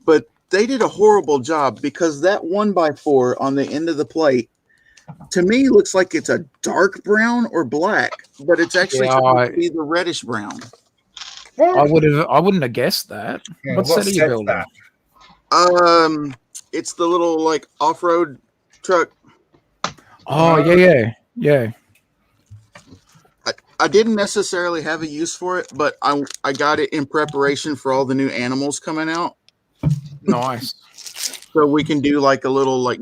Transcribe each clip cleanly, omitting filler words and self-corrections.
but they did a horrible job because that 1x4 on the end of the plate, to me, looks like it's a dark brown or black, but it's actually supposed to be the reddish brown. I wouldn't have guessed that. Yeah, what set are you building? That? It's the little like off-road truck. Oh yeah. I didn't necessarily have a use for it, but I got it in preparation for all the new animals coming out. Nice. So we can do like a little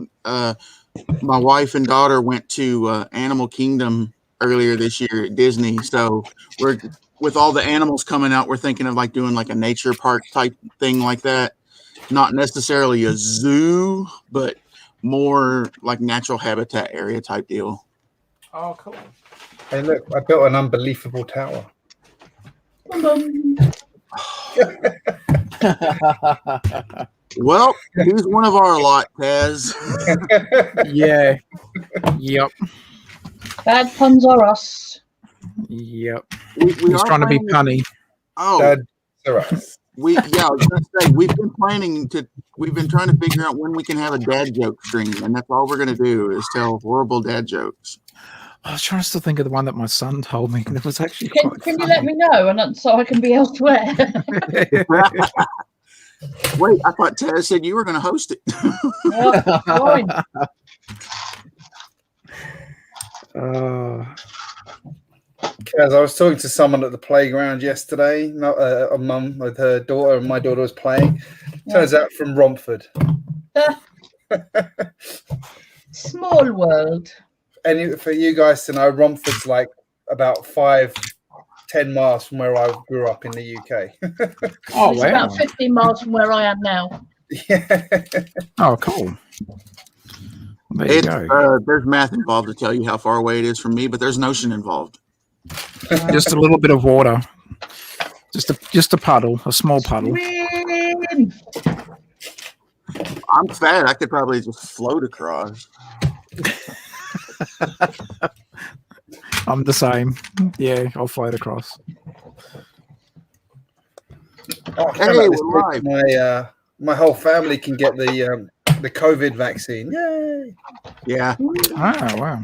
my wife and daughter went to Animal Kingdom earlier this year at Disney. So we're with all the animals coming out, we're thinking of like doing like a nature park type thing like that. Not necessarily a zoo, but more like natural habitat area type deal. Oh, cool. Hey, look, I built an unbelievable tower. Well, he's one of our lot, Kaz. Yeah. Yep. Bad puns are us. Yep. He's trying to be punny. Oh, That's all right. I was gonna say we've been trying to figure out when we can have a dad joke stream, and that's all we're gonna do is tell horrible dad jokes. I was trying to still think of the one that my son told me. It was actually Can you let me know, and so I can be elsewhere? Wait, I thought Tara said you were going to host it. Well, fine. Kaz, I was talking to someone at the playground yesterday. A mum with her daughter, and my daughter was playing. Turns out from Romford. Small world. And for you guys to know, Romford's like about 5-10 miles from where I grew up in the UK. Oh, It's wow. about 15 miles from where I am now. Yeah. Oh, cool. Well, there you go. There's math involved to tell you how far away it is from me, but there's an ocean involved. Just a little bit of water. Just a puddle, a small puddle. Win! I'm fat. I could probably just float across. I'm the same. Yeah, I'll float across. Oh, Hey, we're live. My whole family can get the COVID vaccine. Yay! Yeah, Oh, wow.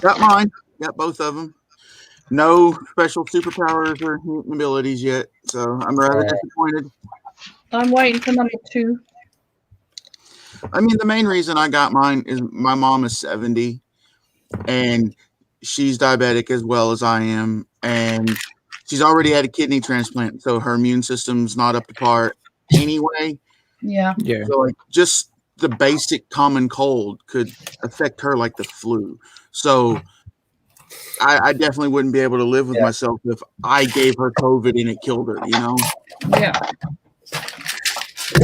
got mine. Got both of them. No special superpowers or mutant abilities yet, so I'm rather disappointed. I'm waiting for number 2. I mean, the main reason I got mine is my mom is 70, and she's diabetic as well as I am, and she's already had a kidney transplant, so her immune system's not up to par anyway. Yeah. Yeah. So, like, just the basic common cold could affect her like the flu. So, I definitely wouldn't be able to live with myself if I gave her COVID and it killed her, you know? Yeah.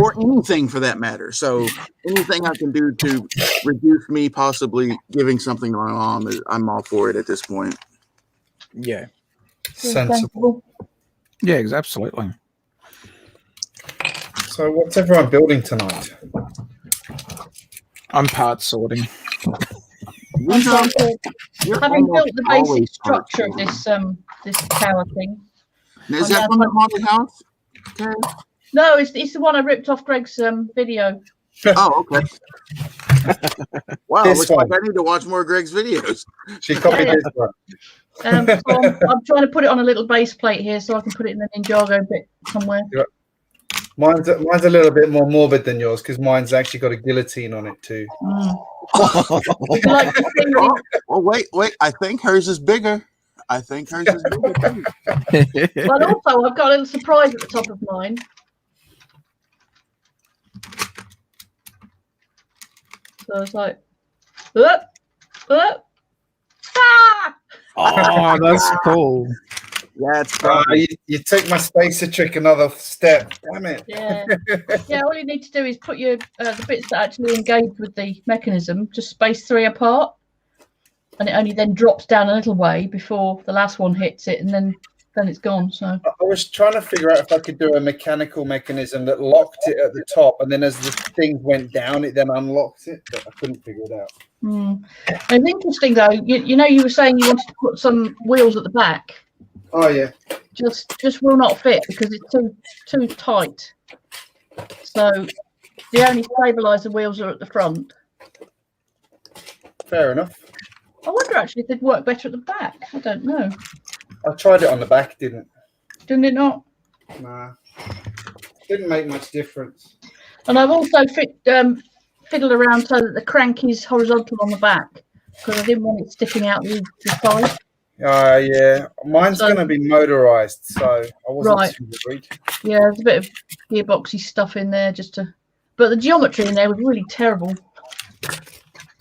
Or anything for that matter. So anything I can do to reduce me possibly giving something to my mom, I'm all for it at this point. Yeah. Sensible. Yeah, absolutely. So what's everyone building tonight? I'm part sorting. I'm trying to, You're having built almost the basic always structure of part-sorting. this tower thing. Is that from the haunted house? Okay. No, it's the one I ripped off Greg's video. Oh, okay. Wow, This looks one. like I need to watch more of Greg's videos. She copied this one. So I'm trying to put it on a little base plate here so I can put it in the Ninjago bit somewhere. Mine's a little bit more morbid than yours because mine's actually got a guillotine on it too. Would you like to see Oh, well, wait. I think hers is bigger. Well, also, I've got a little surprise at the top of mine. So it's like, ah! Oh, that's cool. That's You took my spacer trick another step. Damn it. Yeah. Yeah, all you need to do is put your the bits that actually engage with the mechanism, just space 3 apart. And it only then drops down a little way before the last one hits it, and then it's gone. So I was trying to figure out if I could do a mechanical mechanism that locked it at the top, and then as the thing went down, it then unlocked it, but I couldn't figure it out. It's interesting though. You know, you were saying you wanted to put some wheels at the back. Oh yeah. just will not fit because it's too tight. So the only stabilizer wheels are at the front. Fair enough. I wonder actually if they'd work better at the back. I don't know. I tried it on the back, didn't Didn't it not? Nah. Didn't make much difference. And I've also fiddled around so that the crank is horizontal on the back because I didn't want it sticking out the side. Yeah. Mine's going to be motorized, so I wasn't too worried. Yeah, there's a bit of gearboxy stuff in there but the geometry in there was really terrible.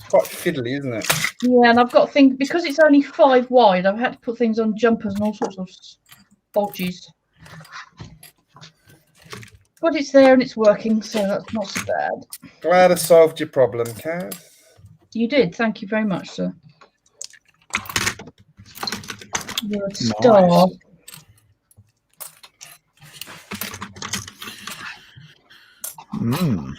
Quite fiddly, isn't it? Yeah, and I've got things because it's only 5 wide. I've had to put things on jumpers and all sorts of bodges. But it's there and it's working, so that's not so bad. Glad I solved your problem, Kaz. You did. Thank you very much, sir. You're a star. Nice.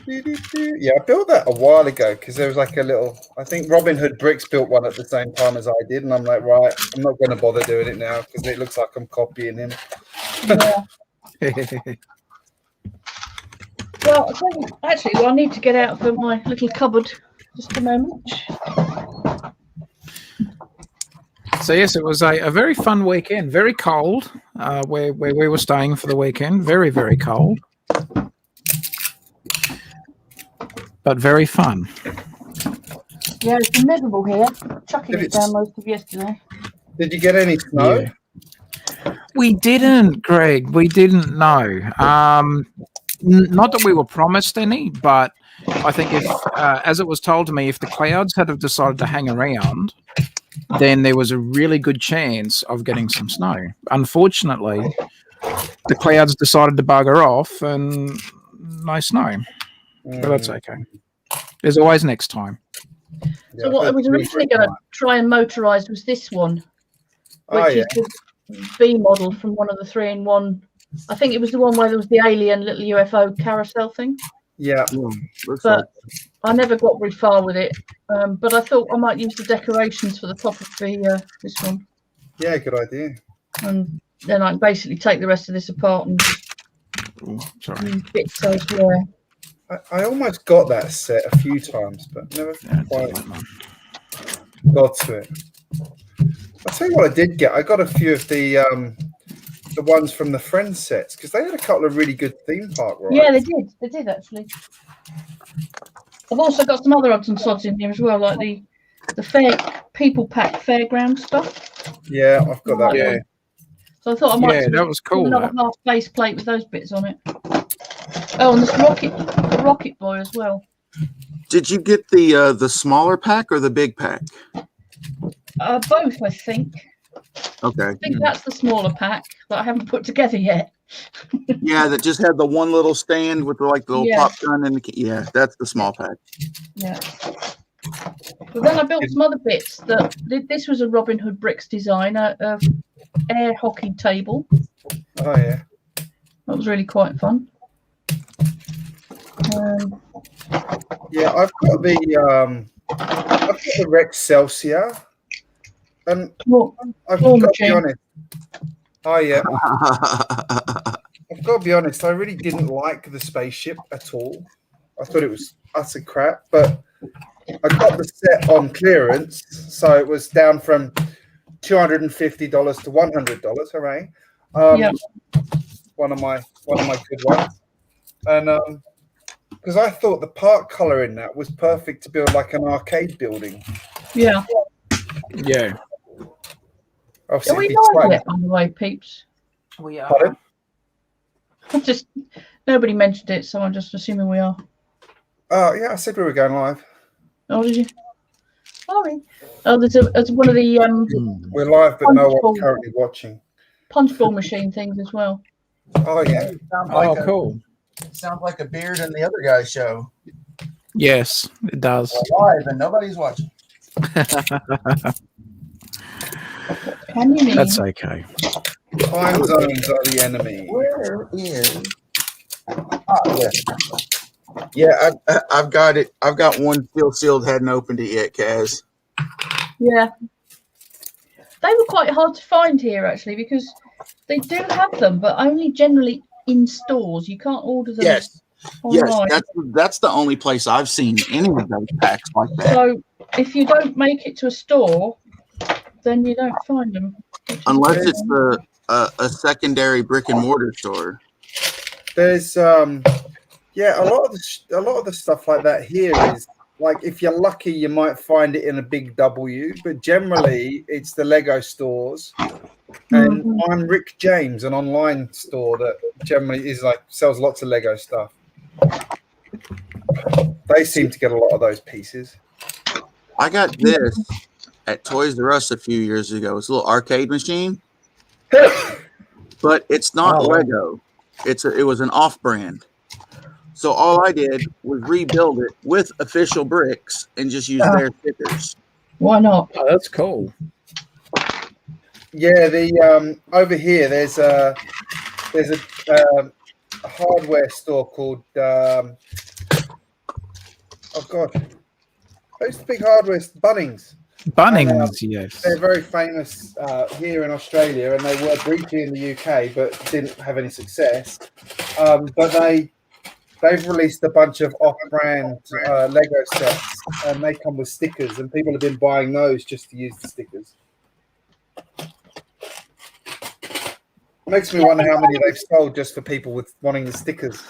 Yeah, I built that a while ago because there was like a little. I think Robin Hood Bricks built one at the same time as I did, and I'm like, right, I'm not going to bother doing it now because it looks like I'm copying him. Yeah. Well, actually, I need to get out of my little cupboard just a moment. So yes, it was a very fun weekend. Very cold, where we were staying for the weekend. Very, very cold, but very fun. Yeah, it's been miserable here. Chucking it down most of yesterday. Did you get any snow? Yeah. We didn't, Greg. We didn't know. Not that we were promised any, but I think if, as it was told to me, if the clouds had have decided to hang around, then there was a really good chance of getting some snow. Unfortunately, the clouds decided to bugger off and no snow. But that's okay. There's always next time. Yeah, So what I was originally going to try and motorise was this one, which is the B model from one of the 3-in-1. I think it was the one where there was the alien little UFO carousel thing. Yeah. But I never got very far with it. But I thought I might use the decorations for the top of this one. Yeah, good idea. And then I can basically take the rest of this apart and use bits elsewhere. I almost got that set a few times, but never quite got to it. I'll tell you what I did get. I got a few of the ones from the Friends sets because they had a couple of really good theme park rides. Yeah, they did. They did actually. I've also got some other odds and sods in here as well, like the People Pack fairground stuff. Yeah, I've got that. Yeah. So I thought I might. Yeah, that was cool. Another half base plate with those bits on it. Oh, and this rocket boy as well. Did you get the smaller pack or the big pack? Both, I think. Okay. I think that's the smaller pack that I haven't put together yet. Yeah, that just had the one little stand with the little pop gun and that's the small pack. Yeah. But then I built some other bits. This was a Robin Hood Bricks design, a air hockey table. Oh yeah. That was really quite fun. Yeah, I've got the Rex Celsius, and I've got to be honest. Oh yeah. I've got to be honest. I really didn't like the spaceship at all. I thought it was utter crap. But I got the set on clearance, so it was down from $250 to $100. Hooray! One of my good ones, and because I thought the part color in that was perfect to build like an arcade building. Yeah. Yeah. Obviously, are we live yet, by the way, peeps? We are. Pardon? Just nobody mentioned it, so I'm just assuming we are. Oh yeah, I said we were going live. Oh, did you? Sorry. Oh, there's one of the We're live, but no one currently watching. punch ball machine things as well. Oh yeah. Cool. Sounds like a beard in the other guy's show. Yes, it does. Live and nobody's watching. Can you mean? That's okay. Time zones are the enemy. Where is? Yeah, I've got it. I've got one still sealed. Hadn't opened it yet, Kaz. Yeah. They were quite hard to find here actually because they do have them, but only generally in stores. You can't order them Yes, online. that's the only place I've seen any of those packs like that. So if you don't make it to a store, then you don't find them. Unless it's a secondary brick and mortar store. There's yeah, a lot of the stuff like that here is like, if you're lucky, you might find it in a big W, but generally it's the Lego stores. And I'm Rick James, an online store that generally is like sells lots of Lego stuff. They seem to get a lot of those pieces. I got this at Toys R Us a few years ago. It's a little arcade machine, but it's not Lego. It was an off-brand. So all I did was rebuild it with official bricks and just use their stickers. Why not? Oh, that's cool. Yeah, the over here there's a hardware store called oh god, who's the big hardware? Bunnings. Bunnings, yes. They're very famous here in Australia, and they were briefly in the UK, but didn't have any success. But they've released a bunch of off-brand Lego sets, and they come with stickers, and people have been buying those just to use the stickers. Makes me wonder how many they've sold just for people with wanting the stickers.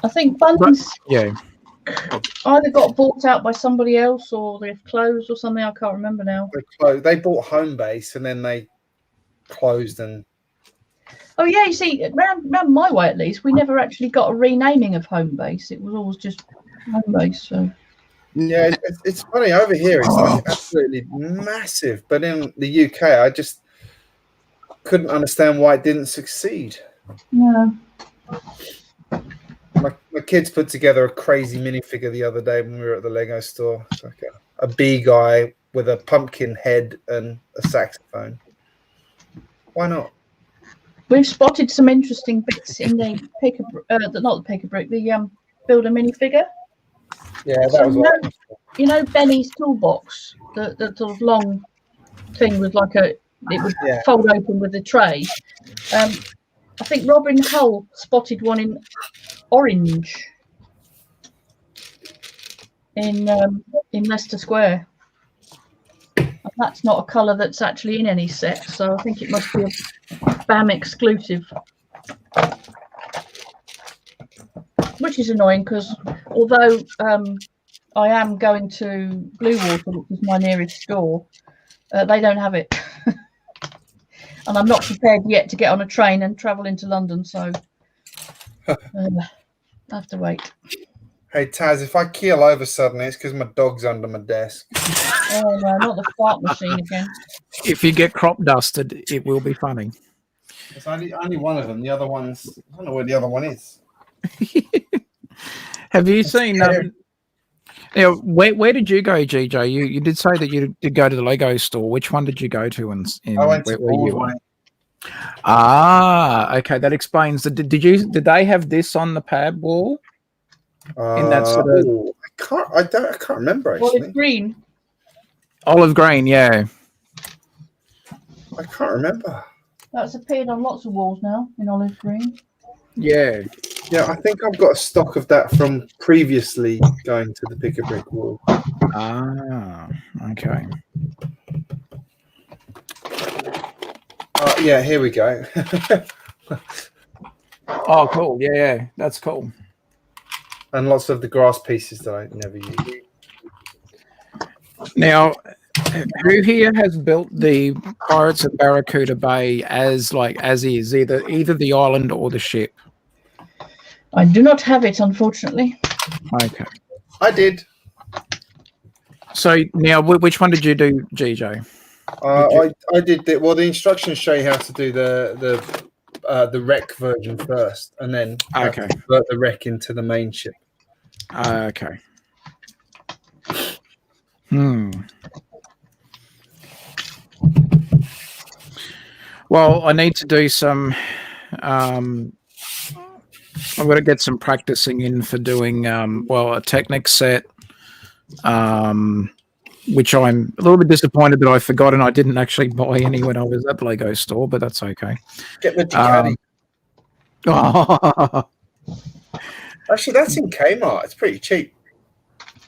I think Bunnings either got bought out by somebody else or they've closed or something. I can't remember now. They bought Homebase and then they closed. And oh yeah, you see, around my way at least, we never actually got a renaming of Homebase. It was always just Homebase. So yeah, it's funny over here. It's like absolutely massive, but in the UK, I just couldn't understand why it didn't succeed. Yeah. My kids put together a crazy minifigure the other day when we were at the Lego store. It's like a bee guy with a pumpkin head and a saxophone. Why not? We've spotted some interesting bits in the not the pick a brick, the builder minifigure. Yeah, that was awesome. You know Benny's toolbox, the sort of long thing with like it would fold open with a tray. I think Robin Hull spotted one in orange in Leicester Square. And that's not a colour that's actually in any set, so I think it must be a BAM exclusive. Which is annoying because although I am going to Bluewater, which is my nearest store, they don't have it. And I'm not prepared yet to get on a train and travel into London, so I have to wait. Hey Taz, if I keel over suddenly, it's because my dog's under my desk. Oh no, not the fart machine again. If you get crop dusted, it will be funny. It's only one of them. The other one's, I don't know where the other one is. Have you seen? Where did you go, GJ? You did say that you did go to the Lego store. Which one did you go to? I went to where Ah, okay, that explains. Did they have this on the pad wall? In that sort of, I can't remember actually. Olive green. Olive green, yeah. I can't remember. That's appeared on lots of walls now in olive green. Yeah. Yeah, I think I've got a stock of that from previously going to the Pick a Brick wall. Ah, okay. Yeah, here we go. Oh, cool. Yeah, that's cool. And lots of the grass pieces that I never use. Now, who here has built the Pirates of Barracuda Bay as is, either the island or the ship? I do not have it, unfortunately. Okay. I did. So now, which one did you do, GJ? I did. The instructions show you how to do the wreck version first, and then convert the wreck into the main ship. Okay. Well, I need to do some. I'm going to get some practicing in for doing a Technic set, which I'm a little bit disappointed that I forgot and I didn't actually buy any when I was at the Lego store, but that's okay. Get the Ducati. Oh, Actually, that's in Kmart. It's pretty cheap.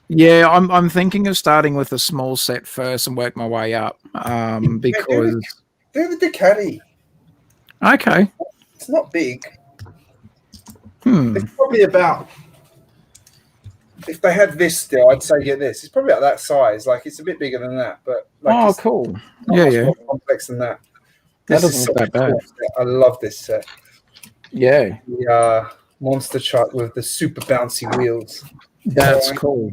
yeah, I'm thinking of starting with a small set first and work my way up. Because Do the Ducati. okay, It's not big. hmm. It's probably about. If they had this still, I'd say get this. It's probably about that size. Like it's a bit bigger than that, but like Oh, it's cool. not Yeah, much yeah. more complex than that. That This doesn't is look such that a cool bad. set. I love this set. Yeah, The monster truck with the super bouncy wheels. that's cool.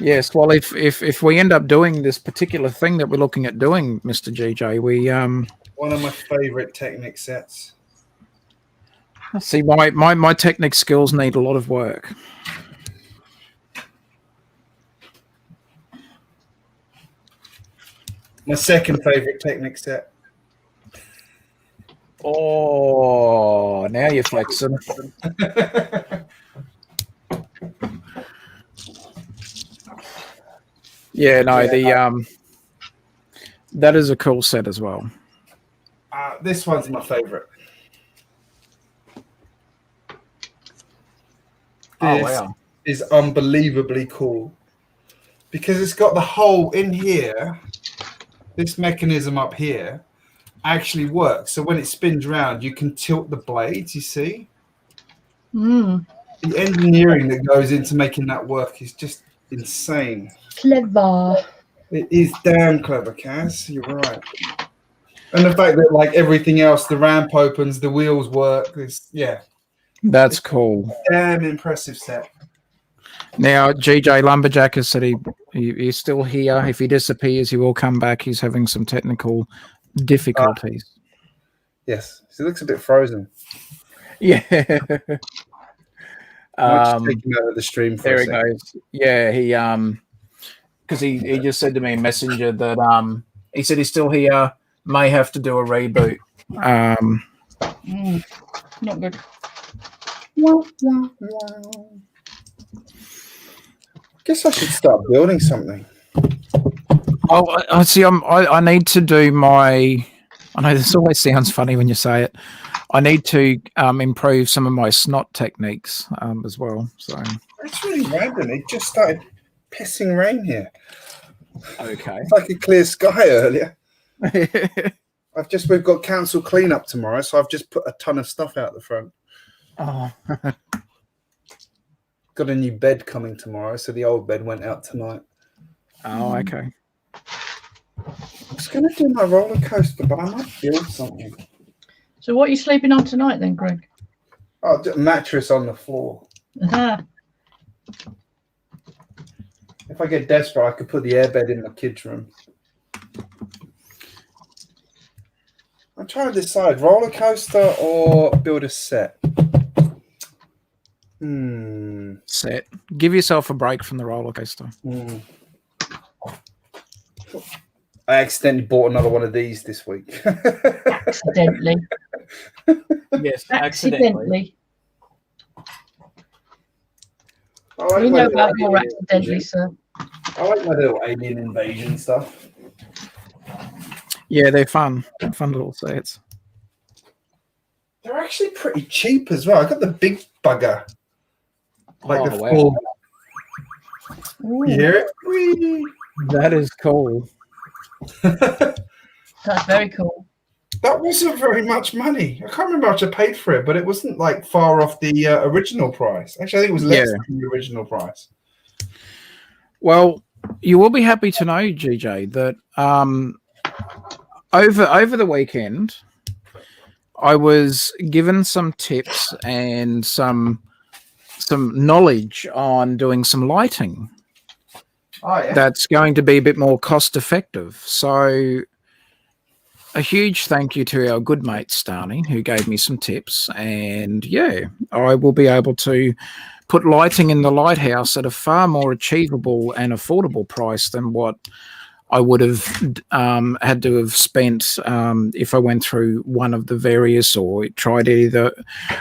Yes, well, if we end up doing this particular thing that we're looking at doing, Mr. GJ, we One of my favorite Technic sets. see my Technic skills need a lot of work. My second favorite Technic set. Oh, now you're flexing. Yeah, no, that is a cool set as well. This one's my favorite. Oh, This wow. is unbelievably cool because it's got the hole in here. This mechanism up here actually works. So when it spins around, you can tilt the blades, you see? Mm. The engineering that goes into making that work is just insane. Clever. It is damn clever, Kaz. You're right. And the fact that, like everything else, the ramp opens, the wheels work. That's cool. Damn impressive set. Now, GJ Lumberjack has said he's still here. If he disappears, he will come back. He's having some technical difficulties. Yes, he looks a bit frozen. Yeah. I'll just take him out of the stream for There a he second. goes. Yeah, he because he just said to me in Messenger that he said he's still here, may have to do a reboot. Not good. Guess I should start building something. Oh, I see. I need to do my. I know this always sounds funny when you say it. I need to improve some of my snot techniques as well. So It's really random. It just started pissing rain here. okay. It's like a clear sky earlier. We've got council cleanup tomorrow, so I've just put a ton of stuff out the front. Oh. Got a new bed coming tomorrow, so the old bed went out tonight. Oh, okay. I was going to do my roller coaster, but I might build something. So what are you sleeping on tonight then, Greg? Oh, a mattress on the floor. Ah, If I get desperate, I could put the airbed in my kids' room. I'm trying to decide roller coaster or build a set. Set. Give yourself a break from the roller coaster. I accidentally bought another one of these this week. accidentally. Yes, Accidentally. I We like my know little about more alien accidentally, invasion. sir. I like my little alien invasion stuff. Yeah, they're fun. Fun little sets. They're actually pretty cheap as well. I got the big bugger. Like Oh, the wow. full. Ooh, You hear it? Whee! That is cool. that's very cool. That wasn't very much money. I can't remember how much I paid for it, but it wasn't like far off the original price. Actually, I think it was less than the original price. Well, you will be happy to know, GJ, that over the weekend, I was given some tips and some knowledge on doing some lighting. Oh, yeah. That's going to be a bit more cost effective. So a huge thank you to our good mate Starney, who gave me some tips. And yeah, I will be able to put lighting in the lighthouse at a far more achievable and affordable price than what I would have had to have spent if I went through one of the various or tried either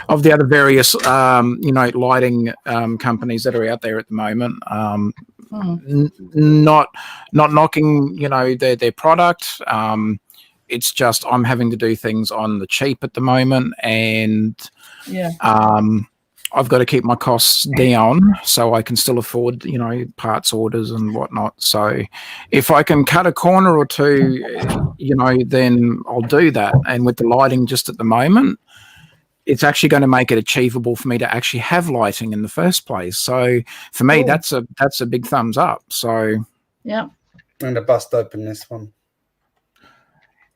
of the other various lighting companies that are out there at the moment. Not knocking their product. It's just I'm having to do things on the cheap at the moment, and I've got to keep my costs down so I can still afford, parts orders and whatnot. So if I can cut a corner or two, then I'll do that. And with the lighting just at the moment, it's actually going to make it achievable for me to actually have lighting in the first place. So for me, that's a big thumbs up. So yeah. I'm going to bust open this one.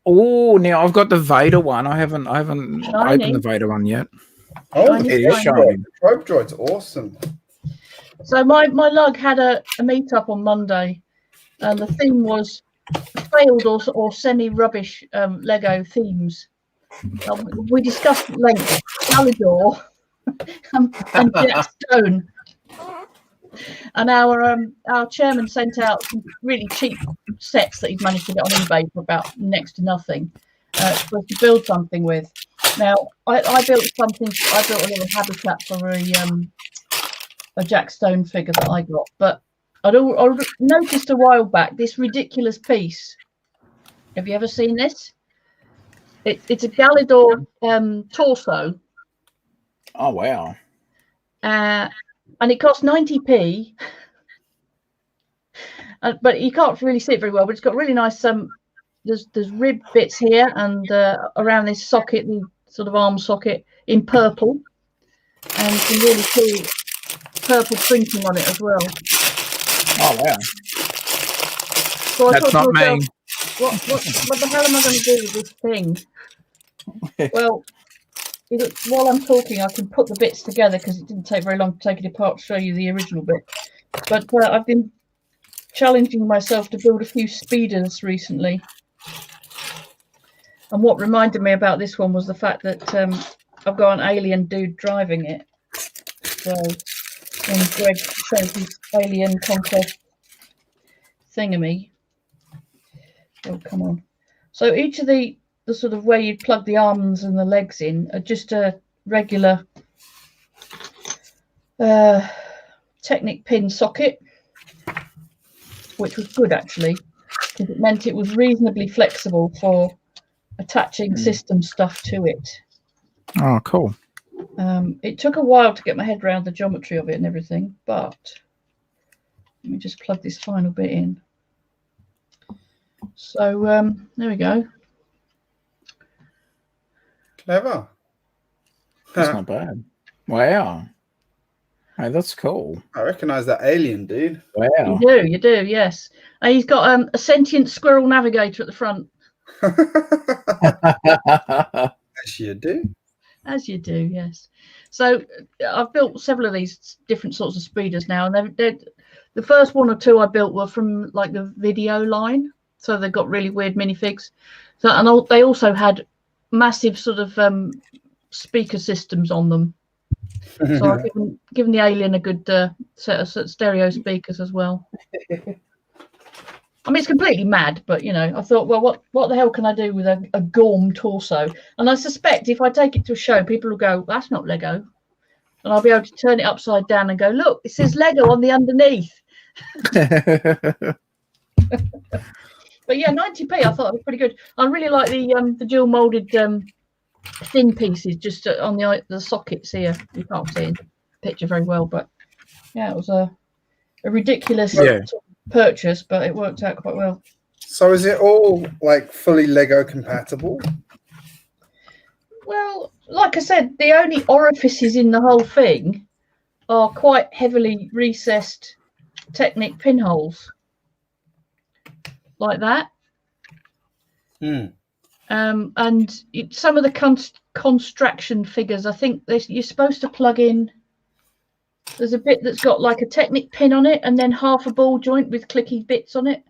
Oh, now I've got the Vader one. I haven't opened the Vader one yet. Oh, it is shining. The probe droid's awesome. So my lug had a meet-up on Monday, and the theme was failed or semi-rubbish Lego themes. We discussed at length Galador and Jack Stone. And our chairman sent out some really cheap sets that he'd managed to get on eBay for about next to nothing for us to build something with. Now, I built something. I built a little habitat for a Jack Stone figure that I got. But I noticed a while back this ridiculous piece. Have you ever seen this? It's a Galador torso. Oh, wow. And it cost 90p. But you can't really see it very well. But it's got really nice there's rib bits here and around this socket, the sort of arm socket in purple, and some really cool purple printing on it as well. Oh wow! So I That's not me. What the hell am I going to do with this thing? Well, while I'm talking, I can put the bits together because it didn't take very long to take it apart to show you the original bit. But I've been challenging myself to build a few speeders recently. And what reminded me about this one was the fact that I've got an alien dude driving it. So when Greg shows his alien conquest thingamy. Oh, come on. So each of the sort of where you plug the arms and the legs in are just a regular Technic pin socket, which was good actually, because it meant it was reasonably flexible for attaching system stuff to it. Oh, cool. It took a while to get my head around the geometry of it and everything, but let me just plug this final bit in. So there we go. Clever. That's not bad. Wow. Hey, that's cool. I recognise that alien, dude. Wow. You do, yes. And he's got a sentient squirrel navigator at the front. As you do. As you do, yes. So I've built several of these different sorts of speeders now, and they're the first one or two I built were from like the video line, so they've got really weird minifigs. So and they also had massive sort of speaker systems on them. So I've given the alien a good set of stereo speakers as well. I mean, it's completely mad, but I thought, well, what the hell can I do with a Gorm torso? And I suspect if I take it to a show, people will go, that's not Lego. And I'll be able to turn it upside down and go, look, it says Lego on the underneath. But yeah, 90p, I thought it was pretty good. I really like the dual molded thin pieces just on the sockets here. You can't see in the picture very well, but yeah, it was a ridiculous purchase, but it worked out quite well. So is it all like fully Lego compatible? Well, like I said, the only orifices in the whole thing are quite heavily recessed Technic pinholes, like that. And some of the construction figures, I think you're supposed to plug in. There's a bit that's got like a Technic pin on it, and then half a ball joint with clicky bits on it.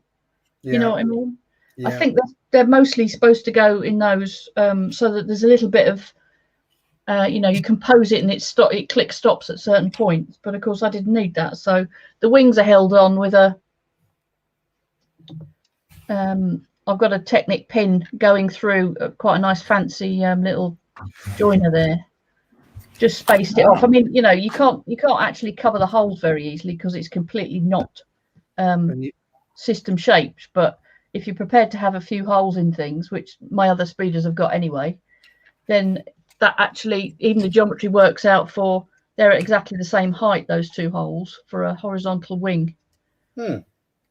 Yeah. You know what I mean? Yeah. I think they're mostly supposed to go in those, so that there's a little bit of, you can pose it and it click stops at certain points. But of course, I didn't need that. So the wings are held on with a I've got a Technic pin going through quite a nice fancy little joiner there. Just spaced it off. I mean, you know, you can't actually cover the holes very easily because it's completely not system shaped. But if you're prepared to have a few holes in things, which my other speeders have got anyway, then that actually, even the geometry works out for, they're at exactly the same height, those two holes, for a horizontal wing. And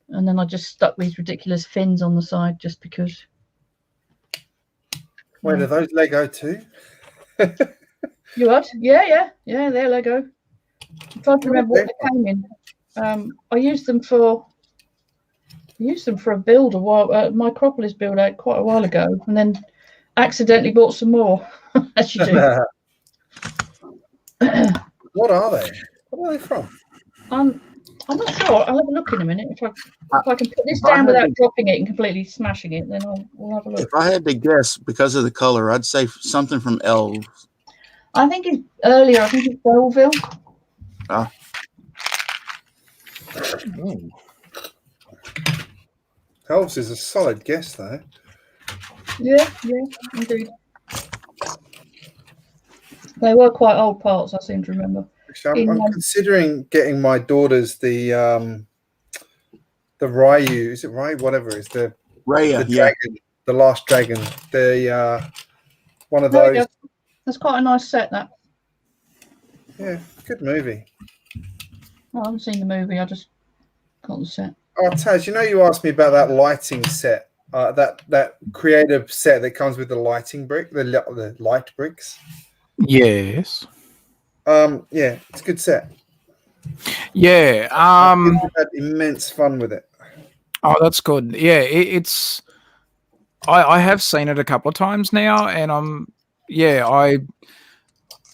then I just stuck these ridiculous fins on the side just because. Wait, are those Lego too? You what? Yeah, they're Lego. I'm trying to remember what they came in. I used them for a build a while, Micropolis build out quite a while ago, and then accidentally bought some more, as you do. What are they? What are they from? I'm not sure. I'll have a look in a minute. If I can put this down without dropping it and completely smashing it, then we'll have a look. If I had to guess, because of the color, I'd say something from Elves. I think it's earlier. I think it's Belleville. Elves is a solid guess, though. Yeah, indeed. They were quite old parts, I seem to remember. Actually, I'm considering getting my daughters the Ryu. Is it Ryu? Whatever it is, the dragon, the last dragon. The one of those. That's quite a nice set. That. Yeah, good movie. I haven't seen the movie. I just got the set. Oh, Taz, you know you asked me about that lighting set, that creative set that comes with the lighting brick, the light bricks. Yes. Yeah, it's a good set. Yeah. I had immense fun with it. Oh, that's good. Yeah, it's. I have seen it a couple of times now, and I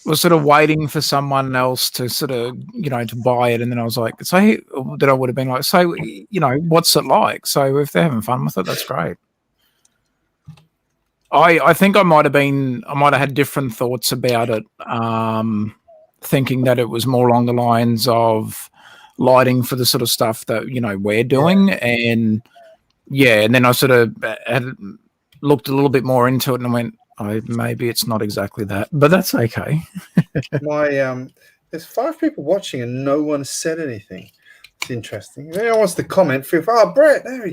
was sort of waiting for someone else to sort of, to buy it, and then I was like, I would have been like, what's it like? So if they're having fun with it, that's great. I think I might have had different thoughts about it, thinking that it was more along the lines of lighting for the sort of stuff that we're doing, and then I sort of had looked a little bit more into it and went, maybe it's not exactly that, but that's okay. There's 5 people watching and no one said anything. It's interesting. If anyone wants to comment, feel free. Oh, Brett, there we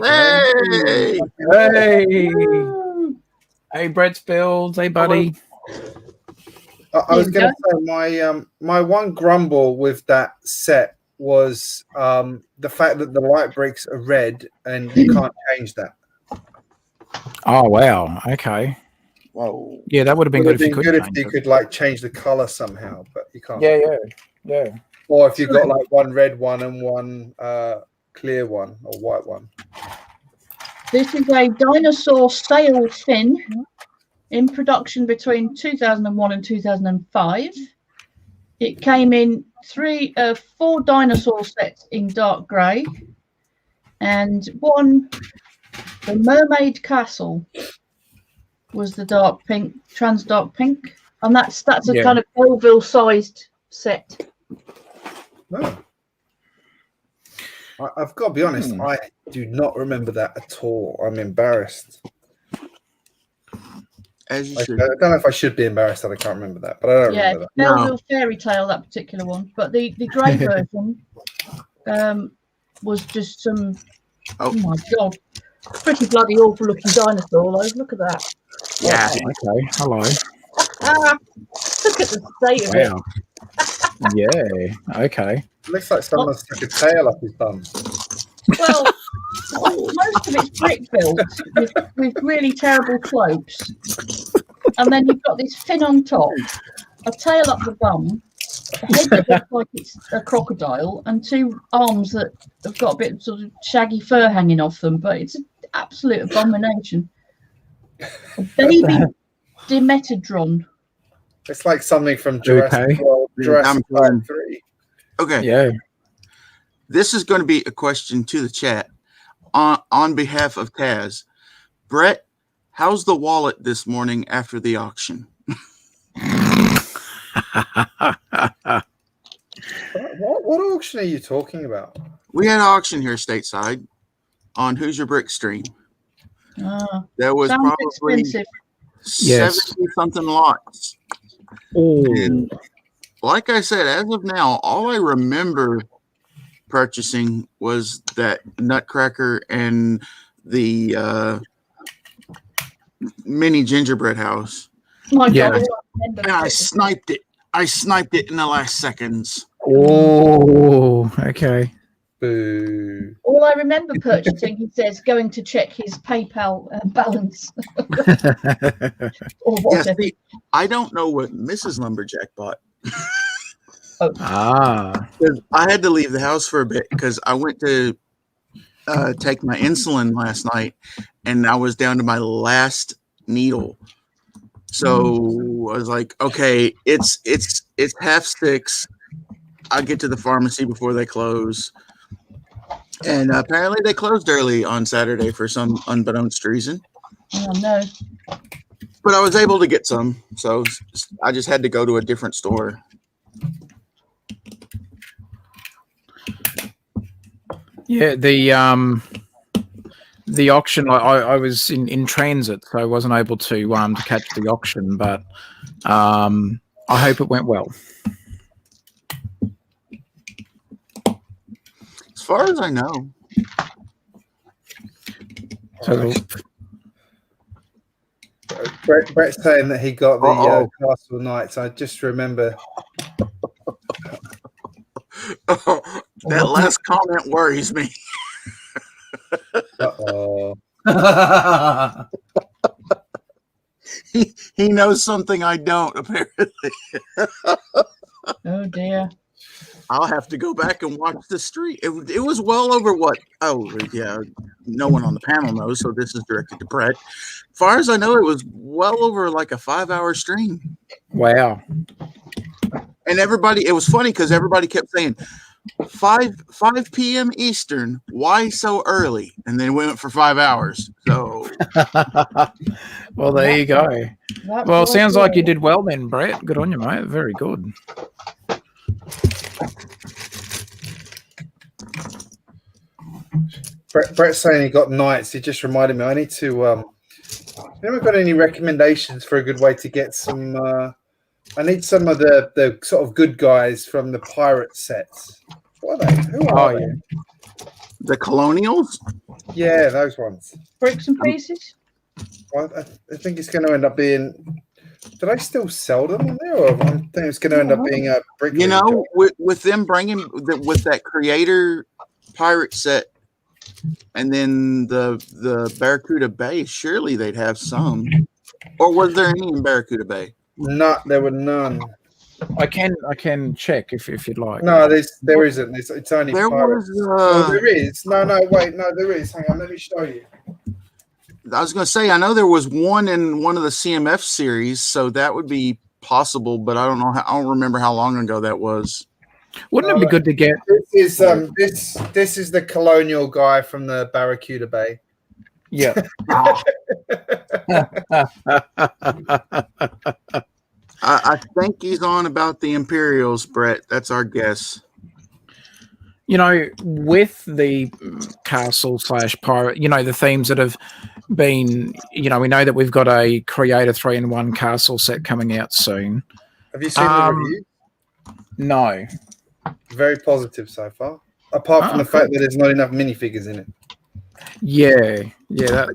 go. Hey, Brett's builds. Hey, buddy. I was going to say my one grumble with that set was the fact that the light bricks are red and you can't change that. Oh wow! Okay. Whoa. Yeah, that would have been good if you could like change the color somehow, but you can't. Yeah. Or if you got like one red one and one clear one or white one. This is a dinosaur sail fin in production between 2001 and 2005. It came in 4 dinosaur sets in dark grey, and the Mermaid Castle was the dark pink, trans dark pink, and that's a kind of Belleville sized set. No. I've got to be honest, I do not remember that at all. I'm embarrassed. As you should. I don't know if I should be embarrassed that I can't remember that, but I don't remember that. Belleville Fairy Tale, that particular one. But the grey version was just some, oh my God, pretty bloody awful looking dinosaur. Look at that. Yeah, okay. Hello. Look at the state of it. Yeah, okay. Looks like someone stuck a tail up his bum. Well, most of it's brick built with really terrible slopes. And then you've got this fin on top, a tail up the bum, a head that looks like it's a crocodile, and 2 arms that have got a bit of sort of shaggy fur hanging off them. But it's an absolute abomination. A baby Dimetrodon. It's like something from Jurassic World, Jurassic Park 3. Okay. Yeah. This is going to be a question to the chat on behalf of Taz. Brett, how's the wallet this morning after the auction? What auction are you talking about? We had an auction here stateside on Who's Your Brick stream. There was Sounds probably expensive. 70 something lots. Oh, And like I said, as of now, all I remember purchasing was that Nutcracker and the mini gingerbread house. My Yeah. God, all I remember And I purchasing- sniped it. I sniped it in the last seconds. oh, okay. Boo. all I remember purchasing, he says, going to check his PayPal balance or Yeah, whatever. see, I don't know what Mrs. Lumberjack bought. Ah, 'Cause I had to leave the house for a bit because I went to take my insulin last night, and I was down to my last needle. So I was like, okay, it's 6:30. I get to the pharmacy before they close, and apparently they closed early on Saturday for some unbeknownst reason. Oh no. But I was able to get some, so I just had to go to a different store. yeah. The auction. I was in transit, so I wasn't able to catch the auction. But I hope it went well. As far as I know, So Brett's saying that he got the Uh-oh. Castle Knights. I just remember. that last comment worries me. Uh-oh. He knows something I don't, apparently. Oh dear. I'll have to go back and watch the stream. It was well over what? Oh, yeah. No one on the panel knows, so this is directed to Brett. As far as I know, it was well over like a 5-hour stream. wow. And everybody, it was funny because everybody kept saying, 5 p.m. Eastern, why so early? And then we went for 5 hours. So, Well, there you go. That Well, was sounds like you good. did well then, Brett. Good on you, mate. Very good. Brett's saying he got Knights. He just reminded me. I need to. Never got any recommendations for a good way to get some. I need some of the sort of good guys from the pirate sets. What are they? Who are they? the Colonials? Yeah, those ones. Bricks and pieces. Well, I think it's going to end up being. Did I still sell them on there, or I think it's going to end up being a brick? You know, with them bringing with that creator pirate set, and then the Barracuda Bay, surely they'd have some. Or was there any in Barracuda Bay? No, there were none. I can check if you'd like. No, there isn't. It's only There pirates. was. Oh, there is. No, wait, no, there is. Hang on, let me show you. I was going to say, I know there was one in one of the CMF series, so that would be possible, but I don't know. I don't remember how long ago that was. Wouldn't it be good to get? This is this is the colonial guy from the Barracuda Bay. Yeah. I think he's on about the Imperials, Brett. That's our guess. You know, with the castle / pirate, you know, the themes that have been, you know, we know that we've got a Creator 3-in-1 castle set coming out soon. Have you seen the review? No. Very positive so far. Apart from the fact that there's not enough minifigures in it. Yeah.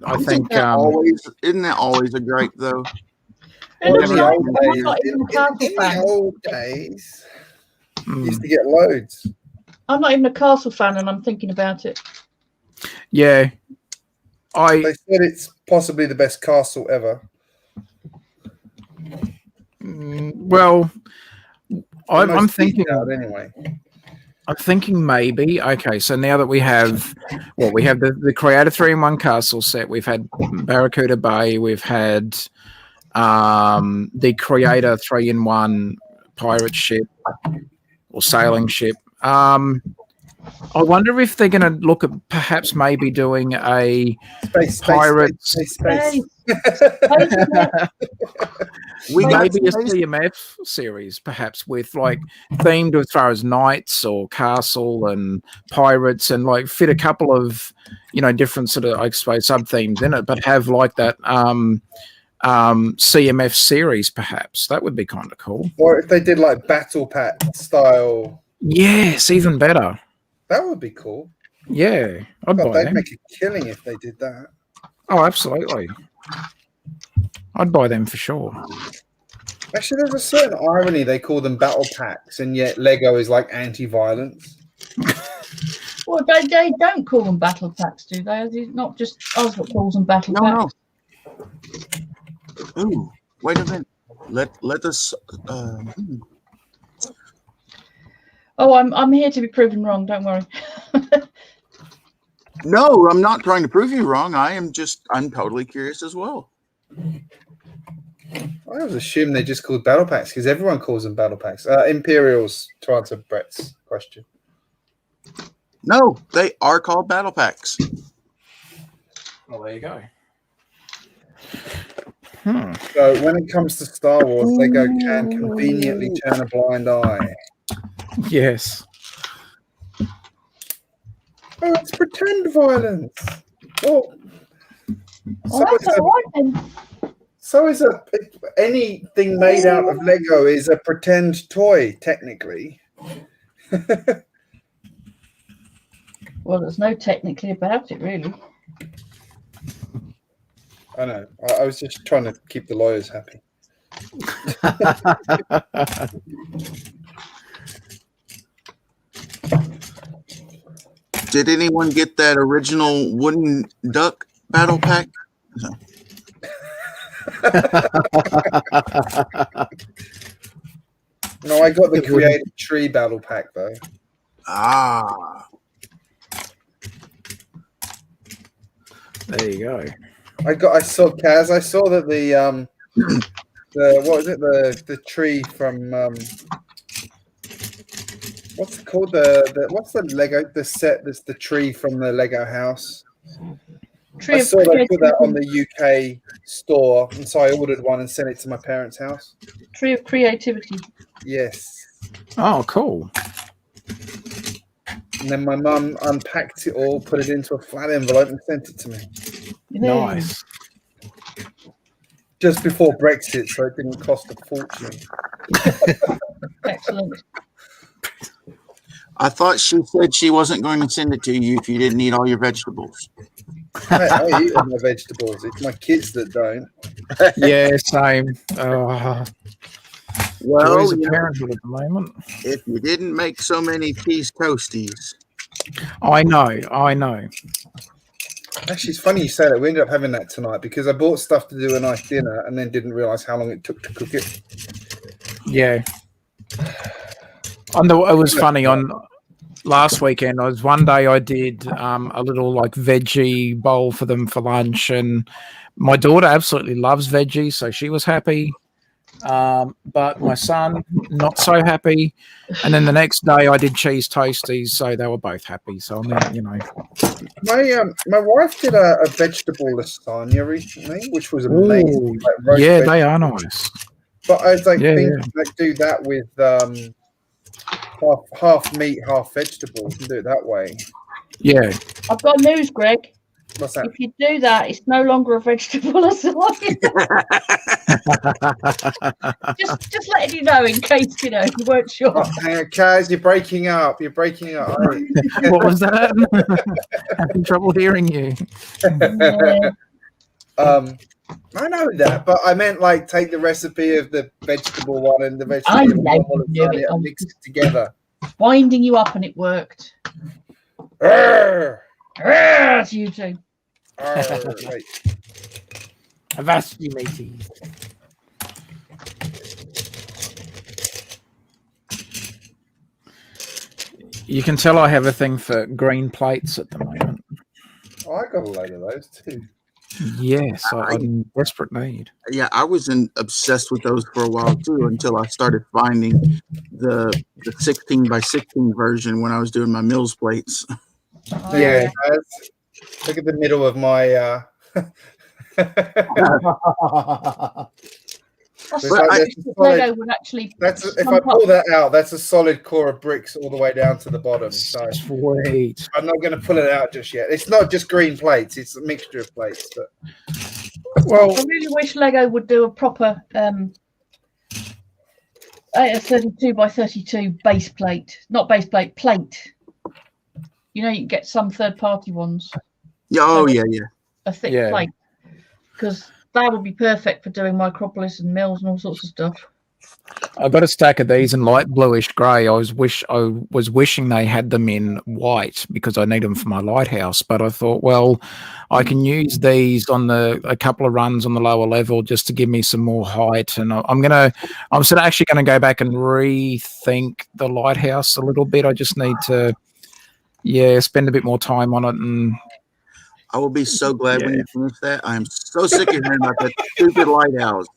I think. Isn't that always a gripe, though? Well, in in the old days, used to get loads. I'm not even a castle fan, and I'm thinking about it. Yeah. They said it's possibly the best castle ever. Well, I'm thinking. Anyway. I'm thinking maybe. Okay, so now that we have the Creator 3-in-1 castle set, we've had Barracuda Bay, we've had the Creator 3-in-1 pirate ship or sailing ship. I wonder if they're going to look at perhaps maybe doing a Pirates, space. We got maybe a space. CMF series, perhaps with like themed as far as knights or castle and pirates, and like fit a couple of different sort of, I suppose, sub themes in it, but have like that CMF series. Perhaps that would be kind of cool. Or if they did like battle pack style. Yes, even better. That would be cool. Yeah, I'd buy they'd them. make a killing if they did that. Oh, absolutely. I'd buy them for sure. Actually, there's a certain irony. They call them battle packs, and yet Lego is like anti-violence. Well, they don't call them battle packs, do they? It's not just us that calls them battle packs. No. Ooh, wait a minute. Let us. Oh, I'm here to be proven wrong. Don't worry. No, I'm not trying to prove you wrong. I'm totally curious as well. I always assume they just called battle packs because everyone calls them battle packs. Imperials, to answer Brett's question. No, they are called battle packs. Well, there you go. So when it comes to Star Wars, Lego can conveniently turn a blind eye. Yes. Oh, it's pretend violence. Well, That's all right then. so is anything made out of Lego is a pretend toy, technically. Well, there's no technically about it, really. I know. I was just trying to keep the lawyers happy. Did anyone get that original wooden duck battle pack? No, I got the creative tree battle pack though. Ah. There you go. I saw Kaz. I saw that the what was it? The tree from what's it called? What's the Lego set? That's the tree from the Lego house. I saw they put that on the UK store, and so I ordered one and sent it to my parents' house. Tree of creativity. Yes. Oh, cool. And then my mum unpacked it all, put it into a flat envelope, and sent it to me. Nice. Just before Brexit, so it didn't cost a fortune. Excellent. I thought she said she wasn't going to send it to you if you didn't eat all your vegetables. I eat all my vegetables. It's my kids that don't. Yeah, same. Well, Joys of parenthood at the moment. If you didn't make so many cheese toasties. I know. Actually, it's funny you say that. We ended up having that tonight because I bought stuff to do a nice dinner and then didn't realise how long it took to cook it. Yeah. It was funny on last weekend. One day I did a little like veggie bowl for them for lunch, and my daughter absolutely loves veggies, so she was happy. But my son not so happy. And then the next day I did cheese toasties, so they were both happy. So I mean, my wife did a vegetable lasagna recently, which was amazing. Like they are nice. But I was like thinking like do that with half meat, half vegetables, and do it that way. Yeah. I've got news, Greg. What's that? If you do that, it's no longer a vegetable lasagna. just letting you know in case you weren't sure. Oh, hang on, Kaz, you're breaking up. You're breaking up. What was that? Having trouble hearing you. Yeah. I know that, but I meant like take the recipe of the vegetable one and the vegetable lasagna and mix it together. Winding you up, and it worked. To you two. Wait. Avast you, matey. You can tell I have a thing for green plates at the moment. Oh, I got a load of those too. Yes, I'm in desperate need. Yeah, I was obsessed with those for a while too until I started finding the 16 by 16 version when I was doing my Mills plates. Oh, Yeah, look at the middle of my. Lego would actually. If I pull that out, that's a solid core of bricks all the way down to the bottom. So Sweet. I'm not going to pull it out just yet. It's not just green plates; it's a mixture of plates. But Well, I really wish Lego would do a proper 32 by 32 base plate, not base plate, plate. You know, you can get some third-party ones. Yeah, oh yeah. A thick plate, because that would be perfect for doing Micropolis and Mills and all sorts of stuff. I got a stack of these in light bluish grey. I was wishing they had them in white because I need them for my lighthouse. But I thought, well, I can use these on a couple of runs on the lower level just to give me some more height. And I'm actually gonna go back and rethink the lighthouse a little bit. I just need to, spend a bit more time on it. And I will be so glad when you finish that. I am so sick of hearing about that stupid lighthouse.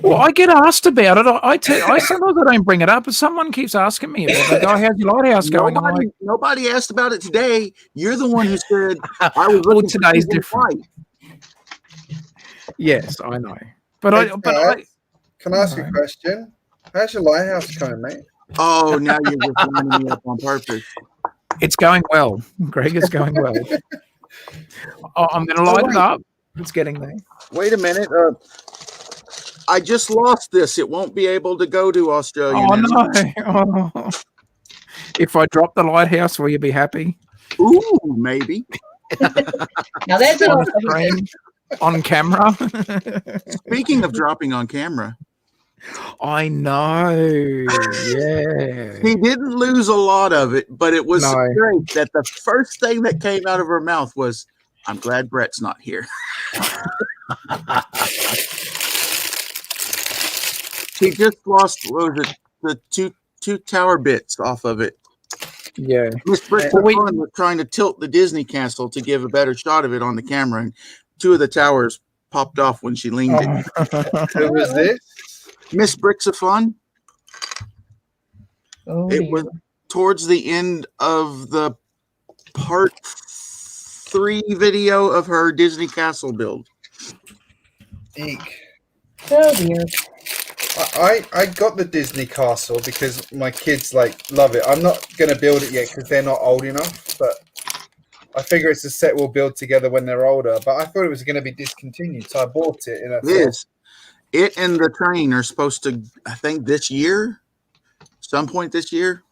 Well, I get asked about it. I sometimes I don't bring it up, but someone keeps asking me about it. They go, "How's your lighthouse going?" Nobody asked about it today. You're the one who said I was looking. Well, today's different. Yes, I know. But can I ask you a question? How's your lighthouse going, mate? Oh, now you're just lining me up on purpose. It's going well, Greg. It's going well. I'm going to light it up. It's getting there. Wait a minute. I just lost this. It won't be able to go to Australia. Oh, no. Oh. If I drop the lighthouse, will you be happy? Ooh, maybe. Now there's on camera. Speaking of dropping on camera. I know. Yeah. He didn't lose a lot of it, but it was great that the first thing that came out of her mouth was, "I'm glad Brett's not here." He just lost the two tower bits off of it. Yeah. Miss Bricks and Friends was trying to tilt the Disney castle to give a better shot of it on the camera, and two of the towers popped off when she leaned it. Who was this? Miss Bricks of Fun. Oh, it was towards the end of the part 3 video of her Disney castle build. Eek. Oh dear. I got the Disney castle because my kids love it. I'm not going to build it yet because they're not old enough, but I figure it's a set we'll build together when they're older. But I thought it was going to be discontinued, so I bought it. It and the train are supposed to, I think, this year, some point this year.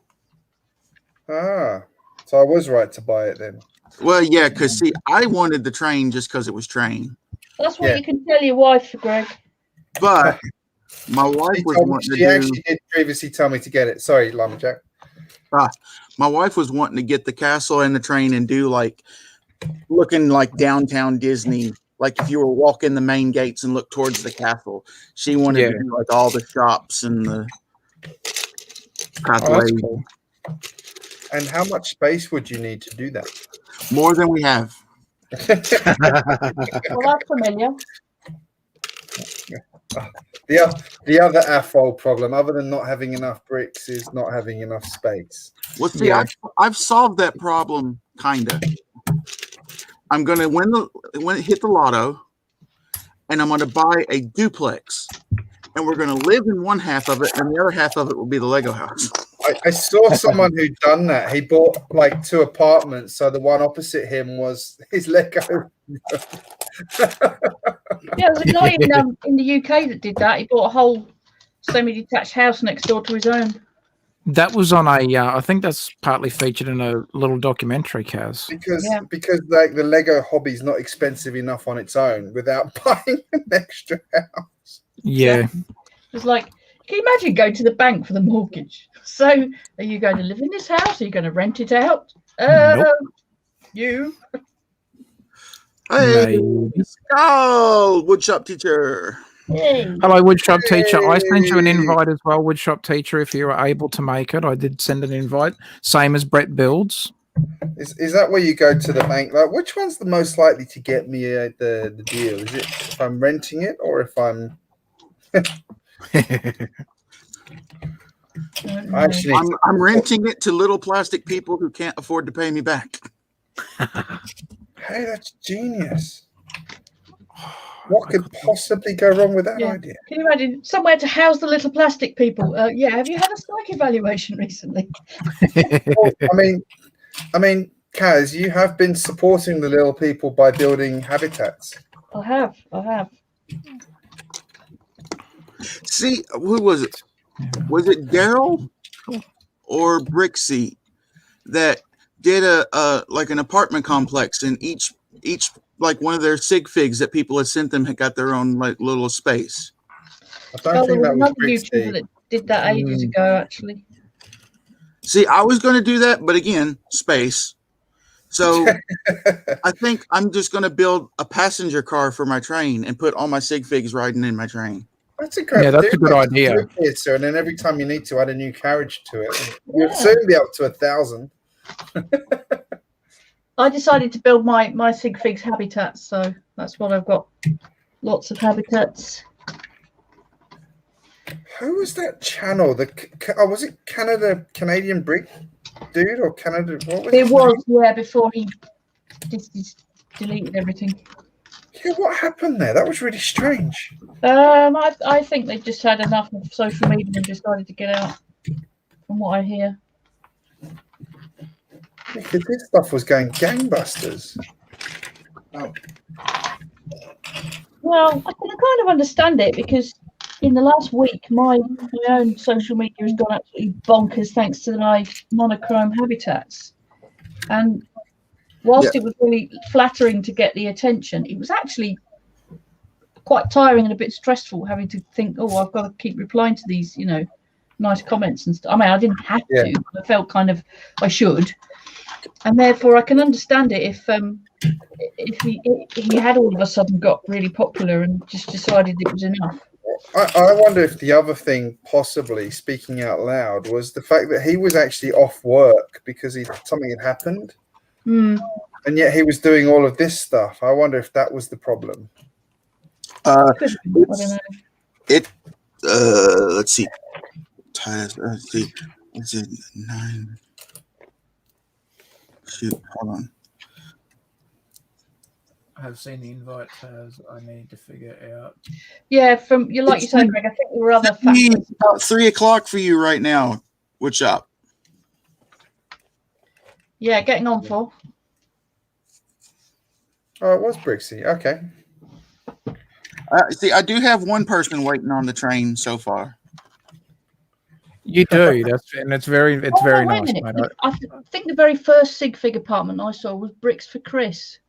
Ah, so I was right to buy it then. Well, yeah, because see, I wanted the train just because it was train. That's what you can tell your wife, Greg. But my wife was wanting to do. She actually did previously tell me to get it. Sorry, Lumberjack. My wife was wanting to get the castle and the train and do looking like downtown Disney. Like if you were walking the main gates and look towards the castle, she wanted to do all the shops and the pathways. Cool. And how much space would you need to do that? More than we have. Well, that's familiar. The other AFOL problem, other than not having enough bricks, is not having enough space. Well, see, I've solved that problem kinda. I'm gonna hit the lotto, and I'm gonna buy a duplex, and we're gonna live in one half of it, and the other half of it will be the Lego house. I saw someone who'd done that. He bought 2 apartments, so the one opposite him was his Lego. Yeah, there's a guy in the UK that did that. He bought a whole semi-detached house next door to his own. That was on I think that's partly featured in a little documentary, Kaz. Because the Lego hobby's not expensive enough on its own without buying an extra house. Yeah. It's like, can you imagine going to the bank for the mortgage? So, are you going to live in this house? Are you going to rent it out? Nope. You. Hey, oh, woodshop teacher. Hey. Hello, woodshop teacher. I sent you an invite as well, woodshop teacher, if you were able to make it. I did send an invite, same as Brett Builds. Is that where you go to the bank? Like, which one's the most likely to get me the deal? Is it if I'm renting it or if I'm? I actually need to- I'm renting it to little plastic people who can't afford to pay me back. Hey, that's genius. What could possibly go wrong with that idea? Can you imagine somewhere to house the little plastic people? Yeah, have you had a psych evaluation recently? Well, I mean, Kaz, you have been supporting the little people by building habitats. I have. See, who was it? Was it Daryl or Brixie that did a like an apartment complex, and each like one of their sig figs that people had sent them had got their own like little space. I don't think that was another Brixie. YouTuber that did that ages ago, actually. See, I was going to do that, but again, space. So I think I'm just going to build a passenger car for my train and put all my sig figs riding in my train. That's a great Yeah, that's a good idea. Sir, and then every time you need to add a new carriage to it, you'll soon be up to 1,000. I decided to build my sig figs habitats, so that's what I've got. Lots of habitats. Who was that channel? Was it Canadian Brick dude or Canada? What was it? Was yeah, before he deleted everything. Yeah, what happened there? That was really strange. I think they just had enough of social media and decided to get out. From what I hear. Because this stuff was going gangbusters. Oh. Well, I can kind of understand it because in the last week, my own social media has gone absolutely bonkers thanks to my monochrome habitats. And whilst it was really flattering to get the attention, it was actually quite tiring and a bit stressful having to think, oh, I've got to keep replying to these, nice comments and stuff. I mean, I didn't have to, but I felt kind of I should. And therefore, I can understand it if he had all of a sudden got really popular and just decided it was enough. I wonder if the other thing, possibly speaking out loud, was the fact that he was actually off work because something had happened, and yet he was doing all of this stuff. I wonder if that was the problem. Let's see. Let's see. Is it 9? Shoot, hold on. I have seen the invite as I need to figure out. Yeah, like you said, Greg, I think there were other factors. About 3:00 for you right now. What's up? Yeah, getting on for. Oh, it was Brixie. Okay. See, I do have one person waiting on the train so far. You do. It's very nice. Mate. I think the very first sig fig apartment I saw was Bricks for Chris.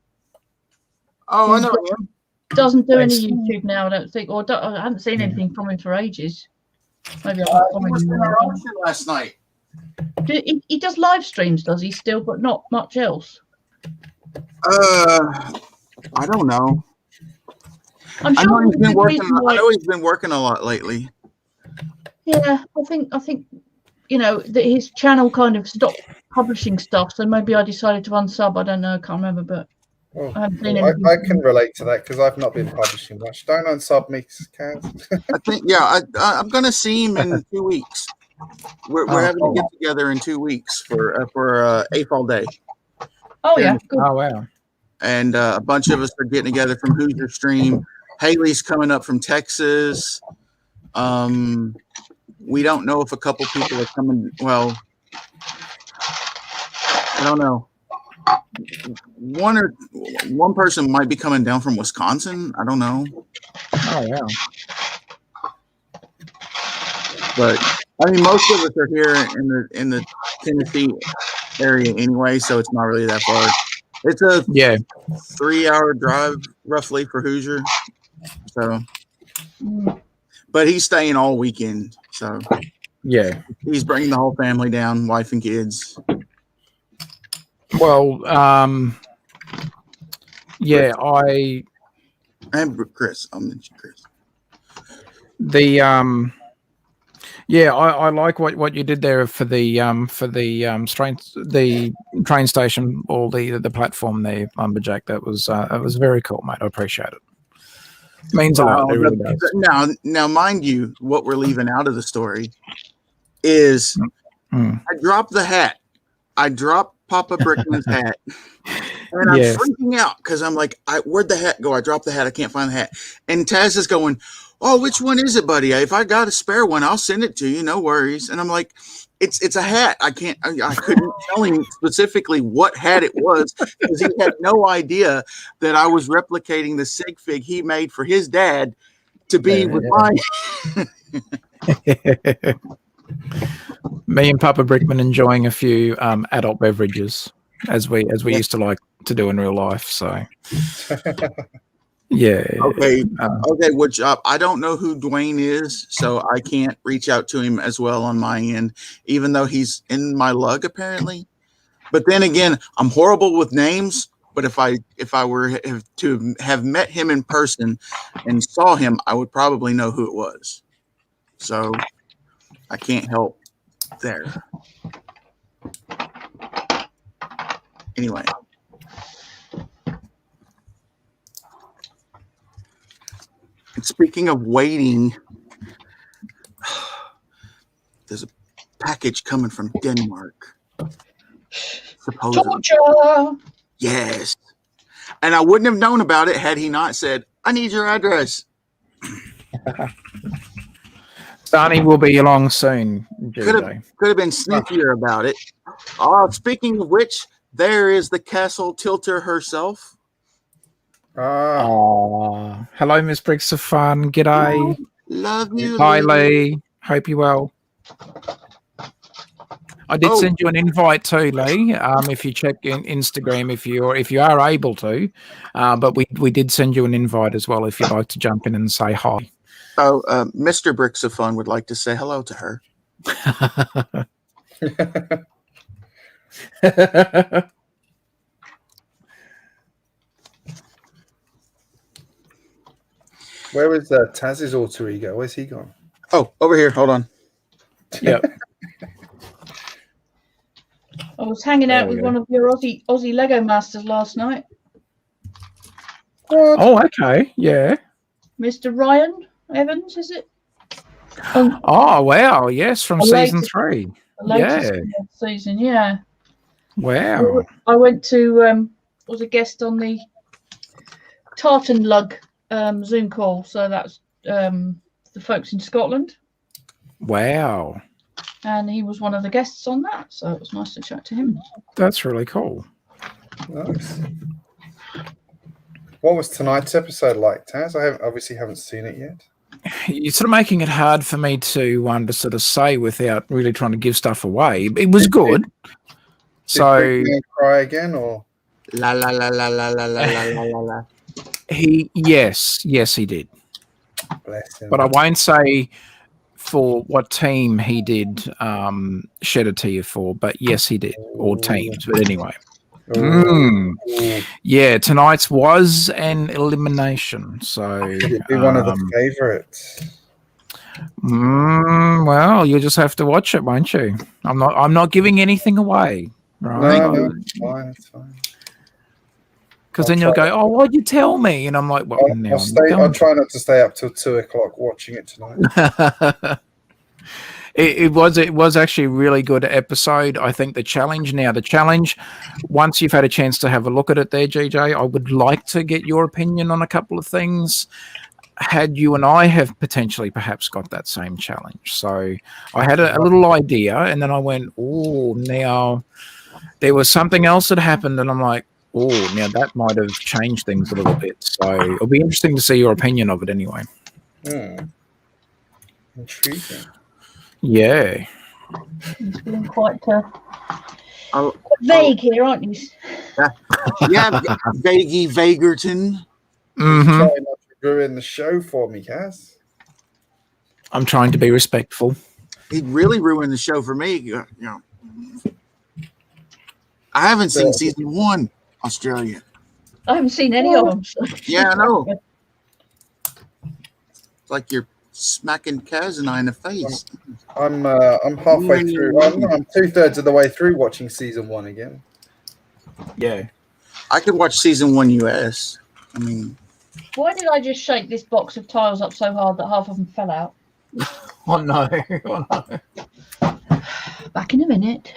Oh, I know him. Doesn't do any YouTube now, I don't think, or I haven't seen anything from him for ages. Maybe last night. He does live streams, does he still, but not much else? I don't know. I'm sure I know he's been working a lot lately. Yeah, I think that his channel kind of stopped publishing stuff, so maybe I decided to unsub. I don't know, I can't remember, but I haven't seen anything. I can relate to that because I've not been publishing much. Don't unsub me, Kaz. I think I'm gonna see him in 2 weeks. We're having to get together in 2 weeks for AFOL Day. Oh yeah, good. Oh wow. And a bunch of us are getting together from Hoosier Stream. Haley's coming up from Texas. We don't know if a couple people are coming. Well, I don't know. One person might be coming down from Wisconsin. I don't know. Oh yeah. But I mean, most of us are here in the Tennessee area anyway, so it's not really that far. It's a 3-hour drive roughly for Hoosier. So, but he's staying all weekend. So, yeah, he's bringing the whole family down, wife and kids. Well, yeah, and Chris. I'll mention Chris. Yeah, I like what you did there for the train station or the platform there, Lumberjack. That was very cool, mate. I appreciate it. Means a lot. It really does. Now, mind you, what we're leaving out of the story is I dropped the hat. I dropped Papa Brickman's hat. And I'm freaking out because I'm like, where'd the hat go? I dropped the hat. I can't find the hat. And Taz is going, oh, which one is it, buddy? If I got a spare one, I'll send it to you. No worries. And I'm like, it's a hat. I couldn't tell him specifically what hat it was because he had no idea that I was replicating the sig fig he made for his dad to be with mine. Me and Papa Brickman enjoying a few adult beverages as we used to like to do in real life. So yeah. Okay. Which I don't know who Dwayne is, so I can't reach out to him as well on my end, even though he's in my lug apparently. But then again, I'm horrible with names. But if I were to have met him in person and saw him, I would probably know who it was. So I can't help there. Anyway. And speaking of waiting, there's a package coming from Denmark. Supposedly. Torture! Yes. And I wouldn't have known about it had he not said, I need your address. Barney will be along soon. Could have been sneakier about it. Speaking of which, there is the castle tilter herself. Hello, Miss Bricks of Fun. G'day. Love you. Hi, Lee. Hope you're well. I did send you an invite too, Lee. If you check in Instagram, if you are able to, but we did send you an invite as well. If you'd like to jump in and say hi. Oh, Mr. Bricks of Fun would like to say hello to her. Where is Taz's alter ego? Where's he gone? Oh, over here. Hold on. Yep. I was hanging out with one of your Aussie Lego masters last night. What? Oh, okay. Yeah. Mr. Ryan Evans, is it? Oh, wow. Yes, from season 3. Latest season, yeah. Wow. I went to was a guest on the Tartan Lug Zoom call, so that's the folks in Scotland. Wow. And he was one of the guests on that, so it was nice to chat to him. That's really cool. Nice. What was tonight's episode like, Taz? I obviously haven't seen it yet. You're sort of making it hard for me to sort of say without really trying to give stuff away. It was good. So Did cry again, or la la la la la la la la la la. Yes, he did. Bless him. But I won't say for what team he did shed a tear for, but yes, he did, or teams. But anyway. Yeah, tonight's was an elimination. So it'd be one of the favorites. Well, you'll just have to watch it, won't you? I'm not giving anything away. Right? No, it's fine. Because then you'll go, oh, why'd you tell me? And I'm like, well, I'll try not to stay up till 2:00 watching it tonight. It was actually a really good episode. I think the challenge, once you've had a chance to have a look at it there, GJ, I would like to get your opinion on a couple of things. Had you and I have potentially perhaps got that same challenge. So I had a little idea, and then I went, oh, now there was something else that happened, and I'm like, oh, now that might have changed things a little bit. So it'll be interesting to see your opinion of it anyway. Intriguing. Yeah. It's been quite vague here, aren't you? Yeah, Vagerton. Mm-hmm. Try not to ruin the show for me, Kaz. I'm trying to be respectful. He really ruined the show for me. You know, I haven't seen season 1, Australia. I haven't seen any of them. So. Yeah, I know. It's like you're smacking Kaz and I in the face. I'm halfway through. I'm 2/3 of the way through watching season 1 again. Yeah. I could watch season 1 US. I mean, Why did I just shake this box of tiles up so hard that half of them fell out? Oh no. Oh no. Back in a minute.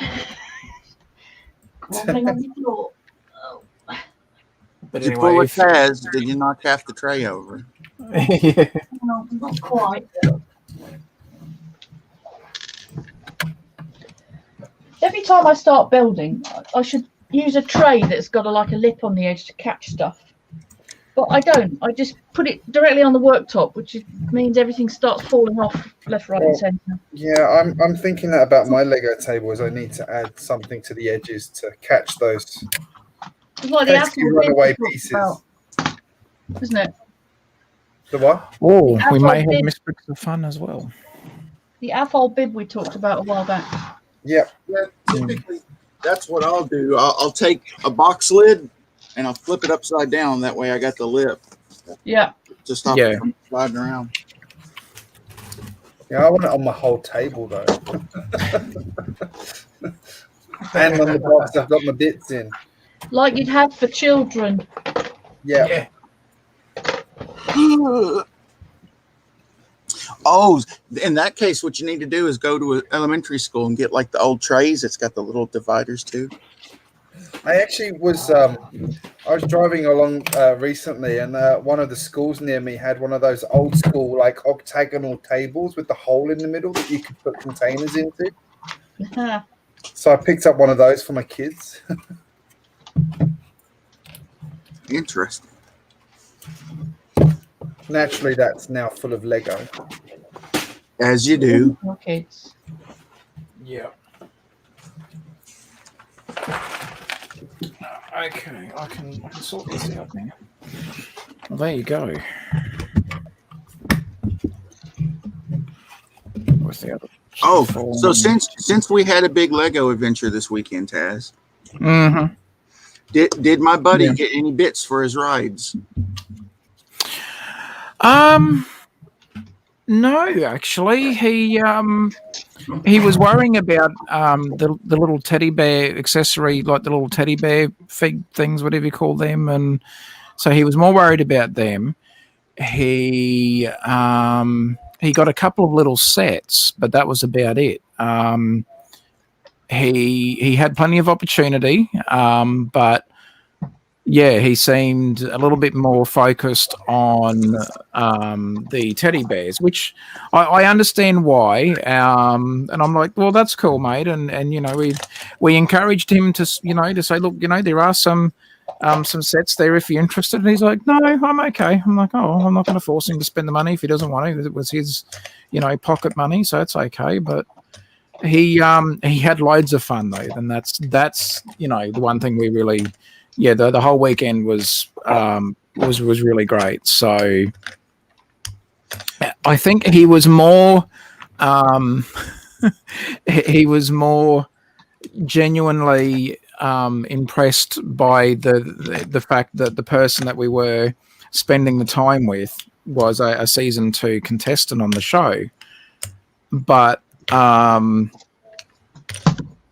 Wobbling on the floor. Oh. But you anyway, pull a if- Kaz, did you knock half the tray over? yeah. No, not quite. Every time I start building, I should use a tray that's got like a lip on the edge to catch stuff. But I don't. I just put it directly on the worktop, which means everything starts falling off left, right, and centre. Yeah, I'm thinking that about my Lego table. Is I need to add something to the edges to catch those It's like the pesky apple runaway bib we talked pieces. about, isn't it? The what? Oh, we Apple may have bib. missed bricks of fun as well. The apple bib we talked about a while back. Yep. Yeah, typically that's what I'll do. I'll take a box lid and I'll flip it upside down. That way I got the lip Yeah. to stop Yeah. it from sliding around. Yeah, I want it on my whole table though. And on the box I've got my bits in. Like you'd have for children. Yeah. Oh, in that case, what you need to do is go to an elementary school and get like the old trays. It's got the little dividers too. I actually was I was driving along recently, and one of the schools near me had one of those old school like octagonal tables with the hole in the middle that you could put containers into. So I picked up one of those for my kids. Interesting. Naturally, that's now full of Lego. As you do. For kids. Yeah. Okay, I can sort this out now. Well, there you go. What's the other? Oh, so since we had a big Lego adventure this weekend, Taz, Mm-hmm. did my buddy get any bits for his rides? No, actually, he was worrying about the little teddy bear accessory, like the little teddy bear fig things, whatever you call them, and so he was more worried about them. He got a couple of little sets, but that was about it. He had plenty of opportunity, but yeah, he seemed a little bit more focused on the teddy bears, which I understand why. And I'm like, well, that's cool, mate. And you know, we encouraged him to to say, look, there are some sets there if you're interested. And he's like, no, I'm okay. I'm like, oh, I'm not going to force him to spend the money if he doesn't want to. It was his, pocket money, so it's okay. But he had loads of fun though, and that's the one thing we really. Yeah, the whole weekend was really great. So I think he was more genuinely impressed by the fact that the person that we were spending the time with was a season 2 contestant on the show, but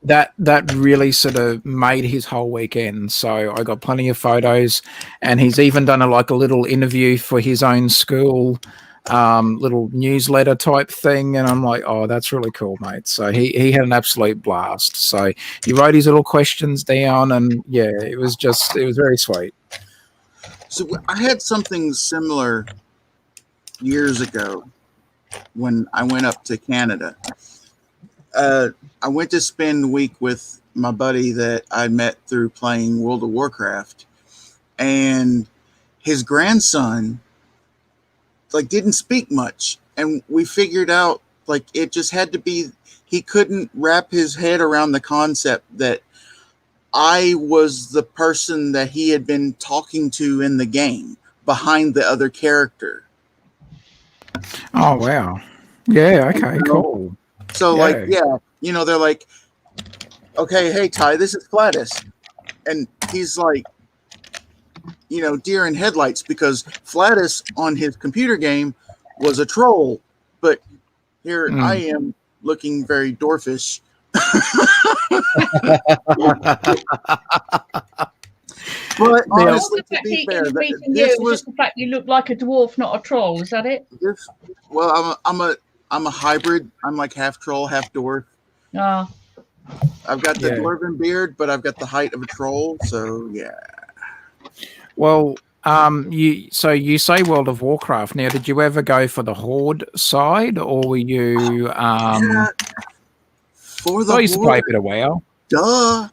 that really sort of made his whole weekend. So I got plenty of photos, and he's even done a little interview for his own school, little newsletter type thing. And I'm like, oh, that's really cool, mate. So he had an absolute blast. So he wrote his little questions down, and yeah, it was very sweet. So I had something similar years ago when I went up to Canada. I went to spend a week with my buddy that I met through playing World of Warcraft, and his grandson didn't speak much, and we figured out it just had to be, he couldn't wrap his head around the concept that I was the person that he had been talking to in the game behind the other character. Oh wow. Yeah, okay, cool. So they're like, okay, hey Ty, this is Gladys. And he's like, deer in headlights, because Flatus on his computer game was a troll here I am looking very dwarfish. But honestly, to be fair, this was just the fact you look like a dwarf, not a troll. Is that it? Well, I'm a hybrid. I'm like half troll, half dwarf. Ah. I've got the dwarven beard, but I've got the height of a troll. So yeah. Well, you say World of Warcraft. Now, did you ever go for the Horde side, or were you? For the I used to play a bit of WoW. Duh.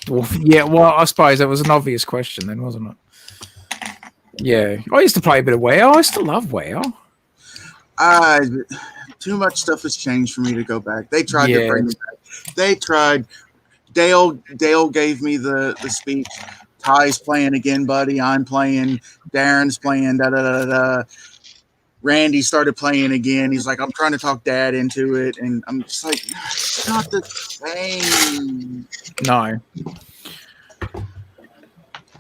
Well, yeah, well, I suppose that was an obvious question then, wasn't it? Yeah, I used to play a bit of WoW. I still love WoW. Too much stuff has changed for me to go back. They tried to bring me back. They tried. Dale gave me the speech. Ty's playing again, buddy. I'm playing. Darren's playing. Da da da da. Randy started playing again. He's like, I'm trying to talk Dad into it, and I'm just like, it's not the same. No.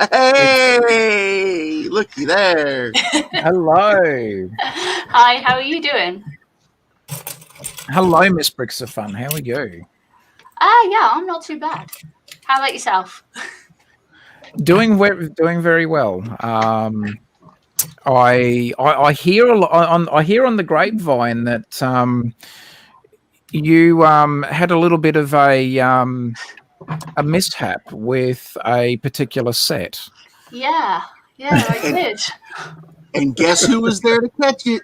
Hey, looky there. Hello. Hi, how are you doing? Hello, Miss Bricks of Fun. How are you? Yeah, I'm not too bad. How about yourself? Doing very well. I hear on the grapevine that you had a little bit of a mishap with a particular set. Yeah, I did. And guess who was there to catch it?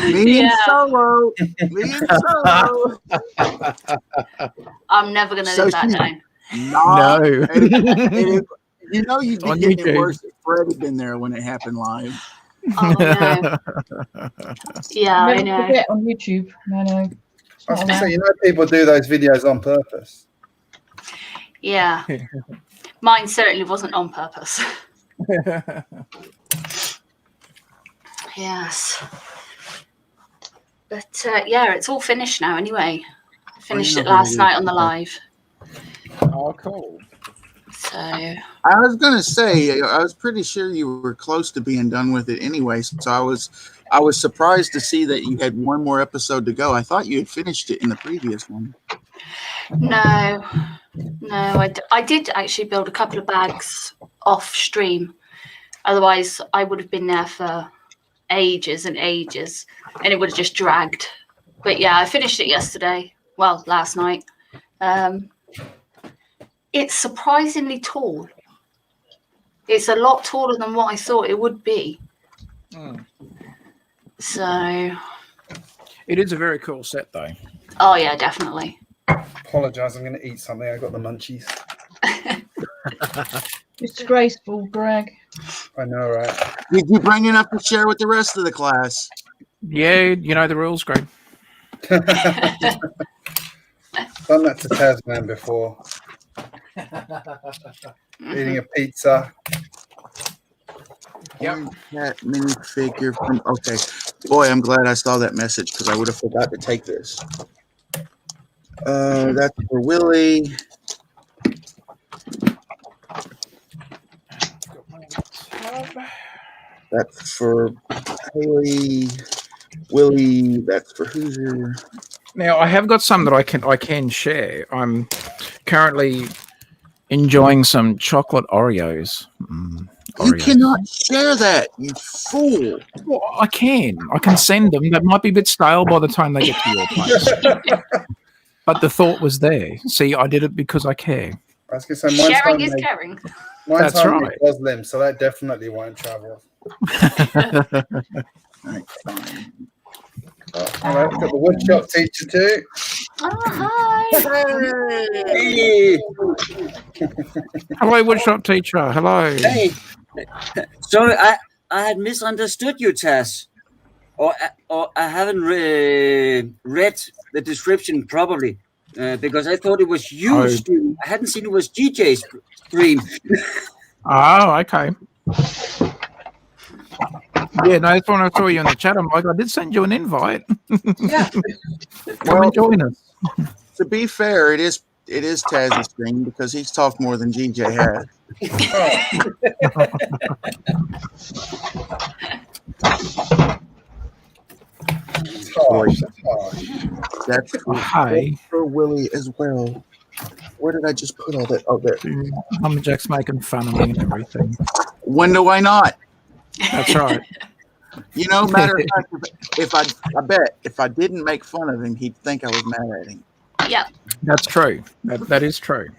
Me and Solo. I'm never going to live that down. No. You know you'd be getting it worse if Fred had been there when it happened live. Oh, no. Yeah, I know. Forget on YouTube. No. I was going to say, people do those videos on purpose. Yeah. Mine certainly wasn't on purpose. Yes. But it's all finished now anyway. I finished it last night on the live. Oh, cool. So I was gonna say, I was pretty sure you were close to being done with it anyway. So I was surprised to see that you had one more episode to go. I thought you had finished it in the previous one. No, I did actually build a couple of bags off stream. Otherwise, I would have been there for ages and ages, and it would have just dragged. But yeah, I finished it yesterday. Well, last night. It's surprisingly tall. It's a lot taller than what I thought it would be. So it is a very cool set, though. Oh yeah, definitely. Apologise, I'm going to eat something. I got the munchies. Disgraceful, Greg. I know, right? Did you bring enough to share with the rest of the class? Yeah, you know the rules, Greg. Done that to Tasman before. Eating a pizza. Yep. That minifigure from. Okay, boy, I'm glad I saw that message because I would have forgot to take this. That's for Willie. That's for Haley. Willie. That's for Hoosier. Now I have got some that I can share. I'm currently enjoying some chocolate Oreos. You cannot share that, you fool. Well, I can send them. That might be a bit stale by the time they get to your place. But the thought was there. See, I did it because I care. I was going to say, sharing is caring. Mine's That's right. Muslim, so that definitely won't travel. Right, fine. All right, got the woodshop teacher too. Oh, hi. Hey. Hello, woodshop teacher. Hello. Hey. Sorry, I had misunderstood you, Taz. Or I haven't read the description properly because I thought it was you stream. I hadn't seen it was GJ's stream. Oh, okay. Yeah, no, that's when I saw you in the chat. I'm like, I did send you an invite. Yeah. Come and join us. To be fair, it is Taz's stream because he's talked more than GJ has. Harsh. That's Hey, for Willie as well. Where did I just put all that? Oh, there. Lumberjack's making fun of me and everything. When do I not? That's right. You know, matter of fact, if I bet if I didn't make fun of him, he'd think I was mad at him. Yeah. That's true. That is true.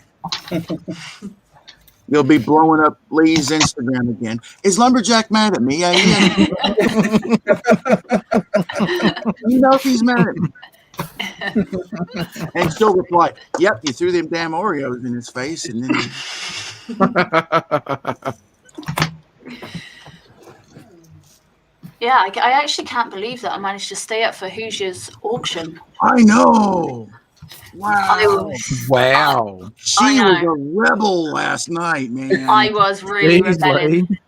You'll be blowing up Lee's Instagram again. Is Lumberjack mad at me? Yeah, you know if he's mad at me. And she'll reply, "Yep, you threw them damn Oreos in his face." And then Yeah, I actually can't believe that I managed to stay up for Hoosier's auction. I know. Wow. Wow. She was a rebel last night, man. I was really Jeez, rebelling. Lee.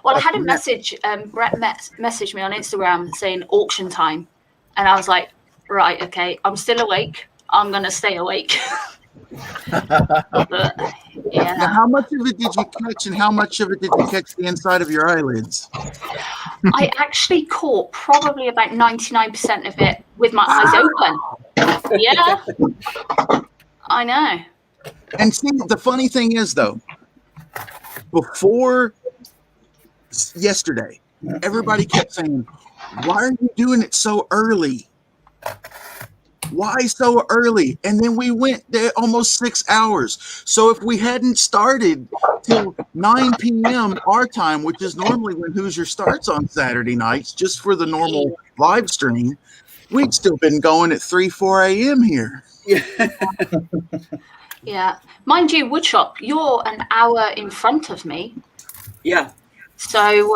Well, I had a message. Brett messaged me on Instagram saying auction time, and I was like, right, okay, I'm still awake. I'm gonna stay awake. But, yeah. Now, how much of it did you catch, and how much of it did you catch the inside of your eyelids? I actually caught probably about 99% of it with my eyes open. Yeah, I know. And see, the funny thing is, though, before yesterday, everybody kept saying, "Why are you doing it so early? Why so early?" And then we went there almost 6 hours. So if we hadn't started till 9 p.m. our time, which is normally when Hoosier starts on Saturday nights, just for the normal live stream, we'd still been going at 3, 4 a.m. here. Yeah, mind you, Woodshop, you're an hour in front of me. Yeah. So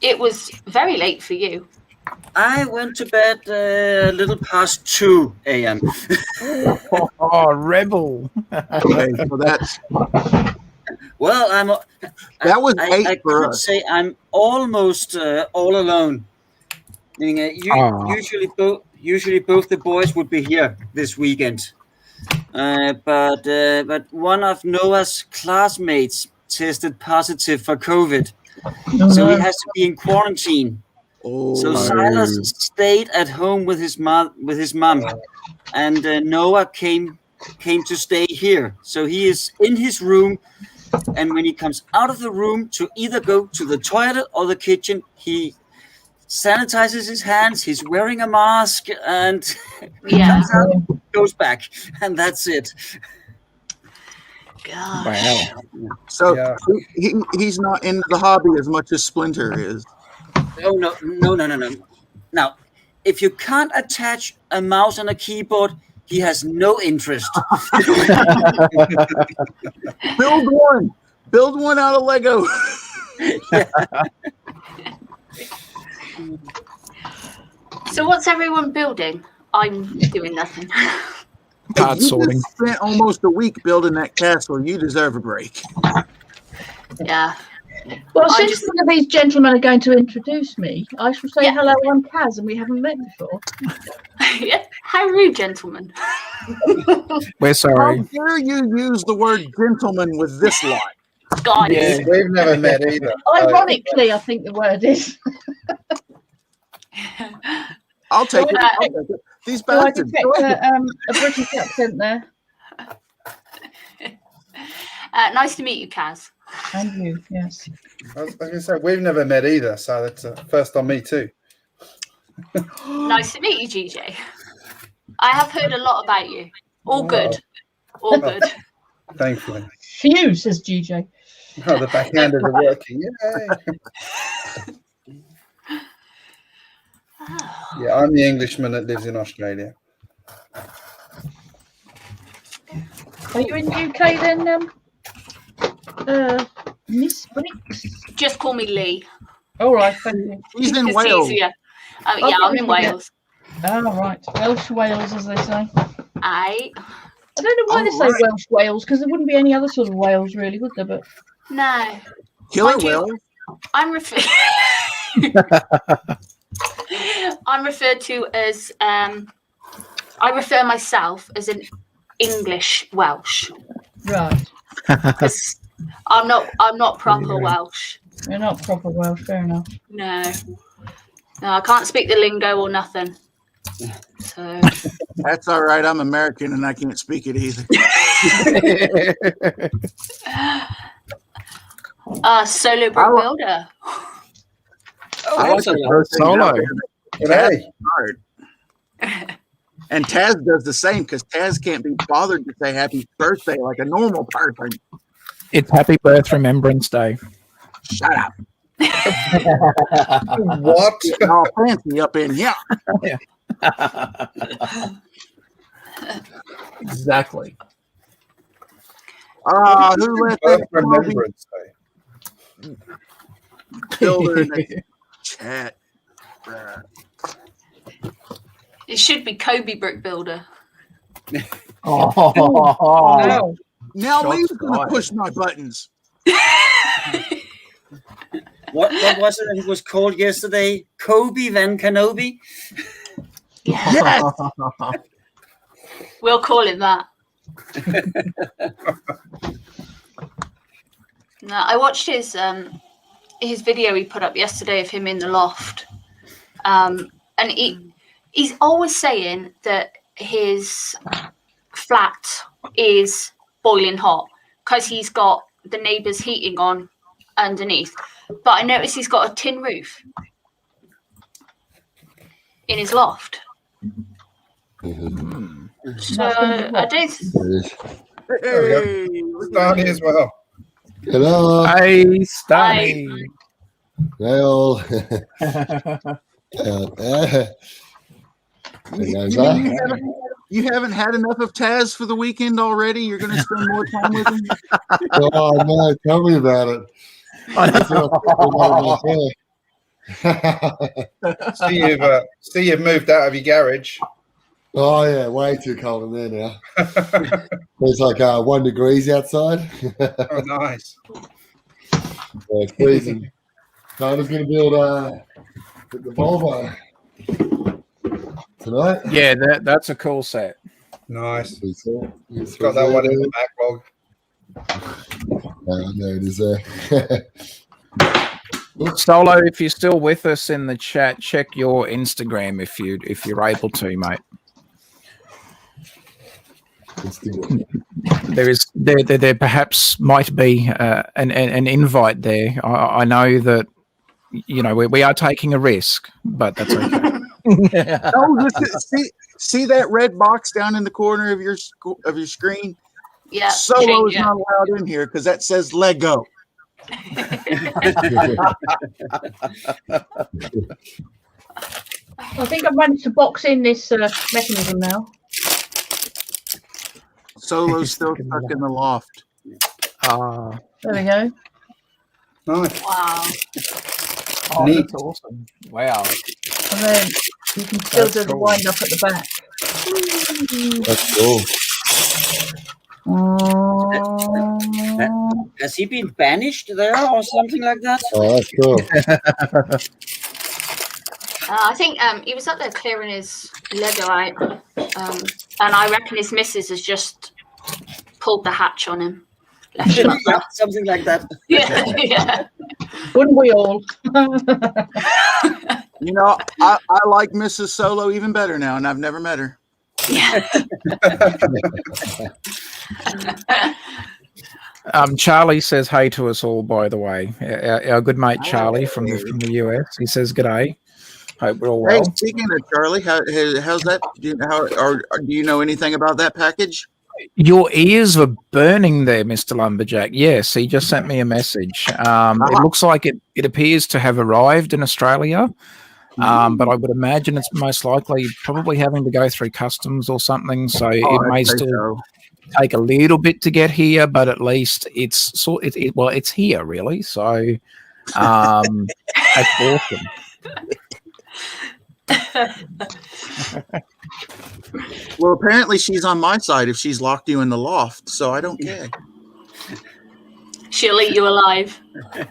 it was very late for you. I went to bed a little past 2 a.m. Oh, rebel. Okay, so that's Well, that was I 8 for could us. say I'm almost all alone. Usually both the boys would be here this weekend, but one of Noah's classmates tested positive for COVID, so he has to be in quarantine. Oh, So Silas stayed at home with his mom, and Noah came to stay here. So he is in his room, and when he comes out of the room to either go to the toilet or the kitchen, he sanitizes his hands. He's wearing a mask, and Yeah. comes out, goes back, and that's it. God. Wow. so Yeah. he's not into the hobby as much as Splinter is. Oh no. Now, if you can't attach a mouse and a keyboard, he has no interest. Build one out of Lego. So what's everyone building? I'm doing nothing. Card You sorting. just spent almost a week building that castle. You deserve a break. Yeah. Well, I since just- one of these gentlemen are going to introduce me, I shall say Yeah. hello, I'm Kaz, and we haven't met before. Yeah. How rude, gentlemen. We're How sorry. dare you use the word gentleman with this lot? Guys. Yeah. We've never met either. so- Ironically, I think the word is. I'll take it. Uh, I'll take it. These So I bastards. detect a British accent there. Nice to meet you, Kaz. And you, yes. I was going to say, we've never met either, so that's a first on me too. Nice to meet you, GJ. I have heard a lot about you. All good. All good. Thankfully. Phew, says GJ. Oh, the backhanders are working. Yay. Yeah, I'm the Englishman that lives in Australia. Are you in the UK then, Miss Bricks? Just call me Lee. All right, thank you. He's in It's Wales. easier. Yeah, Okay, I'm in yeah. Wales. Oh, right. Welsh Wales, as they say. I I don't know why they say All right. Welsh Wales, because there wouldn't be any other sort of Wales, really, would there? But no. Killer Mind you- Whale. I'm referred. I'm referred to as. I refer myself as an English Welsh right. because I'm not proper Welsh. You're not proper Welsh, fair enough. No, I can't speak the lingo or nothing. So That's all right. I'm American and I can't speak it either. solo brick builder. I like the first Solo. Hey. hard. And Taz does the same because Taz can't be bothered to say happy birthday like a normal person. It's Happy Birth Remembrance Day. Shut up. What? Getting all fancy up in here. Exactly. Who let that Remembrance Day. builder in the chat? Bruh. It should be Kobe brick builder. Oh, Now Shots Lee's going to fired. push my buttons. What was it that it was called yesterday? Kobe Van Kenobi? Yes. We'll call him that. No, I watched his video he put up yesterday of him in the loft, and he's always saying that his flat is boiling hot because he's got the neighbour's heating on underneath. But I noticed he's got a tin roof in his loft. So I don't. Hey, Starting as well. Hello. Hey, Stanley. Hey all. you haven't had enough of Taz for the weekend already? You're going to spend more time with him? Oh no, tell me about it. See you've moved out of your garage. Oh yeah, way too cold in there now. It's like 1 degrees outside. Oh, nice. Yeah, it's freezing. So I'm just going to build the Volvo tonight. Yeah, that's a cool set. Nice. It's Got that one in the backlog. There it is there. Solo, if you're still with us in the chat, check your Instagram if you're able to, mate. There perhaps might be an invite there. I know that we are taking a risk, but that's okay. See that red box down in the corner of your screen? Yeah. Solo is not allowed in here because that says Lego. I think I've managed to box in this mechanism now. Solo's still stuck in the loft. There we go. Nice. Wow. Oh, Neat. that's awesome. Wow. And then you can still do the wind up at the back. That's cool. Has he been banished there or something like that? Oh, that's cool. I think he was up there clearing his Lego out, and I reckon his missus has just pulled the hatch on him. Left him up there. Something like that. Yeah. Wouldn't we all? I like Mrs. Solo even better now, and I've never met her. Yeah. Charlie says hey to us all, by the way. Our good mate Charlie from the US. He says g'day. Hope we're all well. Hey, speaking of Charlie, how's that? Do you know anything about that package? Your ears were burning there, Mr. Lumberjack. Yes, he just sent me a message. It looks like it appears to have arrived in Australia, but I would imagine it's most likely probably having to go through customs or something. So it may still take a little bit to get here, but at least it's it's here really. So that's awesome. Well, apparently she's on my side if she's locked you in the loft, so I don't care. She'll eat you alive.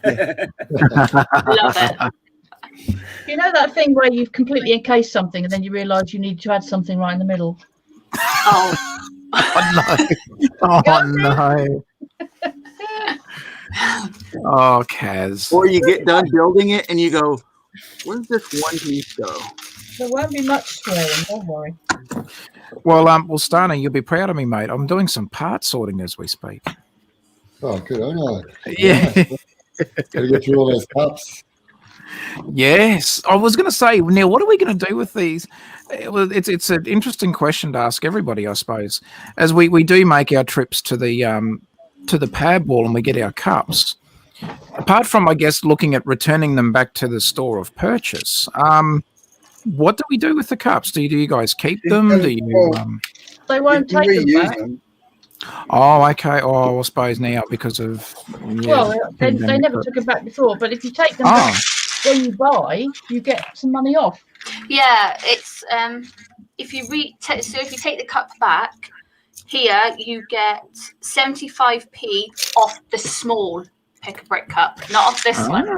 Love it. You know that thing where you've completely encased something and then you realise you need to add something right in the middle? Oh. Oh no! Oh no! Oh, Kaz. Or you get done building it and you go, where's this one piece go? There won't be much swearing, don't worry. Well, Stana, you'll be proud of me, mate. I'm doing some part sorting as we speak. Oh, good. I know. Yeah. Gotta get through all those cups. Yes, I was going to say, Neil, what are we going to do with these? It's an interesting question to ask everybody, I suppose, as we do make our trips to the pad wall and we get our cups. Apart from, I guess, looking at returning them back to the store of purchase, what do we do with the cups? Do you guys keep them? Do you? They won't You can take them reuse back. them. Oh, okay. Oh, I suppose now because of Well, they never took them back before, but if you take them back when you buy, you get some money off. Yeah, it's if you if you take the cup back here, you get 75p off the small pick a brick cup, not off this one.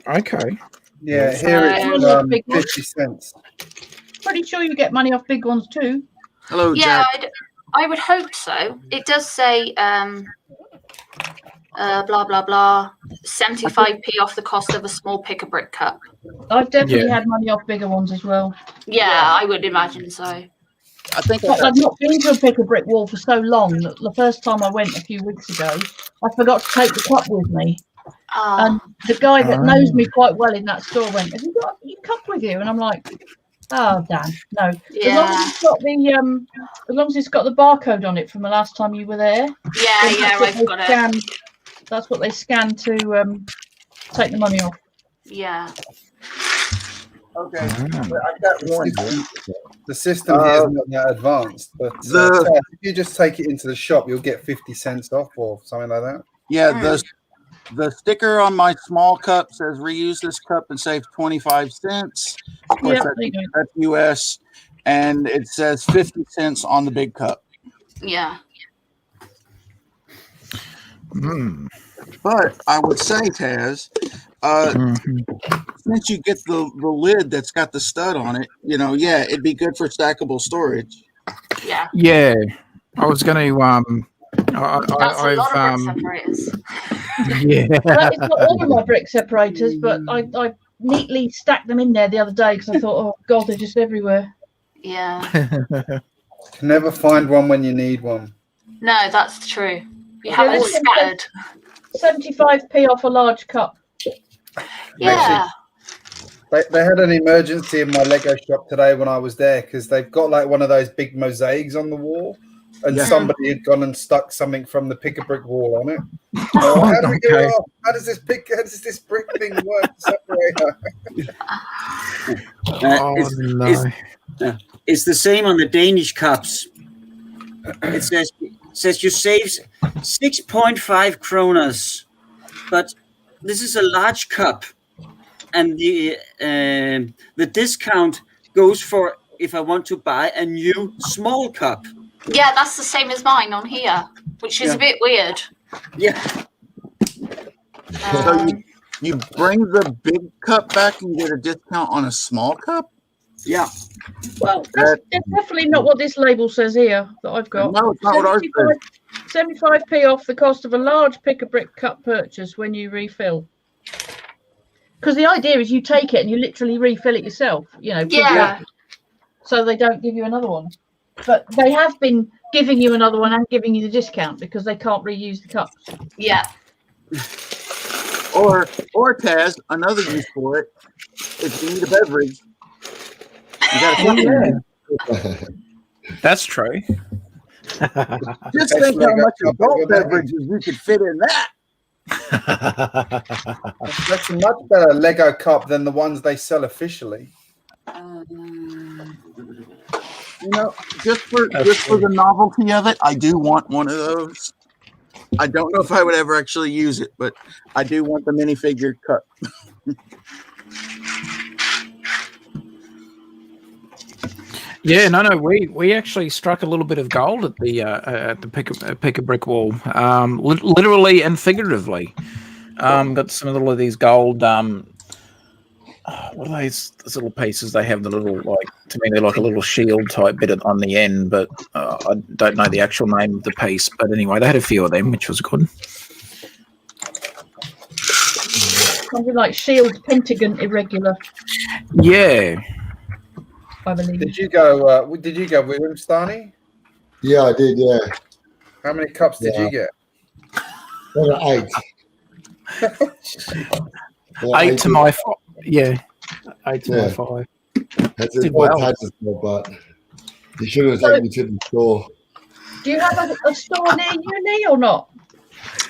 Okay. Yeah, here it's 50 cents. Pretty sure you get money off big ones too. Hello, Yeah, Jack. I would hope so. It does say blah blah blah, 75p off the cost of a small pick a brick cup. I've definitely had money off bigger ones as well. Yeah, I would imagine so. I think I've not been to a pick a brick wall for so long that the first time I went a few weeks ago, I forgot to take the cup with me. And the guy that knows me quite well in that store went, "Have you got your cup with you?" And I'm like, "Oh, damn, no." Yeah. As long as it's got the barcode on it from the last time you were there. Yeah, I've got it. That's what they scan to take the money off. Yeah. Okay. The system here is not that advanced, but if you just take it into the shop, you'll get 50 cents off or something like that. Yeah, the sticker on my small cup says reuse this cup and save 25 cents. Of course, that's US. And it says 50 cents on the big cup. Yeah. But I would say, Taz, since you get the lid that's got the stud on it, it'd be good for stackable storage. Yeah. Yeah. I was going to That's a lot of brick separators. Yeah. Well, it's not all of my brick separators, but I neatly stacked them in there the other day because I thought, oh God, they're just everywhere. Yeah. Can never find one when you need one. No, that's true. You have it scattered. 75p off a large cup. Yeah. They had an emergency in my Lego shop today when I was there because they've got like one of those big mosaics on the wall, and somebody had gone and stuck something from the pick a brick wall on it. How do we get it off? How does this brick thing work? Separator. It's the same on the Danish cups. It says you save 6.5 kroners, but this is a large cup, and the discount goes for if I want to buy a new small cup. Yeah, that's the same as mine on here, which is a bit weird. Yeah. So you bring the big cup back and get a discount on a small cup? Yeah. Well, that's definitely not what this label says here that I've got. No, it's not what ours says. 75p off the cost of a large pick a brick cup purchase when you refill. Because the idea is you take it and you literally refill it yourself, Yeah. So they don't give you another one. But they have been giving you another one and giving you the discount because they can't reuse the cups. Yeah. Or Taz, another use for it, if you need a beverage, you got to That's true. Just think how much adult beverages you could fit in that. That's a much better Lego cup than the ones they sell officially. Just for the novelty of it, I do want one of those. I don't know if I would ever actually use it, but I do want the minifigure cup. Yeah, no, we actually struck a little bit of gold at the pick a brick wall, literally and figuratively. Got some of these gold. What are those little pieces? They have the little, to me, they're like a little shield type bit on the end, but I don't know the actual name of the piece. But anyway, they had a few of them, which was good. Something like shield, pentagon, irregular, Yeah. I believe. Did you go with him, Stani? Yeah, I did. Yeah, How many cups did you get? there were 8. There were 8 to my 5. Yeah. 8 to my Yeah. 5. That's Did it. well. But you should have taken me to the store. Do you have a store near you, Lee, or not?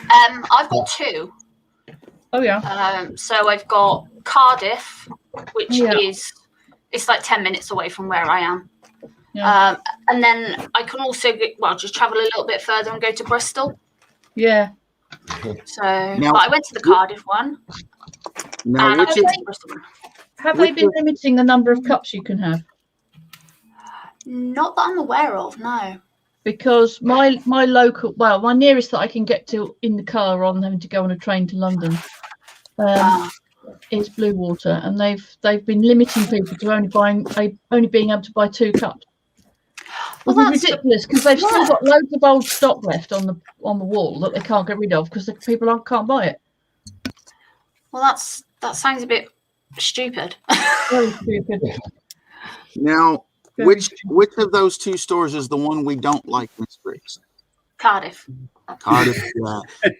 I've got 2. Oh yeah. So I've got Cardiff, which Yeah. it's like 10 minutes away from where I am. Yeah. And then I can also just travel a little bit further and go to Bristol. Yeah. So but I went to the Cardiff one. Now, And which I is went to Bristol one. Have they been limiting the number of cups you can have? Not that I'm aware of, no. Because my local, my nearest that I can get to in the car rather than having to go on a train to London, is Blue Water, and they've been limiting people to only being able to buy 2 cups. Well, Which is that's ridiculous because they've still got loads of old stock left on the wall that they can't get rid of because the people can't buy it. Well, that sounds a bit stupid. Very stupid. now which of those 2 stores is the one we don't like, Miss Bricks? Cardiff. Cardiff,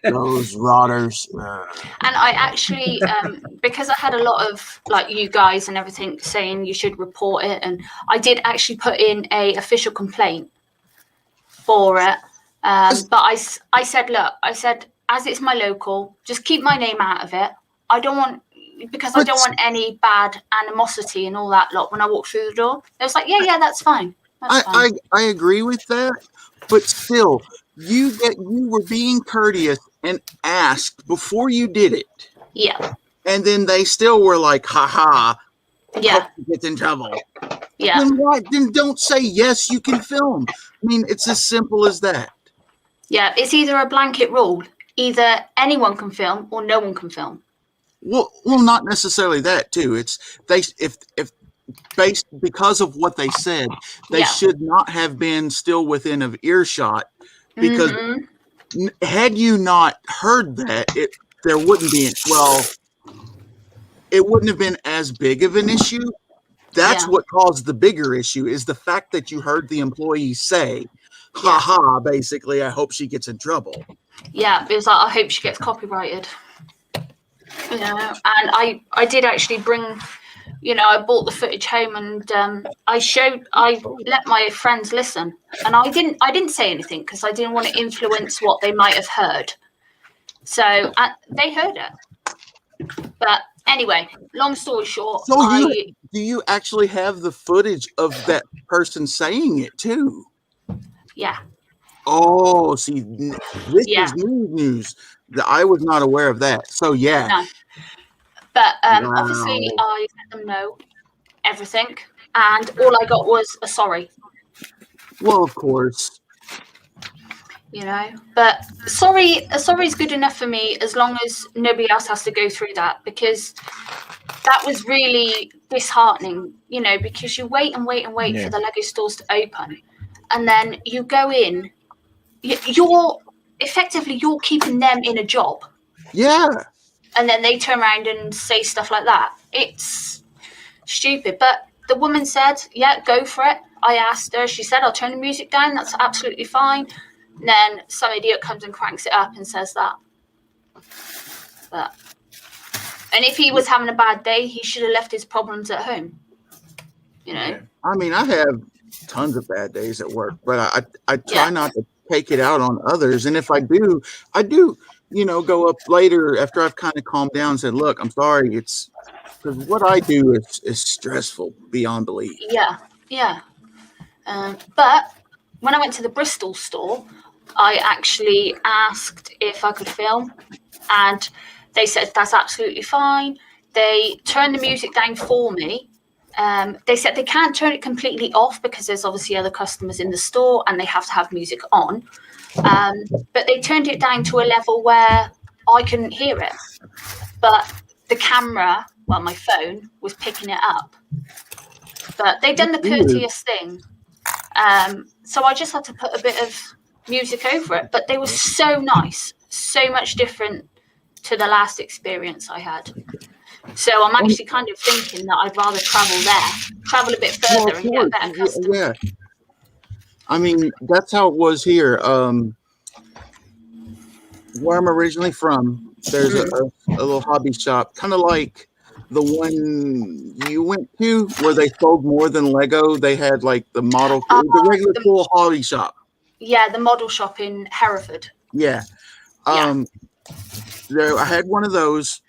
those rotters. And I actually, because I had a lot of like you guys and everything saying you should report it, and I did actually put in a official complaint for it. But I said, look, as it's my local, just keep my name out of it. I don't want any bad animosity and all that lot when I walk through the door. It was like, yeah, that's fine. That's fine. I agree with that, but still, you were being courteous and asked before you did it. Yeah. And then they still were like, ha, Yeah. gets in trouble. Yeah. Then why? Then don't say yes, you can film. I mean, it's as simple as that. Yeah. It's either a blanket rule. Either anyone can film or no one can film. Well, not necessarily that too. It's if based because of what they said, they should not have been still within of earshot, because had you not heard that, there wouldn't be it wouldn't have been as big of an issue. That's what caused the bigger issue, is the fact that you heard the employee say, ha, basically, I hope she gets in trouble. Yeah, it was like, I hope she gets copyrighted. You know, and I did actually bring, I bought the footage home, and I let my friends listen, and I didn't say anything because I didn't want to influence what they might have heard. So they heard it. But anyway, long story short, so do you actually have the footage of that person saying it too? Yeah. Oh, see, this is news. I was not aware of that. So yeah. No. But obviously I let them know everything, and all I got was a sorry. Well, of course. But a sorry is good enough for me as long as nobody else has to go through that, because that was really disheartening, because you wait and wait and wait for the Lego stores to open, and then you go in, you're keeping them in a job. Yeah. And then they turn around and say stuff like that. It's stupid. But the woman said, yeah, go for it. I asked her. She said, I'll turn the music down. That's absolutely fine. And then some idiot comes and cranks it up and says that. And if he was having a bad day, he should have left his problems at home. I mean, I have tons of bad days at work, but I try not to take it out on others. And if I do, go up later after I've kind of calmed down and said, look, I'm sorry. It's because what I do is stressful beyond belief. Yeah. But when I went to the Bristol store, I actually asked if I could film, and they said that's absolutely fine. They turned the music down for me. They said they can't turn it completely off because there's obviously other customers in the store and they have to have music on. But they turned it down to a level where I couldn't hear it. But the camera, my phone, was picking it up. But they've done the courteous thing. So I just had to put a bit of music over it. But they were so nice, so much different to the last experience I had. So I'm actually kind of thinking that I'd rather travel a bit further and get better customers. Yeah. I mean, that's how it was here. Where I'm originally from, there's a little hobby shop, kind of like the one you went to, where they sold more than Lego. They had like the model, the regular full hobby shop. Yeah, the model shop in Hereford. Yeah. I had one of those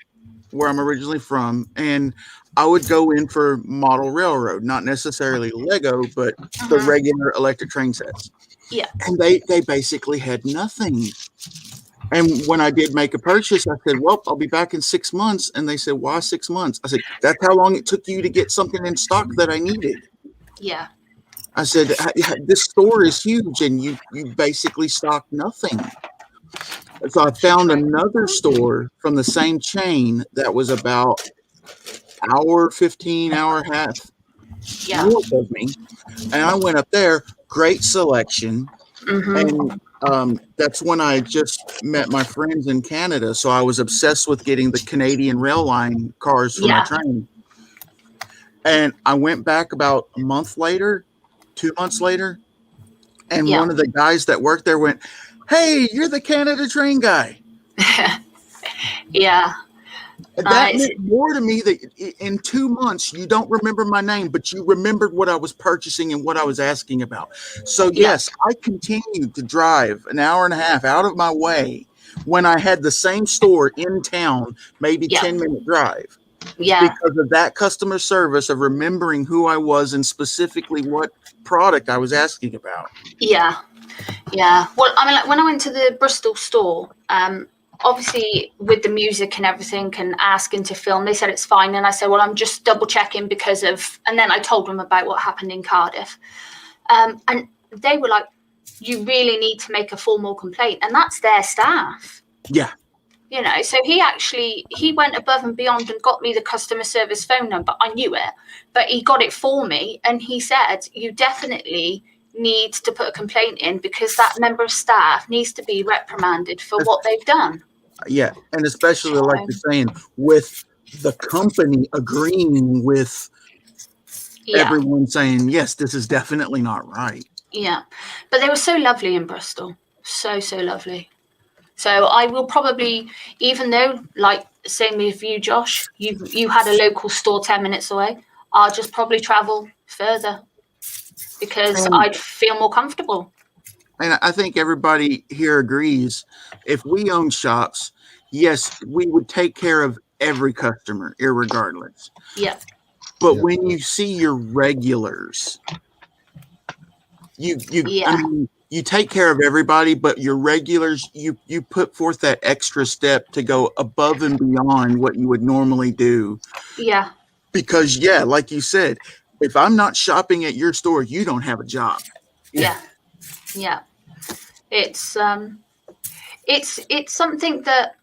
where I'm originally from, and I would go in for model railroad, not necessarily Lego, but the regular electric train sets. Yeah. And they basically had nothing. And when I did make a purchase, I said, well, I'll be back in 6 months. And they said, why 6 months? I said, that's how long it took you to get something in stock that I needed. Yeah. I said, this store is huge, and you basically stock nothing. So I found another store from the same chain that was about 15 hour half north of me. And I went up there, great selection. And that's when I just met my friends in Canada. So I was obsessed with getting the Canadian rail line cars for my train. And I went back about a month later, 2 months later, and one of the guys that worked there went, hey, you're the Canada train guy. Yeah. That meant more to me that in 2 months, you don't remember my name, but you remembered what I was purchasing and what I was asking about. So, yes, I continued to drive an hour and a half out of my way when I had the same store in town, maybe 10-minute drive. Yeah. Because of that customer service of remembering who I was and specifically what product I was asking about. Yeah. Yeah. Well, I mean, like when I went to the Bristol store, obviously with the music and everything and asking to film, they said it's fine. And I said, well, I'm just double checking because of, and then I told them about what happened in Cardiff. And they were like, you really need to make a formal complaint. And that's their staff. Yeah. You know, so he went above and beyond and got me the customer service phone number. I knew it, but he got it for me. And he said, you definitely need to put a complaint in because that member of staff needs to be reprimanded for what they've done. Yeah. And especially like you're saying, with the company agreeing with everyone saying, yes, this is definitely not right. Yeah. But they were so lovely in Bristol. So lovely. So I will probably, even though, like, same with you, Josh, you had a local store 10 minutes away, I'll just probably travel further because I'd feel more comfortable. And I think everybody here agrees, if we own shops, yes, we would take care of every customer, irregardless. Yeah. But when you see your regulars, I mean, you take care of everybody, but your regulars, you put forth that extra step to go above and beyond what you would normally do. Yeah. Because, like you said, if I'm not shopping at your store, you don't have a job. Yeah. Yeah. It's something that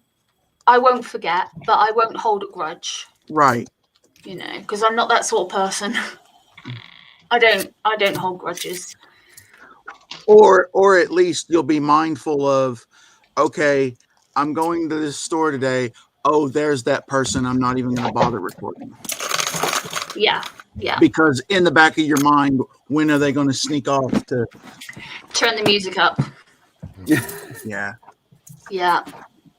I won't forget, but I won't hold a grudge. Right. You know, because I'm not that sort of person. I don't hold grudges. Or at least you'll be mindful of, okay, I'm going to this store today. Oh, there's that person. I'm not even going to bother recording. Yeah. Yeah. Because in the back of your mind, when are they going to sneak off to turn the music up? Yeah. Yeah.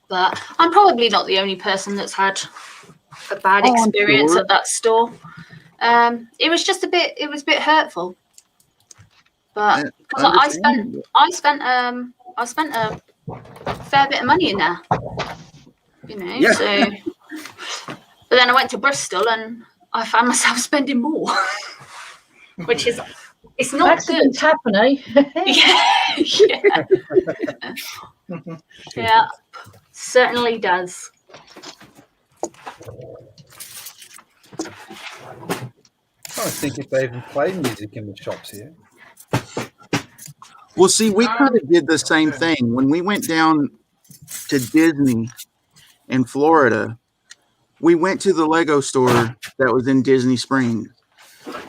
But I'm probably not the only person that's had a bad experience at that store. It was just a bit hurtful. But I spent a fair bit of money in there, you know. Yeah. So, but then I went to Bristol and I found myself spending more, which is it's not accidents happen, eh? Yeah, certainly does. I think if they even play music in the shops here. Well, see, we kind of did the same thing when we went down to Disney in Florida. We went to the Lego store that was in Disney Springs,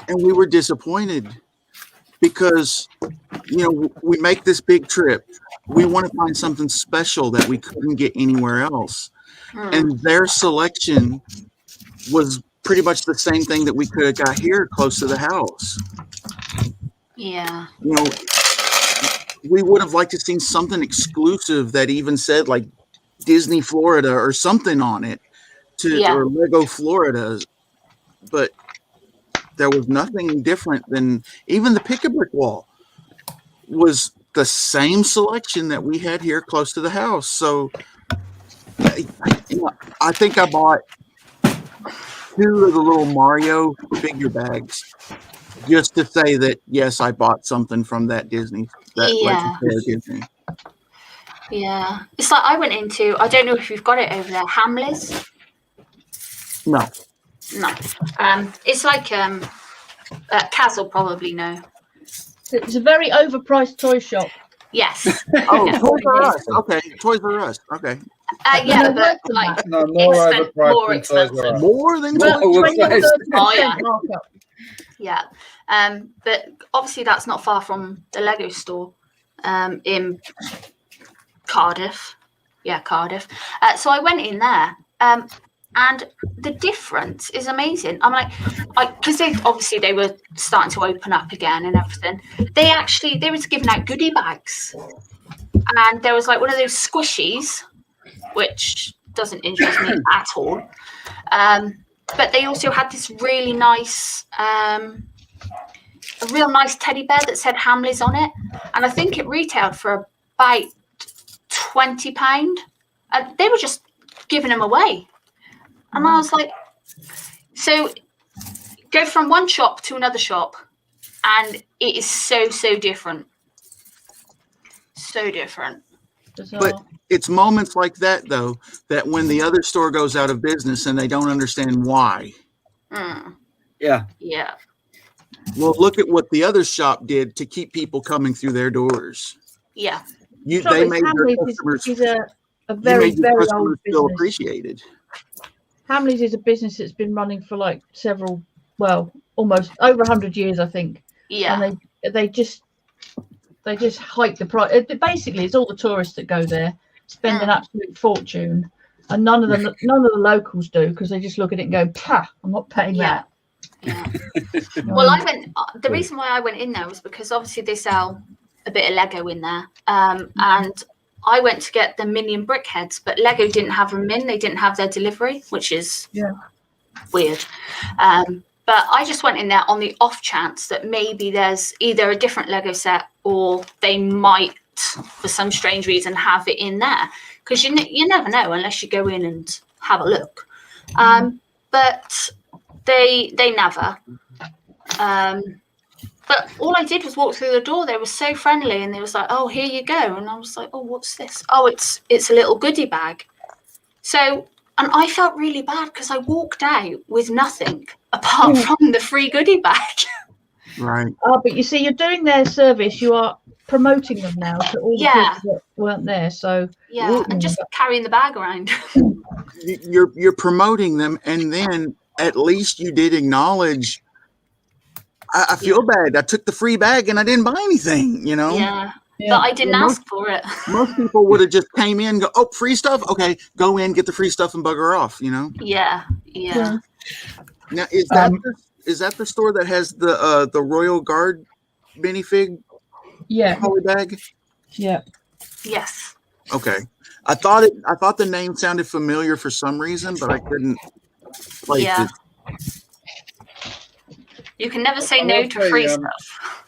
and we were disappointed because, you know, we make this big trip. We want to find something special that we couldn't get anywhere else. and their selection was pretty much the same thing that we could have got here close to the house. Yeah. You know, we would have liked to seen something exclusive that even said like Disney Florida or something on it, or Lego Florida, but there was nothing different than even the Pick-a-Brick wall was the same selection that we had here close to the house. So I think I bought 2 of the little Mario figure bags just to say that, yes, I bought something from that Disney. Disney. Yeah. It's like I went into, I don't know if you've got it over there, Hamleys. No. It's like Kaz will probably know. It's a very overpriced toy shop. Yes. Oh, Toys R Us. Okay, Toys R Us. Okay. Yeah, but like No, more overpriced more than Toys R expensive. Us. More than Well, Toys R Us. 20 or 30% Oh, yeah. markup. Yeah. But obviously that's not far from the Lego store in Cardiff. Yeah, Cardiff. So I went in there and the difference is amazing. I'm like, because they were starting to open up again and everything. They was giving out goodie bags. And there was like one of those squishies, which doesn't interest me at all. But they also had this really nice, a real nice teddy bear that said Hamleys on it. And I think it retailed for about £20. And they were just giving them away. And I was like, so go from one shop to another shop, and it is so different. So different. But it's moments like that, though, that when the other store goes out of business and they don't understand why. Yeah. Yeah. Well, look at what the other shop did to keep people coming through their doors. Yeah. They made their customers. Is a very, very old feel business. appreciated. Hamleys is a business that's been running for like almost over 100 years, I think. Yeah. And they just hike the price. Basically, it's all the tourists that go there spend an absolute fortune, and none of the locals do, because they just look at it and go, "Pah, I'm not paying that." Yeah. Well, I went. The reason why I went in there was because obviously they sell a bit of Lego in there, and I went to get the Minion brick heads, but Lego didn't have them in. They didn't have their delivery, which is weird. But I just went in there on the off chance that maybe there's either a different Lego set or they might, for some strange reason, have it in there. Because you never know unless you go in and have a look. But they never. But all I did was walk through the door. They were so friendly, and they was like, "Oh, here you go." And I was like, "Oh, what's this?" "Oh, it's a little goodie bag." So, and I felt really bad because I walked out with nothing apart from the free goodie bag. Right. Oh, but you see, you're doing their service. You are promoting them now to all the people that weren't there. So and just carrying the bag around. You're promoting them, and then at least you did acknowledge. I feel bad. I took the free bag and I didn't buy anything, you know? Yeah. But I didn't ask for it. Most people would have just came in and go, "Oh, free stuff? Okay, go in, get the free stuff and bugger off," you know? Yeah. Now, is that the store that has the Royal Guard minifig poly bag? Yeah. Yes. Okay. I thought the name sounded familiar for some reason, but I couldn't place it. You can never say no to free stuff.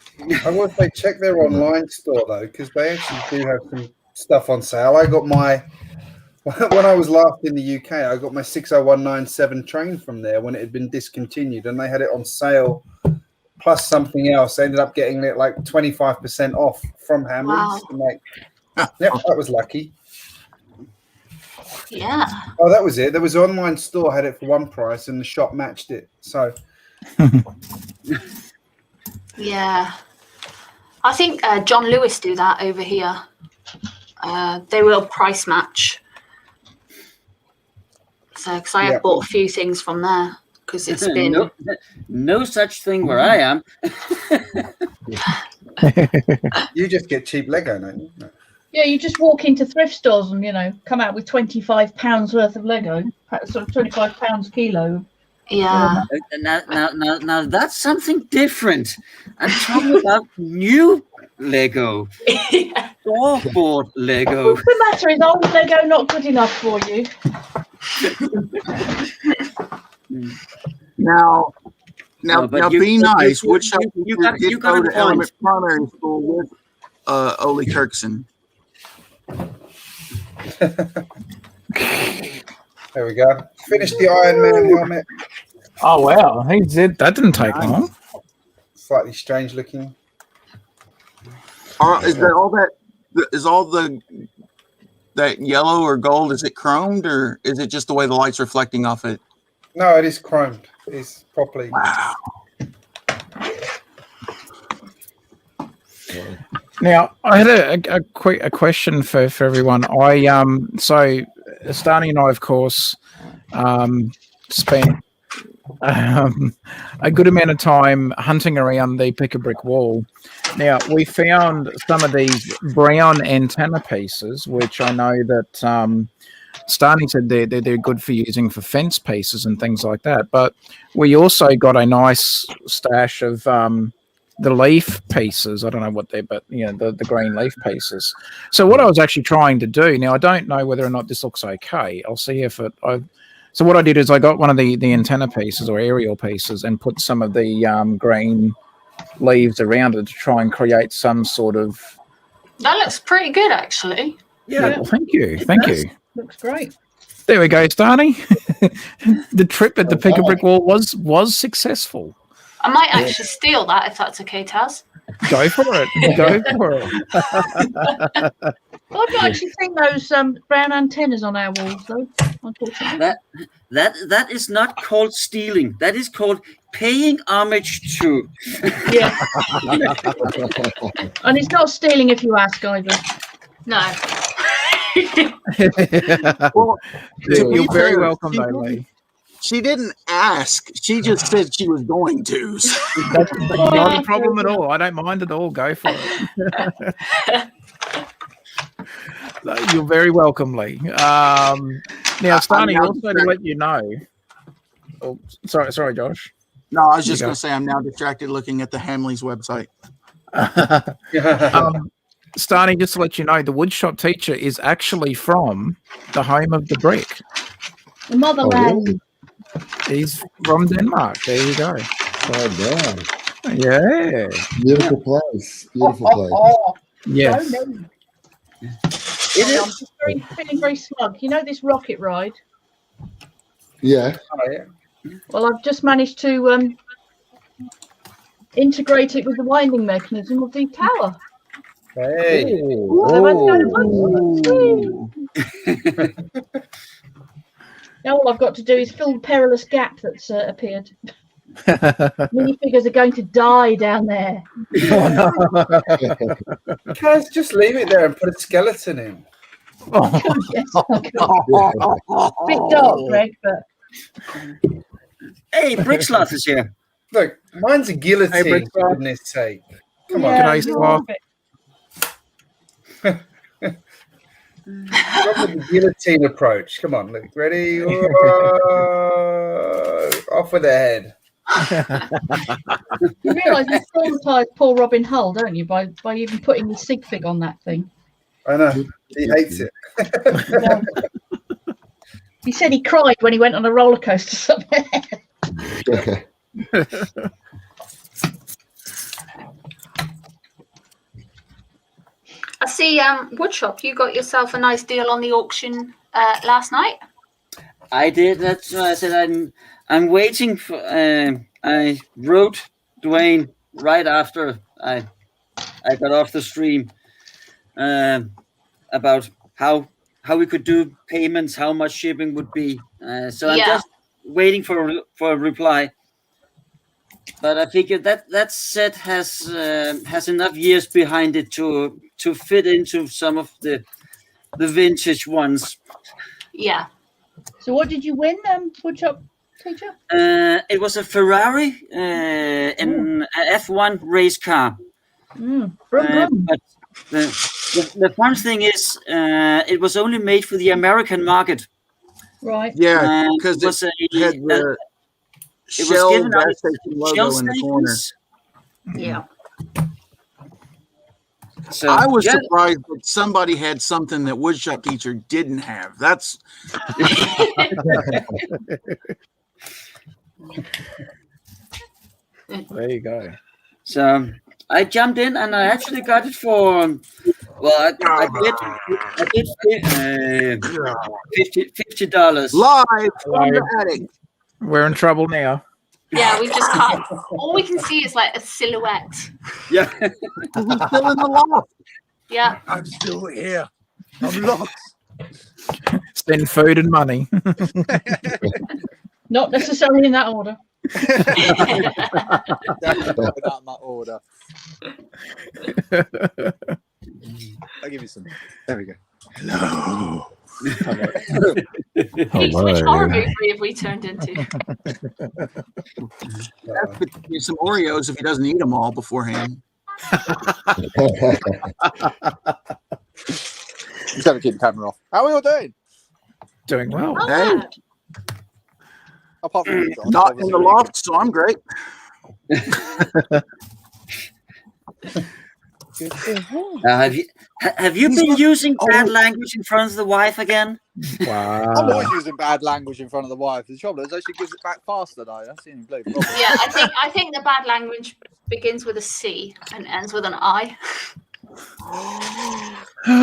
I will say check their online store though, because they actually do have some stuff on sale. I got when I was last in the UK, I got my 60197 train from there when it had been discontinued, and they had it on sale plus something else. I ended up getting it like 25% off from Hamleys. Wow. That was lucky. Yeah. Oh, that was it. There was an online store had it for one price, and the shop matched it. So. Yeah, I think John Lewis do that over here. They will price match. So, because I have bought a few things from there, because it's been no such thing where I am. You just get cheap Lego, don't you? Yeah, you just walk into thrift stores and come out with £25 worth of Lego, sort of £25 kilo. Yeah. Now that's something different. I'm talking about new Lego, store-bought Lego. What's the matter? Is old Lego not good enough for you? Now, be nice. Woodshop you did got go a to point. Element Primary School with Ole Kirkson. There we go. Finished the Iron Man helmet. Oh wow, he did. That didn't take long. Slightly strange looking. Is that all that? Is all that yellow or gold? Is it chromed or is it just the way the light's reflecting off it? No, it is chromed. It's properly. Wow. Now, I had a question for everyone. So Stani and I, of course, spent a good amount of time hunting around the pick-a-brick wall. Now, we found some of these brown antenna pieces, which I know that Stani said they're good for using for fence pieces and things like that. But we also got a nice stash of the leaf pieces. I don't know what they're, but the green leaf pieces. So what I was actually trying to do, now I don't know whether or not this looks okay. I'll see if so what I did is I got one of the antenna pieces or aerial pieces and put some of the green leaves around it to try and create some sort of. That looks pretty good, actually. Yeah. Well, thank you. Looks great. There we go, Stani. The trip at the pick-a-brick wall was successful. I might actually steal that if that's okay, Taz. Go for it. Go for it. Well, I've not actually seen those brown antennas on our walls, though. Unfortunately. That is not called stealing. That is called paying homage to. Yeah. And it's not stealing if you ask either. No. Well, you're very welcome, Lee. She didn't ask. She just said she was going to. That's not a problem at all. I don't mind at all. Go for it. You're very welcome, Lee. Now, Stani, also to let you know. Oh, sorry, Josh. No, I was just going to say I'm now distracted looking at the Hamleys website. Stani, just to let you know, the woodshop teacher is actually from the home of the brick. The motherland. really? He's from Denmark. There you go. Oh, damn. Yeah. Beautiful place. Beautiful place. Yes. I'm just feeling very smug. You know this rocket ride? Yeah. Oh, yeah. Well, I've just managed to integrate it with the winding mechanism of the tower. Hey. Now all I've got to do is fill the perilous gap that's appeared. Minifigures are going to die down there. Guys, just leave it there and put a skeleton in. Yes, bit dark, Greg, but Hey, Bricksloth is here. Look, mine's a guillotine, for goodness sake. Come on. G'day, Sloth. Go with the guillotine approach. Come on, look, ready? Whoa. Off with the head. you realise you traumatised poor Robin Hull, don't you, by even putting the sig fig on that thing? I know. He hates it. He said he cried when he went on a roller coaster somewhere. I see, Woodshop, you got yourself a nice deal on the auction last night. I did. That's why I said I'm waiting for. I wrote Dwayne right after I got off the stream about how we could do payments, how much shipping would be. So I'm just waiting for a reply. But I figured that set has enough years behind it to fit into some of the vintage ones. Yeah. So what did you win, Woodshop teacher? It was a Ferrari, an F1 race car. Brum, brum. But The fun thing is, it was only made for the American market. Right. Yeah, because it was it had the it was Shell given gas out station logo Shell in the corner. stations. Yeah. So I was yeah, surprised that somebody had something that woodshop teacher didn't have. That's There you go. so I jumped in and I actually got it for. Well, I did $50. live from the attic. We're in trouble now. Yeah, we just can't. All we can see is like a silhouette. Yeah. Who's still in the loft? Yeah. I'm still here. I'm lost. Spend food and money. Not necessarily in that order. Definitely not in that order. I'll give you some. There we go. Hello. Pete, which horror movie have we turned into? Use some Oreos if he doesn't eat them all beforehand. Just gotta keep the camera off. How are we all doing? Doing well. Oh, Hey. yeah. Apart from you guys, Not in obviously. the loft, so I'm great. Have you been using bad language in front of the wife again? I'm Wow. always using bad language in front of the wife. The trouble is, she gives it back faster though. That's the only bloody problem. Yeah, I think the bad language begins with a C and ends with an I.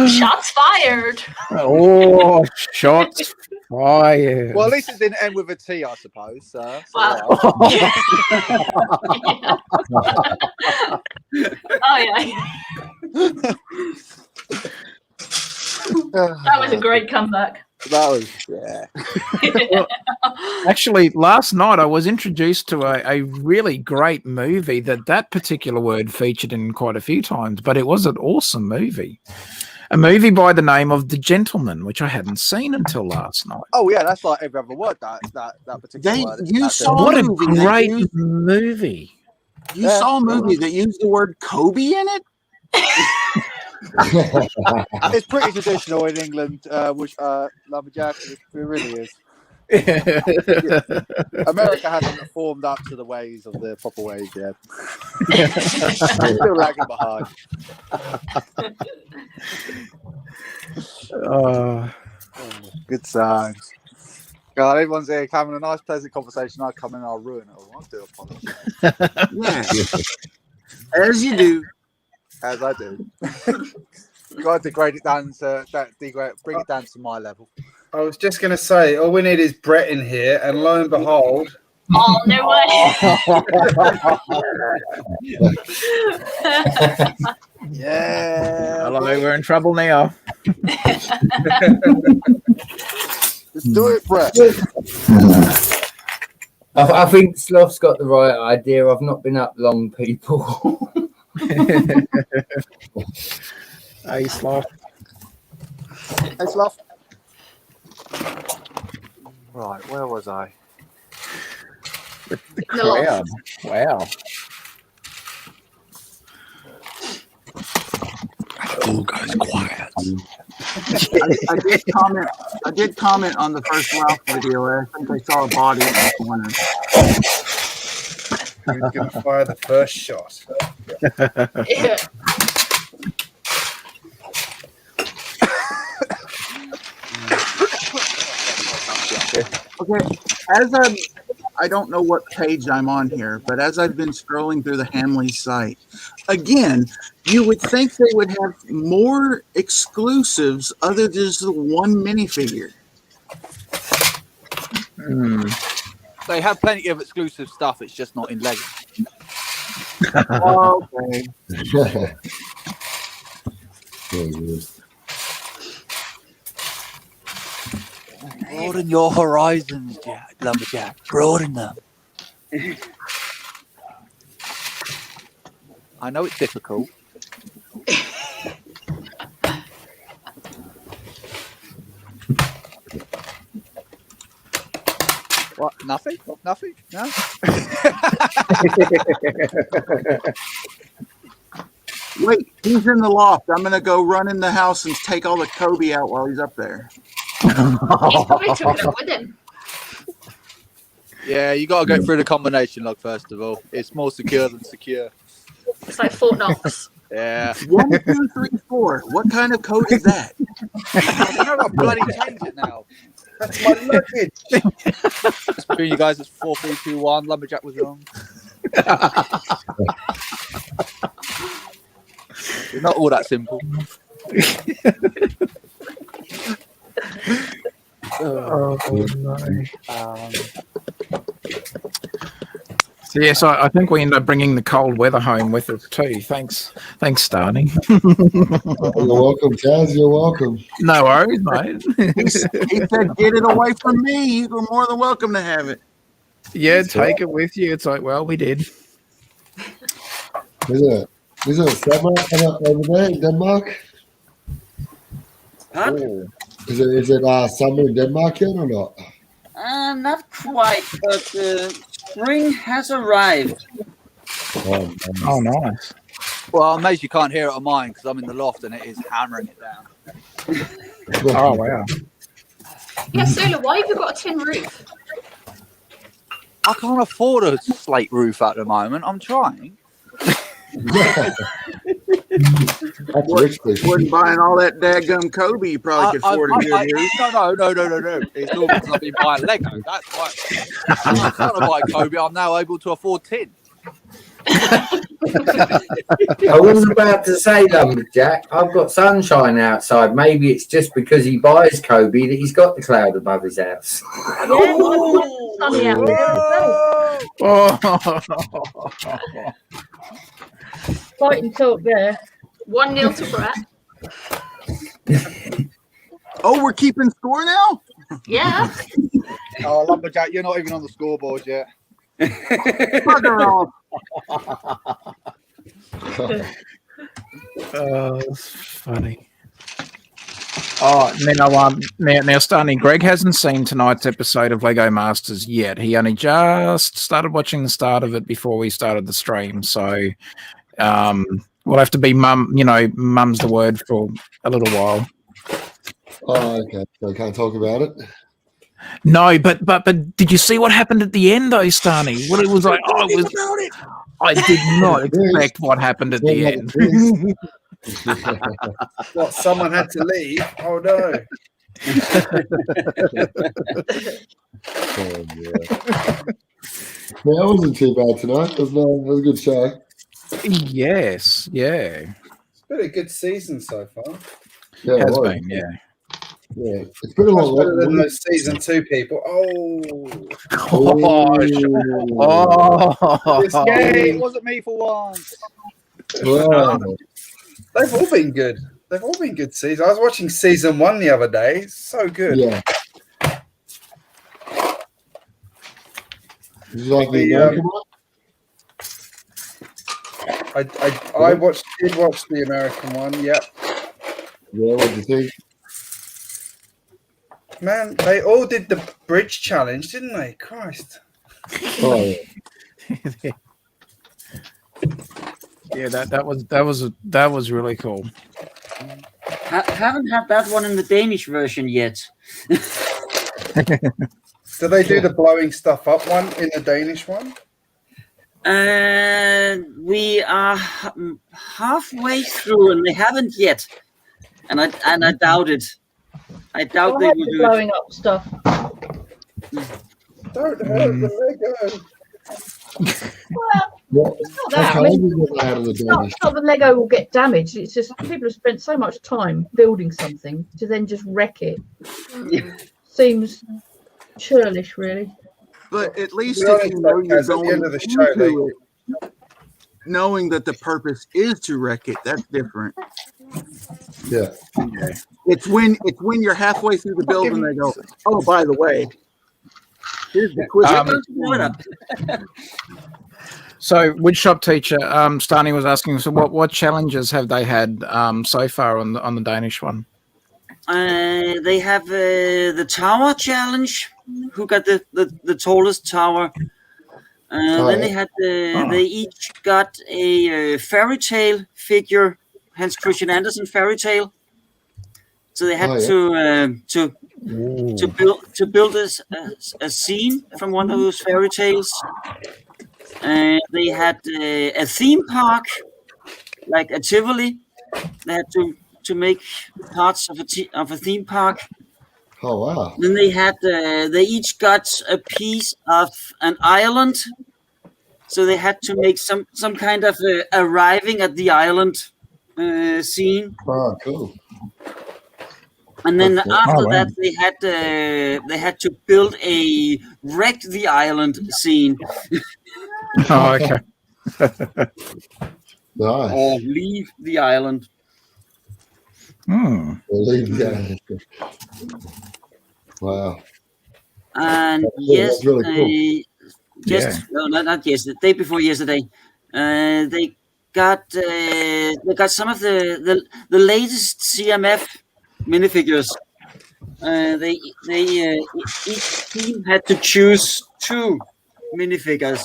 Shots fired. Oh, shots fired. Well, at least it didn't end with a T, I suppose. So Wow. Oh yeah. That was a great comeback. That was, yeah. Actually, last night I was introduced to a really great movie that particular word featured in quite a few times, but it was an awesome movie. A movie by the name of The Gentleman, which I hadn't seen until last night. Oh yeah, that's like every other word that particular word. You That's saw it. What a movie that great used- movie. You saw a movie that used the word Kobe in it? It's pretty traditional in England, which lumberjack. It really is. America hasn't formed up to the ways of the proper ways yet. Still lagging behind. Good signs. God, everyone's here having a nice, pleasant conversation. I come in and I'll ruin it all. I do apologize. Yeah. As you do. As I do. Got to degrade it down to bring it down to my level. I was just going to say, all we need is Brett in here, and lo and behold, Oh no way. Yeah. Hello, we're in trouble now. Let's do it, Brett. I think Sloth's got the right idea. I've not been up long, people. Hey, Sloth. Hey, Sloth. Right, where was I? The crowd. Wow. All goes quiet. I did comment on the first Ralph video. I think I saw a body in the corner. who's going to fire the first shot? Yeah. Okay, I don't know what page I'm on here, but as I've been scrolling through the Hamleys site, again, you would think they would have more exclusives other than just the one minifigure. They have plenty of exclusive stuff. It's just not in Lego. Okay. Broaden your horizons, Jack, Lumberjack. Broaden them. I know it's difficult. What? Nothing? Nothing? No? Wait, he's in the loft. I'm gonna go run in the house and take all the Kobe out while he's up there. He's probably took it up with him. Yeah, you got to go through the combination log first of all. It's more secure than secure. It's like Fort Knox. Yeah. 1, 2, 3, 4. What kind of code is that? I know I've bloody changed it now. That's my luggage. Between you guys, it's 4, 3, 2, 1. Lumberjack was wrong. It's not all that simple. Oh, no. So yes, I think we end up bringing the cold weather home with us too. Thanks, Starny. You're welcome, Chaz. You're welcome. No worries, mate. He said, "Get it away from me. You're more than welcome to have it." Yeah, take it with you. It's like, well, we did. Is it summer over there in Denmark? Huh? Is it summer in Denmark yet or not? Not quite, but spring has arrived. Oh, nice. Well, I'm amazed you can't hear it on mine because I'm in the loft and it is hammering it down. Oh, wow. Yeah, Sula, why have you got a tin roof? I can't afford a slate roof at the moment. I'm trying. That's rich people. Wasn't buying all that daggum Kobe. You probably could afford a good roof. No. It's all because I've been buying Lego. That's why. I'm trying to buy Kobe. I'm now able to afford tin. I was about to say, Lumberjack, I've got sunshine outside. Maybe it's just because he buys Kobe that he's got the cloud above his house. Yeah, sunny out there. Oh. Fighting talk there. 1-0 to Brett. Oh, we're keeping score now? Yeah. Oh, Lumberjack, you're not even on the scoreboard yet. Bugger off. Oh, that's funny. Oh, now, Stanley, Greg hasn't seen tonight's episode of Lego Masters yet. He only just started watching the start of it before we started the stream. So we'll have to be mum's the word for a little while. Oh, okay. So I can't talk about it. No, but did you see what happened at the end though, Stani? What it was like? I did not expect what happened at the end. What, someone had to leave? Oh no. Oh, yeah. Yeah, that wasn't too bad tonight. It was a good show. Yes, yeah. It's been a good season so far. Yeah, Has it was. been, yeah. Yeah, it's been a Much lot better than longer. those season 2 people. Yay, it wasn't me for once. Wow. They've all been good. They've all been good seasons. I was watching season 1 the other day. It's so good. Yeah. Did you like the The, American one? I did watch the American one. Yep. Yeah, what did you think? Man, they all did the bridge challenge, didn't they? Christ. Oh, yeah. Yeah, that was really cool. Haven't had that one in the Danish version yet. Do they do the blowing stuff up one in the Danish one? We are halfway through, and they haven't yet. And I doubt it. I doubt they will do it. Blowing up stuff. Don't hurt the Lego. Well, it's not that. I mean, it's not the Lego will get damaged. It's just people have spent so much time building something to then just wreck it. Seems churlish, really. But at least if you know you're going into it, knowing that the purpose is to wreck it, that's different. Yeah. Okay. It's when you're halfway through the build and they go, "Oh, by the way, here's the quiz." So, woodshop teacher, Stani was asking, so what challenges have they had so far on the Danish one? They have the tower challenge. Who got the tallest tower? Then they had they each got a fairy tale figure, Hans Christian Andersen fairy tale. So they had to build a scene from one of those fairy tales. They had a theme park, like a Tivoli. They had to make parts of a theme park. Oh wow! Then they had they each got a piece of an island, so they had to make some kind of arriving at the island scene. Oh, cool. And then after that, they had to build a wreck the island scene. Oh, okay. Nice. Or leave the island. Leave the island. Wow. And that's really cool. No, not yesterday. The day before yesterday, they got some of the latest CMF minifigures. They each team had to choose 2 minifigures,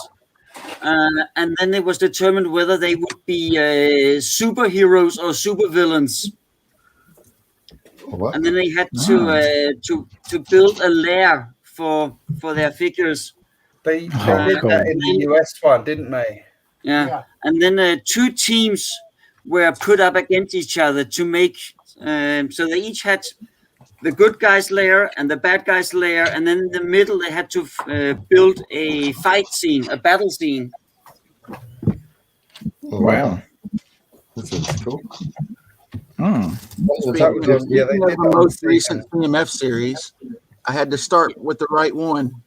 and then it was determined whether they would be superheroes or supervillains. And then they had to build a lair for their figures. They did that in the US one, didn't they? Yeah. And then 2 teams were put up against each other to make. So they each had the good guys' lair and the bad guys' lair, and then in the middle they had to build a fight scene, a battle scene. Oh, wow. That's cool. The most recent CMF series, I had to start with the right one.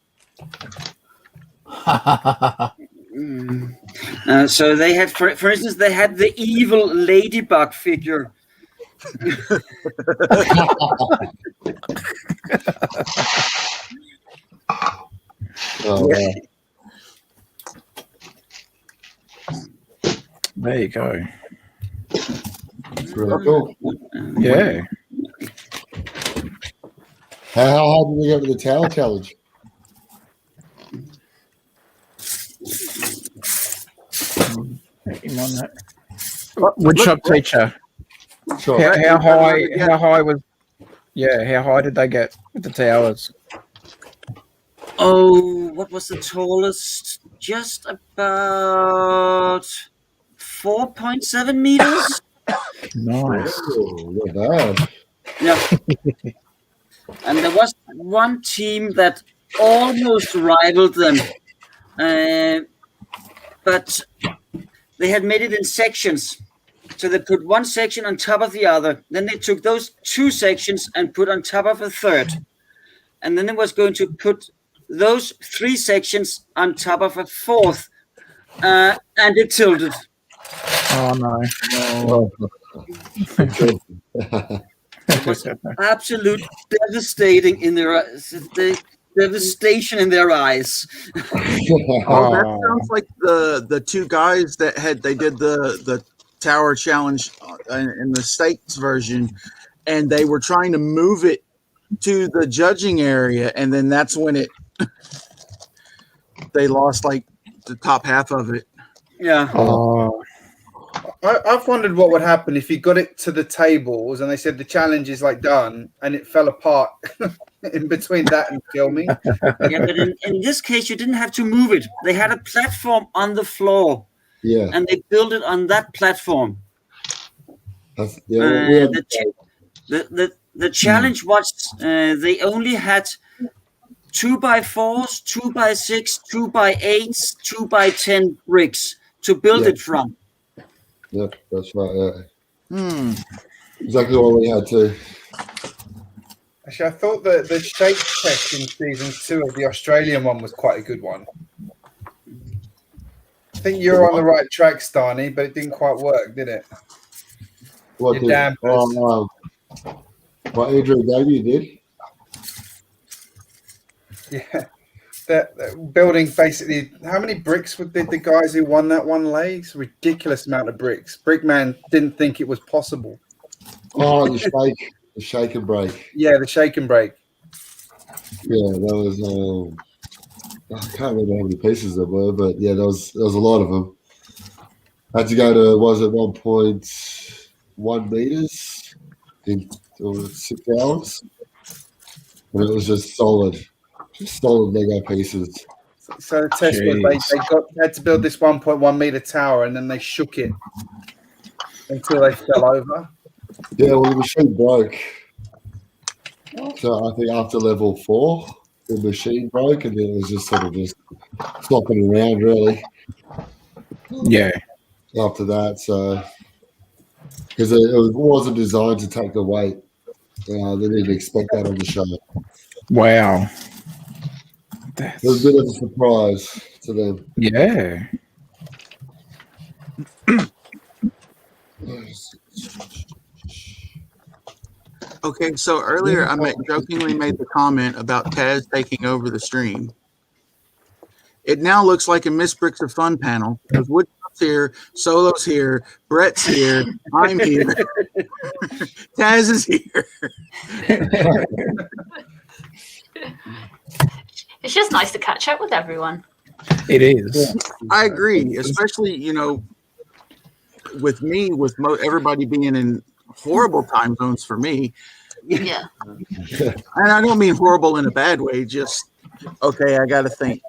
So they had, for instance, they had the evil ladybug figure. There you go. It's really cool. Yeah. How hard did we go to the tower challenge? Woodshop teacher. Sure. How high was? Yeah, how high did they get with the towers? Oh, what was the tallest? Just about 4.7 meters. Nice. Oh, not bad. Yeah. And there was one team that almost rivaled them, but they had made it in sections. So they put one section on top of the other. Then they took those 2 sections and put on top of a third. And then it was going to put those 3 sections on top of a fourth. And it tilted. Oh, no. It was absolute devastating in their devastation in their eyes. Oh, that sounds like the 2 guys that they did the tower challenge in the States version, and they were trying to move it to the judging area, and then that's when they lost like the top half of it. Yeah. I've wondered what would happen if you got it to the tables and they said the challenge is like done and it fell apart in between that and filming. Yeah, but in this case, you didn't have to move it. They had a platform on the floor. Yeah. And they built it on that platform. The challenge was they only had 2x4s, 2x6, 2x8s, 2x10 bricks to build it from. Yep, that's right. Exactly what we had to. Actually, I thought that the shape test in season 2 of the Australian one was quite a good one. I think you're on the right track, Starny, but it didn't quite work, did it? What did? What Adrian Davey did? Yeah. That building basically, how many bricks did the guys who won that one lay? It's a ridiculous amount of bricks. Brickman didn't think it was possible. Oh, the shake and break. Yeah, the shake and break. Yeah, that was I can't remember how many pieces there were, but yeah, there was a lot of them. I had to go to 1.1 meters in 6 hours, and it was just solid Lego pieces. So the test was they had to build this 1.1 meter tower, and then they shook it until they fell over. Yeah, well, the machine broke. So I think after level 4, the machine broke, and then it was just sort of just flopping around, really. Yeah. After that, so because it wasn't designed to take the weight, they didn't expect that on the show. Wow. It was a bit of a surprise to them. Yeah. Okay, so earlier I jokingly made the comment about Taz taking over the stream. It now looks like a Miss Bricks of Fun panel because Woodshop's here, Solo's here, Brett's here, I'm here, Taz is here. It's just nice to catch up with everyone. It is. I agree, especially with me, with everybody being in horrible time zones for me. Yeah. And I don't mean horrible in a bad way. Just okay. I got to think.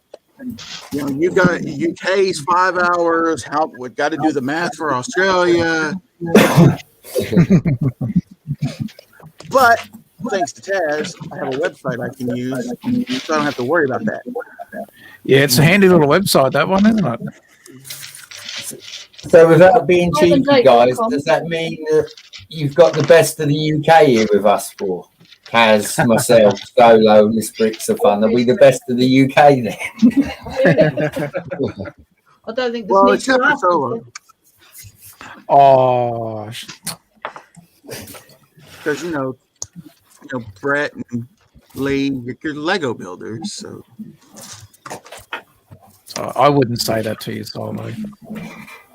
You got UK's 5 hours. We got to do the math for Australia. But thanks to Taz, I have a website I can use, so I don't have to worry about that. Yeah, it's a handy little website, that one, isn't it? So without being cheeky, guys, does that mean that you've got the best of the UK here with us four? Kaz, myself, Solo, Miss Bricks of Fun. Are we the best of the UK then? I don't think there's need to ask. Oh, because Brett and Lee, you're Lego builders, so I wouldn't say that to you, Solo.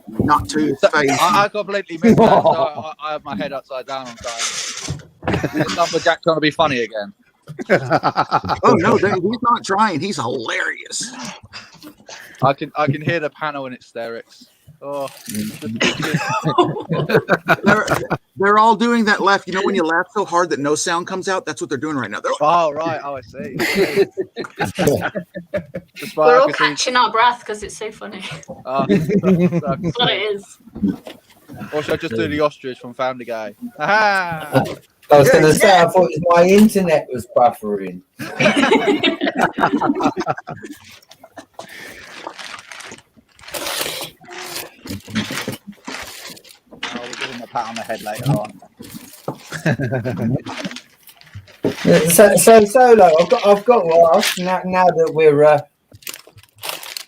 Not to his face. I completely missed that. So I have my head upside down on time. It's Lumberjack trying to be funny again. Oh no, he's not trying. He's hilarious. I can hear the panel in hysterics. Oh, they're all doing that laugh. You know when you laugh so hard that no sound comes out? That's what they're doing right now. Oh right. Oh, I see. We're all catching our breath because it's so funny. That's what it is. Or should I just do the ostrich from Family Guy? Aha! I was going to say, I thought my internet was buffering. I'll give him a pat on the head later on. So Solo, I've got to ask now that we're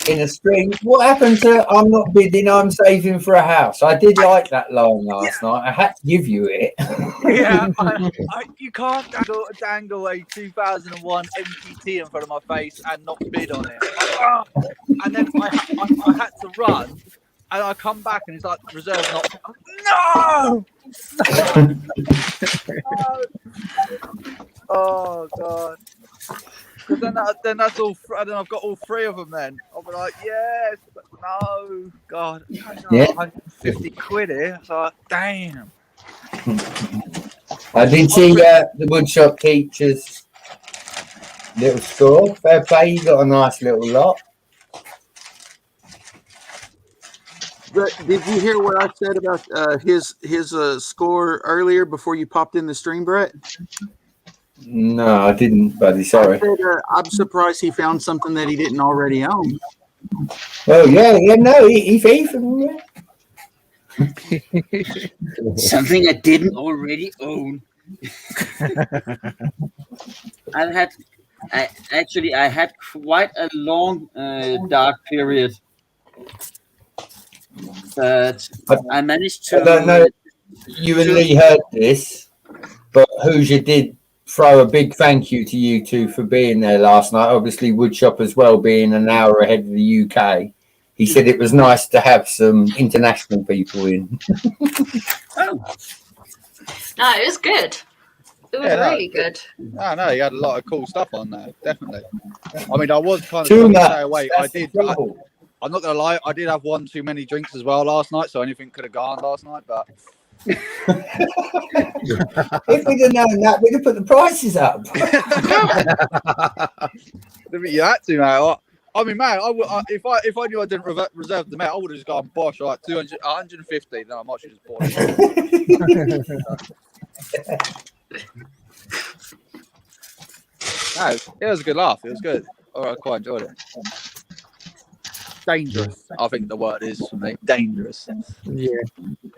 in a stream. What happened to "I'm not bidding, I'm saving for a house"? I did like that line last night. I had to give you it. Yeah, you can't dangle a 2001 MPT in front of my face and not bid on it. And then I had to run, and I come back and it's like reserve not. No! Oh god. Because then that's all. Then I've got all three of them. Then I'll be like, yes, but no, God, Yeah. 150 quid here. So like, damn. I did see the woodshop teacher's little score. Fair play, you got a nice little lot. Did you hear what I said about his score earlier before you popped in the stream, Brett? No, I didn't, buddy. Sorry. I said, I'm surprised he found something that he didn't already own. Oh yeah, no, he Something I didn't already own. I had quite a long dark period, but I managed to. I don't know. You and Lee heard this, but Hoosier did throw a big thank you to you two for being there last night. Obviously, Woodshop as well, being an hour ahead of the UK. He said it was nice to have some international people in. No, it was good. It was really good. I know he had a lot of cool stuff on there, definitely. I mean, I was kind of Too trying to much. stay away. That's the trouble. I'm not gonna lie, I did have one too many drinks as well last night, so anything could have gone last night. But If we'd have known that, we'd have put the prices up. you had to, mate. I mean, man, if I knew I didn't reserve the mate, I would have just gone bosh, like 200, 150. No, I might have just bought it. No, it was a good laugh. It was good. I quite enjoyed it. Dangerous, I think the word is for me. Dangerous. Yeah.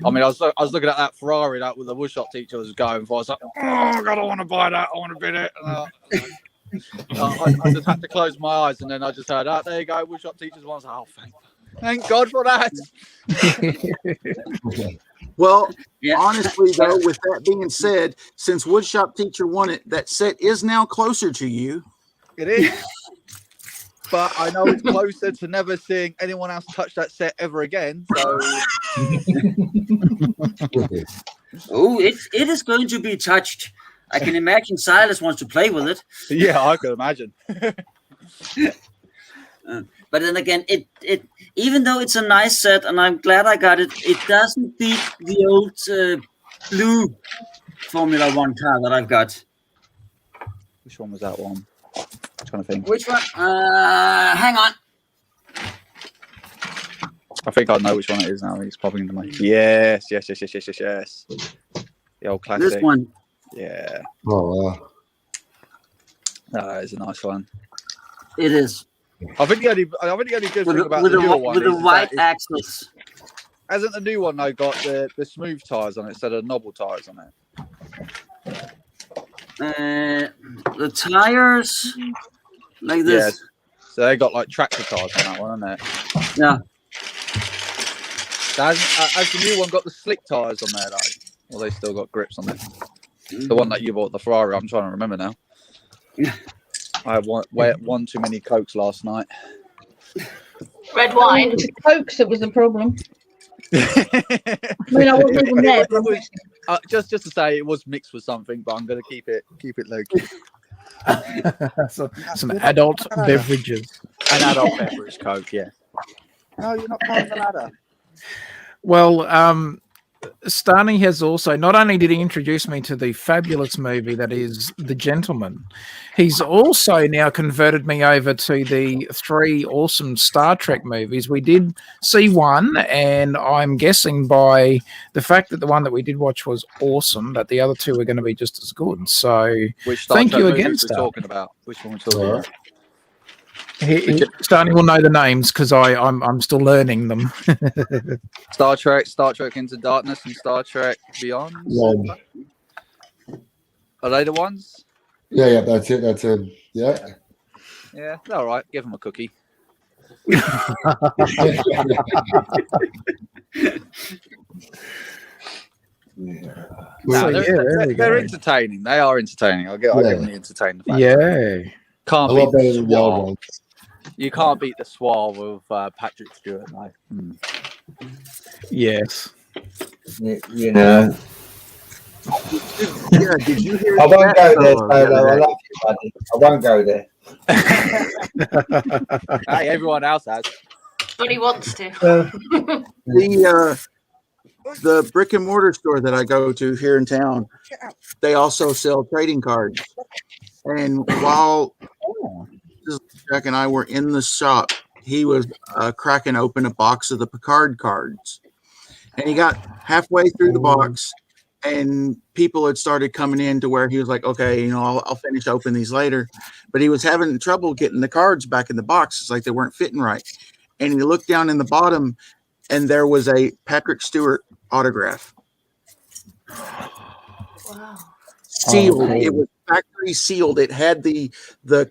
I mean, I was looking at that Ferrari that with the woodshop teacher was going for. I was like, oh God, I want to buy that. I want to bid it. I just had to close my eyes, and then I just heard, "Oh, there you go, woodshop teachers." One. Oh, thank God for that. Well, honestly, though, with that being said, since woodshop teacher won it, that set is now closer to you. It is. But I know it's closer to never seeing anyone else touch that set ever again. So, it is going to be touched. I can imagine Silas wants to play with it. Yeah, I could imagine. But then again, it even though it's a nice set, and I'm glad I got it, it doesn't beat the old blue Formula One car that I've got. Which one was that one? I'm trying to think. Which one? Hang on. I think I know which one it is now. He's popping into my. Yes. The old classic. This one. Yeah. Oh, wow. That is a nice one. It is. I think the only good thing about the newer one with the white axles. Hasn't the new one though got the smooth tires on it instead of knobble tires on it? The tires like this. Yeah. So they got like tractor tires on that one, haven't they? Yeah. Has the new one got the slick tires on there though? Or they still got grips on it? The one that you bought, the Ferrari. I'm trying to remember now. I had one too many Cokes last night. Red wine. It was the Cokes that was the problem. I mean, I wasn't even there. Just to say, it was mixed with something, but I'm going to keep it low key. Some adult beverages. An adult beverage Coke, yeah. No, you're not climbing the ladder. Well, Stani has also, not only did he introduce me to the fabulous movie that is The Gentleman, he's also now converted me over to the 3 awesome Star Trek movies. We did see one, and I'm guessing by the fact that the one that we did watch was awesome, that the other 2 are going to be just as good. So thank you again, Star. Talking about? Which one we're talking about? Stani will know the names because I'm still learning them. Star Trek Into Darkness, and Star Trek Beyond. Are they the ones? Yeah, that's it. Yeah. Yeah, all right. Give them a cookie. They're entertaining. They are entertaining. I'll give them the entertaining. Yeah. Can't a lot better than the old ones. You can't beat the Suave with Patrick Stewart, no. Yes. You know. Yeah, did you hear I won't go there, Solo. I love you, buddy. I won't go there. Hey, everyone else has. But he wants to. The brick and mortar store that I go to here in town, they also sell trading cards. And while Jack and I were in the shop, he was cracking open a box of the Picard cards. And he got halfway through the box, and people had started coming in to where he was like, okay, I'll finish opening these later. But he was having trouble getting the cards back in the box. It's like they weren't fitting right. And he looked down in the bottom, and there was a Patrick Stewart autograph. Wow. Sealed. It was factory sealed. It had the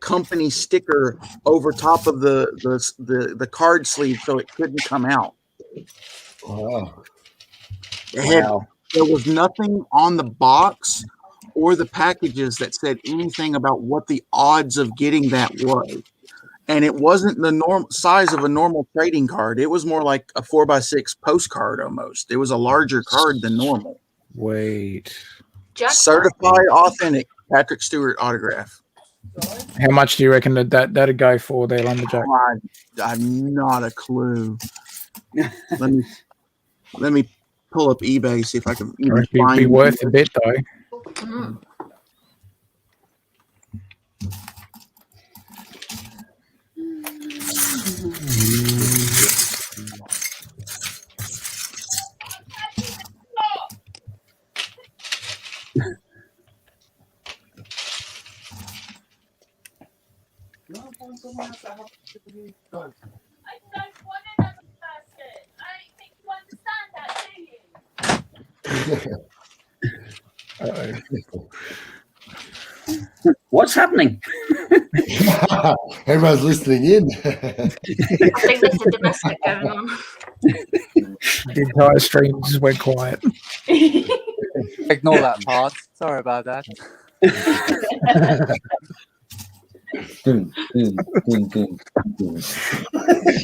company sticker over top of the card sleeve, so it couldn't come out. Wow. There was nothing on the box or the packages that said anything about what the odds of getting that was. And it wasn't the normal size of a normal trading card. It was more like a 4x6 postcard almost. It was a larger card than normal. Wait. Jack? Certified authentic Patrick Stewart autograph. How much do you reckon that'd go for there, Lumberjack? I have not a clue. Let me pull up eBay, see if I can even It'd be worth a bit though. Mm. What's happening? Everyone's listening in. I think there's a domestic going on. The entire stream just went quiet. Ignore that part. Sorry about that.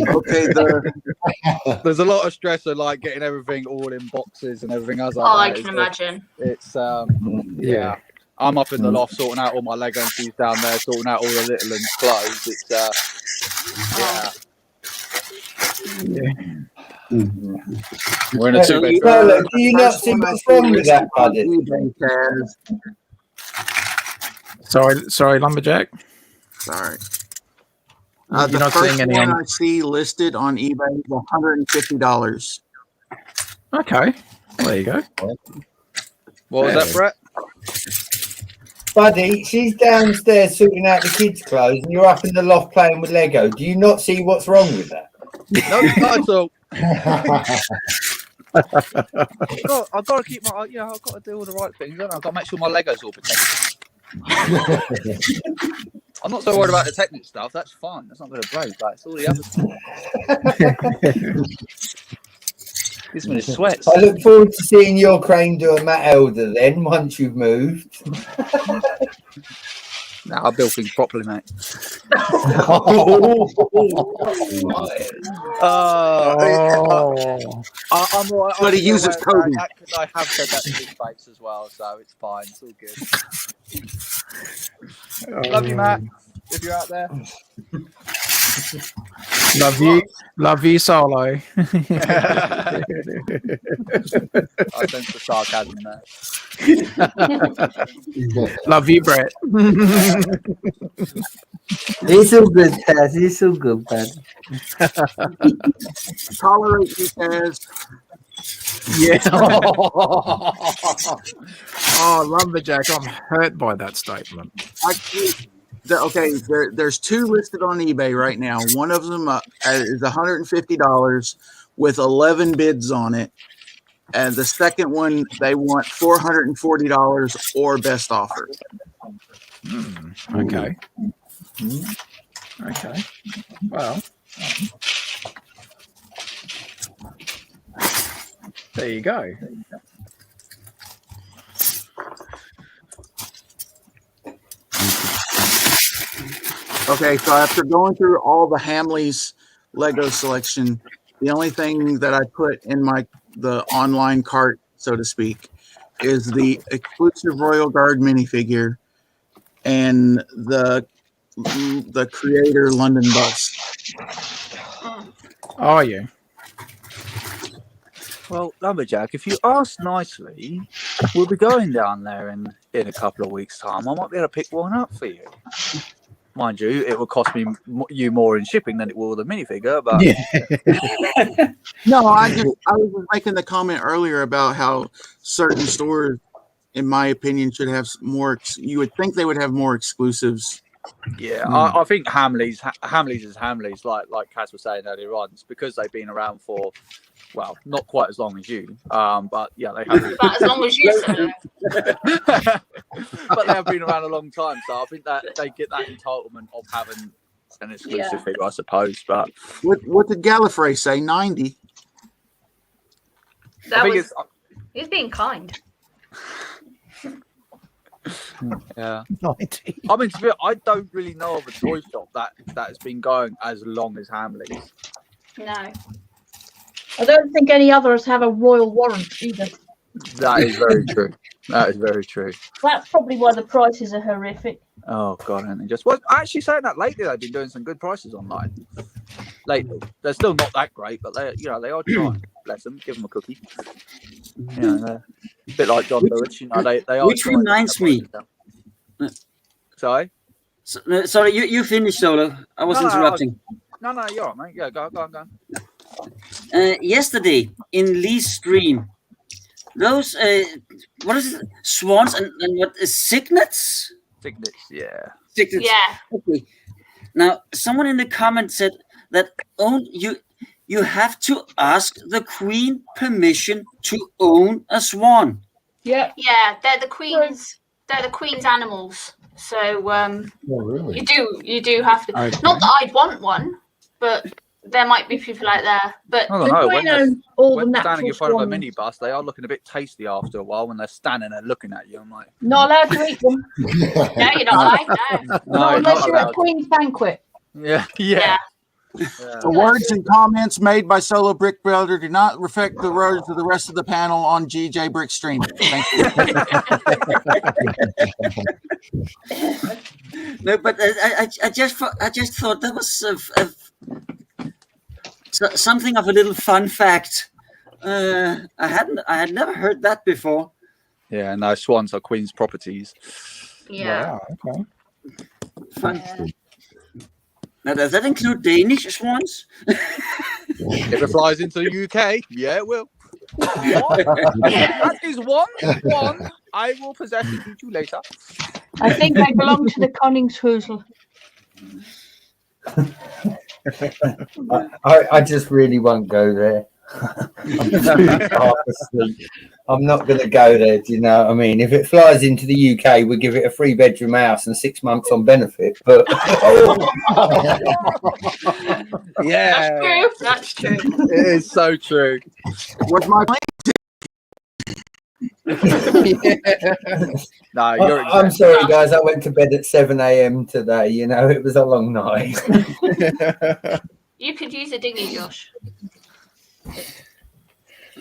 Okay, There's a lot of stress of like getting everything all in boxes and everything else like Oh, I that. can imagine. It's yeah. I'm up in the loft sorting out all my Lego and she's down there sorting out all the little and clothes. It's we're in a So, two-bedroom. do you not see what's wrong with that, buddy? Sorry, Lumberjack. Sorry. You're The not first seeing any. one I see listed on eBay is $150. Okay, well, there you go. What was that, Brett? Buddy, she's downstairs sorting out the kids' clothes and you're up in the loft playing with Lego. Do you not see what's wrong with that? No, not at all. I've got to keep my, I've got to do all the right things. I've got to make sure my Lego's all protected. I'm not so worried about the technical stuff. That's fine. That's not going to break. But it's all the other stuff. Gives me the sweats. I look forward to seeing your crane do a Matt Elder then once you've moved. No, I build things properly, mate. I'm all right. But he uses Kobe. I have said that to his face as well, so it's fine. It's all good. Love you, Matt. If you're out there. Love you, Solo. I sense the sarcasm there. Love you, Brett. It's all good, Taz. It's all good, bud. Tolerate you, Taz. Yeah. Oh, Lumberjack, I'm hurt by that statement. There's two listed on eBay right now. One of them is $150 with 11 bids on it. And the second one, they want $440 or best offer. Okay. Okay. Well, there you go. Okay, so after going through all the Hamleys Lego selection, the only thing that I put in the online cart, so to speak, is the exclusive Royal Guard minifigure and the Creator London bus. Oh, yeah. Well, Lumberjack, if you ask nicely, we'll be going down there in a couple of weeks' time. I might be able to pick one up for you. Mind you, it will cost me you more in shipping than it will the minifigure, but yeah. No, I was just making the comment earlier about how certain stores, in my opinion, should have more. You would think they would have more exclusives. Yeah, I think Hamleys is Hamleys, like Kaz was saying earlier on. It's because they've been around for, well, not quite as long as you, but yeah, they have. About as long as you said. But they have been around a long time, so I think that they get that entitlement of having an exclusive figure, I suppose. But what did Gallifrey say? 90. He's being kind. Yeah, I mean, to be honest, I don't really know of a toy shop that has been going as long as Hamleys. No. I don't think any others have a royal warrant either. That is very true. That is very true. That's probably why the prices are horrific. Oh god, and just well, actually saying that lately, they've been doing some good prices online. Lately, they're still not that great, but they are trying. Bless them, give them a cookie. A bit like John Lewis, they are. Which reminds me. Sorry. Sorry, you finished, Solo. I was interrupting. No, you're all right, mate. Yeah, go on. Yesterday in Lee's stream, those what is it? Swans and what is cygnets? Cygnets, yeah. Cygnets. Yeah. Okay. Now, someone in the comments said that you have to ask the Queen permission to own a swan. Yeah. Yeah, they're the Queen's. They're the Queen's animals. So really? you do have to. Okay. Not that I'd want one, but there might be people out there. But I don't know. We When know they're, all when the they're standing natural in front of a swans. minibus, they are looking a bit tasty after a while when they're standing there looking at you. I'm like, Not allowed to eat them. no, you're not allowed. No. Not unless not you're at allowed. Queen's banquet. Yeah. The words and comments made by Solo Brick Builder do not reflect the words of the rest of the panel on GJBricks stream. Thank you. No, but I just thought that was something of a little fun fact. I had never heard that before. Yeah, no, swans are Queen's properties. Yeah. Wow, okay. Fun. Now, does that include Danish swans? If it flies into the UK, yeah, it will. That is one. I will possess it to you later. I think they belong to the Koningshuzel. I just really won't go there. I'm too half asleep. I'm not going to go there. Do you know what I mean? If it flies into the UK, we give it a 3-bedroom house and 6 months on benefit. But Yeah, That's true. it is so true. What's my plan? No, you're I'm sorry, guys. I went to bed at 7 a.m. today. You know, it was a long night. You could use a dinghy, Josh.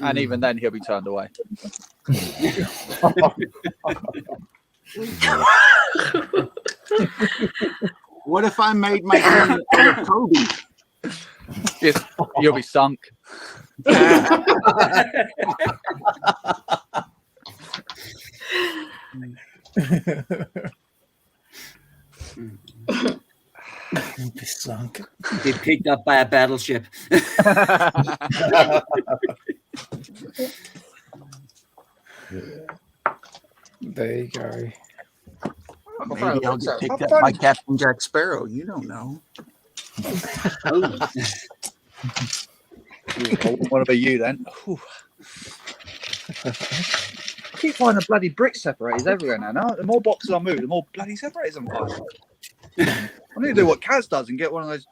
And even then, he'll be turned away. What if I made my own out of Kobe? Yes, you'll be sunk. Be sunk. Be picked up by a battleship. There you go. Maybe I'll get picked up by Captain Jack Sparrow. You don't know. I wouldn't want to be you then. Whew. I keep finding bloody brick separators everywhere now. The more boxes I move, the more bloody separators I'm finding. I need to do what Kaz does and get one of those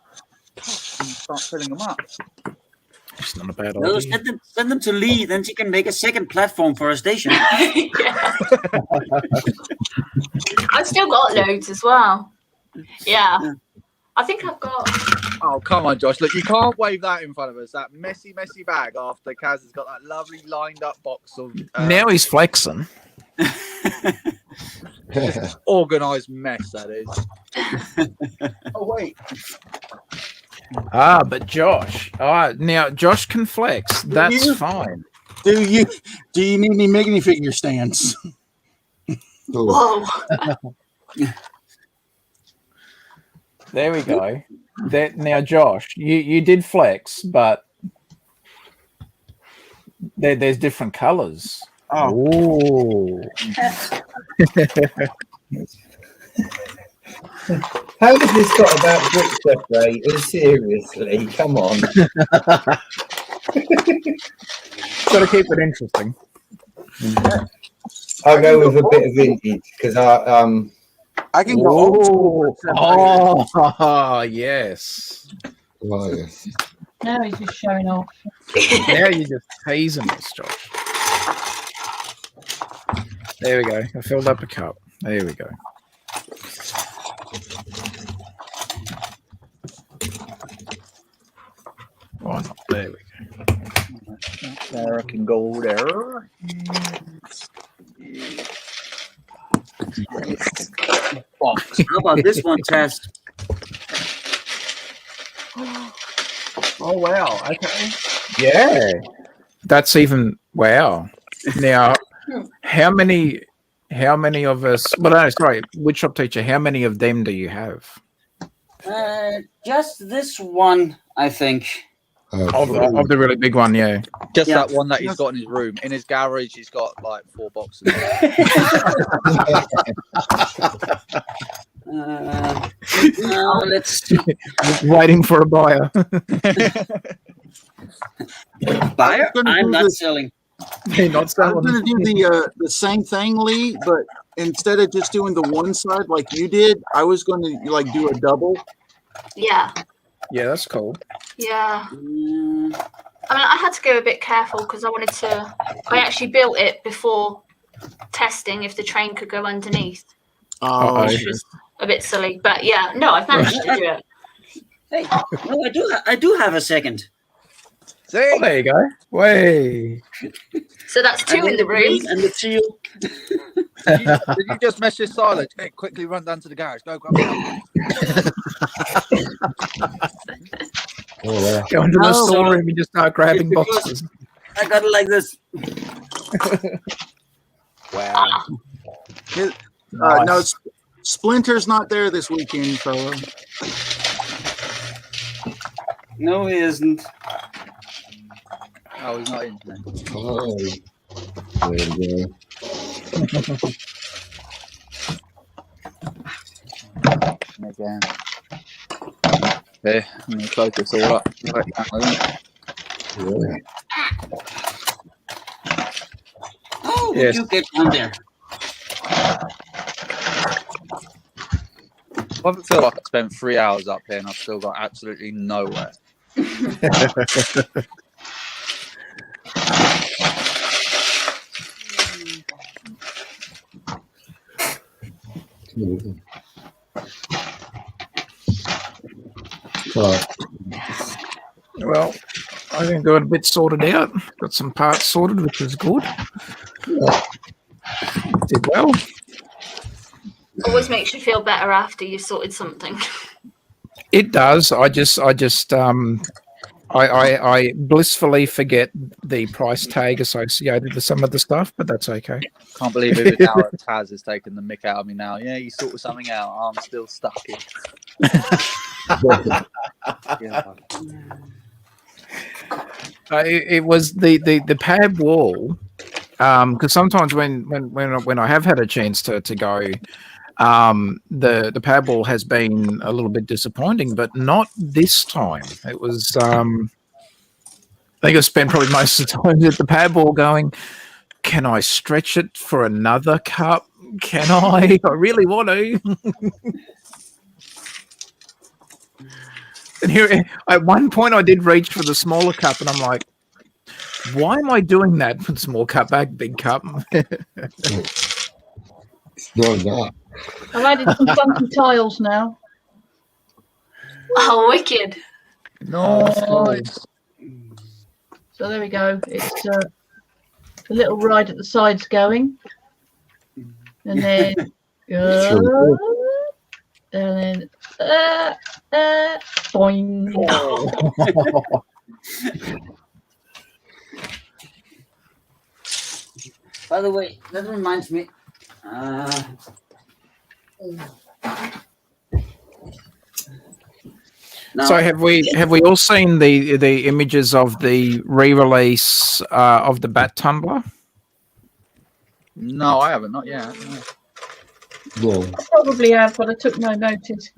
cups and start filling them up. It's not a bad No, idea. send them to Lee, then she can make a second platform for a station. Yeah. I've still got loads as well. Yeah. I think I've got. Oh, come on, Josh. Look, you can't wave that in front of us. That messy bag after Kaz has got that lovely lined up box of Now he's flexing. organised mess, that is. Oh wait. Ah, but Josh. Now Josh can flex. That's you? fine. Do you need any minifigure stands? Whoa. There we go. Now, Josh, you did flex, but there's different colours. Oh. How has this got about brick separators? Seriously, come on. Got to keep it interesting. I'll go with a bit of vintage because I can go old school. Oh, yes. Oh, yes. Now he's just showing off. Now you're just teasing us, Josh. There we go. I filled up a cup. There we go. Why not? There we go. There I can go there. Box. How about this one, Tess? Oh wow! Okay. Yeah. That's even wow. Now, how many of us? Well, no, sorry, woodshop teacher. How many of them do you have? Just this one, I think. Of the really big one, yeah. Just that one that he's got in his room. In his garage, he's got like 4 boxes. Let's see. Waiting for a buyer. Buyer? I'm not selling. You're not I was selling. going to do the same thing, Lee, but instead of just doing the one side like you did, I was going to like do a double. Yeah. Yeah, that's cool. Yeah. I mean, I had to go a bit careful because I actually built it before testing if the train could go underneath. Oh, Which was a bit silly, but yeah, no, I've managed to do it. Hey, no, I do have a second. Oh, there you go. Way. So that's 2 in the room. And the seal. Did you just message Silent? Hey, quickly run down to the garage. Go grab it. Go into the Oh, storeroom and just start grabbing because- boxes. I got it like this. Wow. No, Splinter's not there this weekend, fella. No, he isn't. Oh, he's not in today. Oh, there you go. Again. There, I'm going to close this all up. Yeah. Oh, Yes. you get down there. I feel like I spent 3 hours up here and I've still got absolutely nowhere. Well, I think got a bit sorted out. Got some parts sorted, which is good. Did well. Always makes you feel better after you've sorted something. It does. I blissfully forget the price tag associated with some of the stuff, but that's okay. Can't believe it now that Taz has taken the mick out of me now. Yeah, you sorted something out. I'm still stuck here. Yeah. It was the pad wall, because sometimes when I have had a chance to go, the pad wall has been a little bit disappointing, but not this time. It was I think I spent probably most of the time at the pad wall going, can I stretch it for another cup? Can I? I really want to. And here, at one point, I did reach for the smaller cup, and I'm like, "Why am I doing that? With small cup back, big cup." It's not that. I've added some funky tiles now. Oh, wicked. Nice. So there we go. It's a little ride at the sides going. And then go. And then boing. By the way, that reminds me. Now, So have we all seen the images of the re-release of the Bat Tumbler? No, I haven't. Not yet. No. No. I probably have, but I took no notice.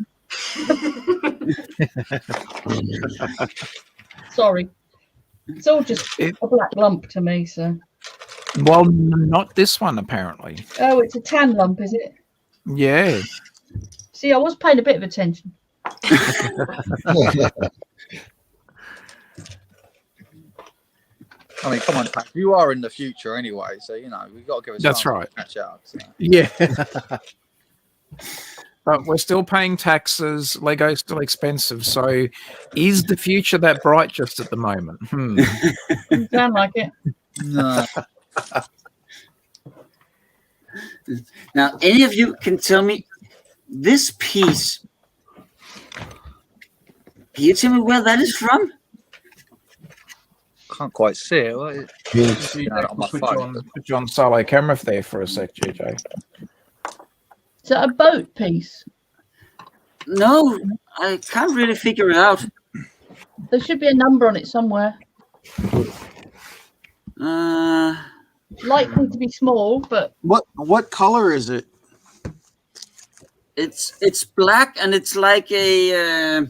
Sorry. It's all just a black lump to me, so. Well, not this one apparently. Oh, it's a tan lump, is it? Yeah. See, I was paying a bit of attention. I mean, come on, Pat, you are in the future anyway, so you know we've got to give us. That's right. Catch up. So. Yeah. but we're still paying taxes. Lego's still expensive. So, is the future that bright just at the moment? Doesn't sound like it. No. Now, any of you can tell me this piece. Can you tell me where that is from? Can't quite see it. What is Yes. it? On my phone. Put you on solo camera there for a sec, GJ. Is that a boat piece? No, I can't really figure it out. There should be a number on it somewhere. Likely to be small, but What color is it? It's black and it's like a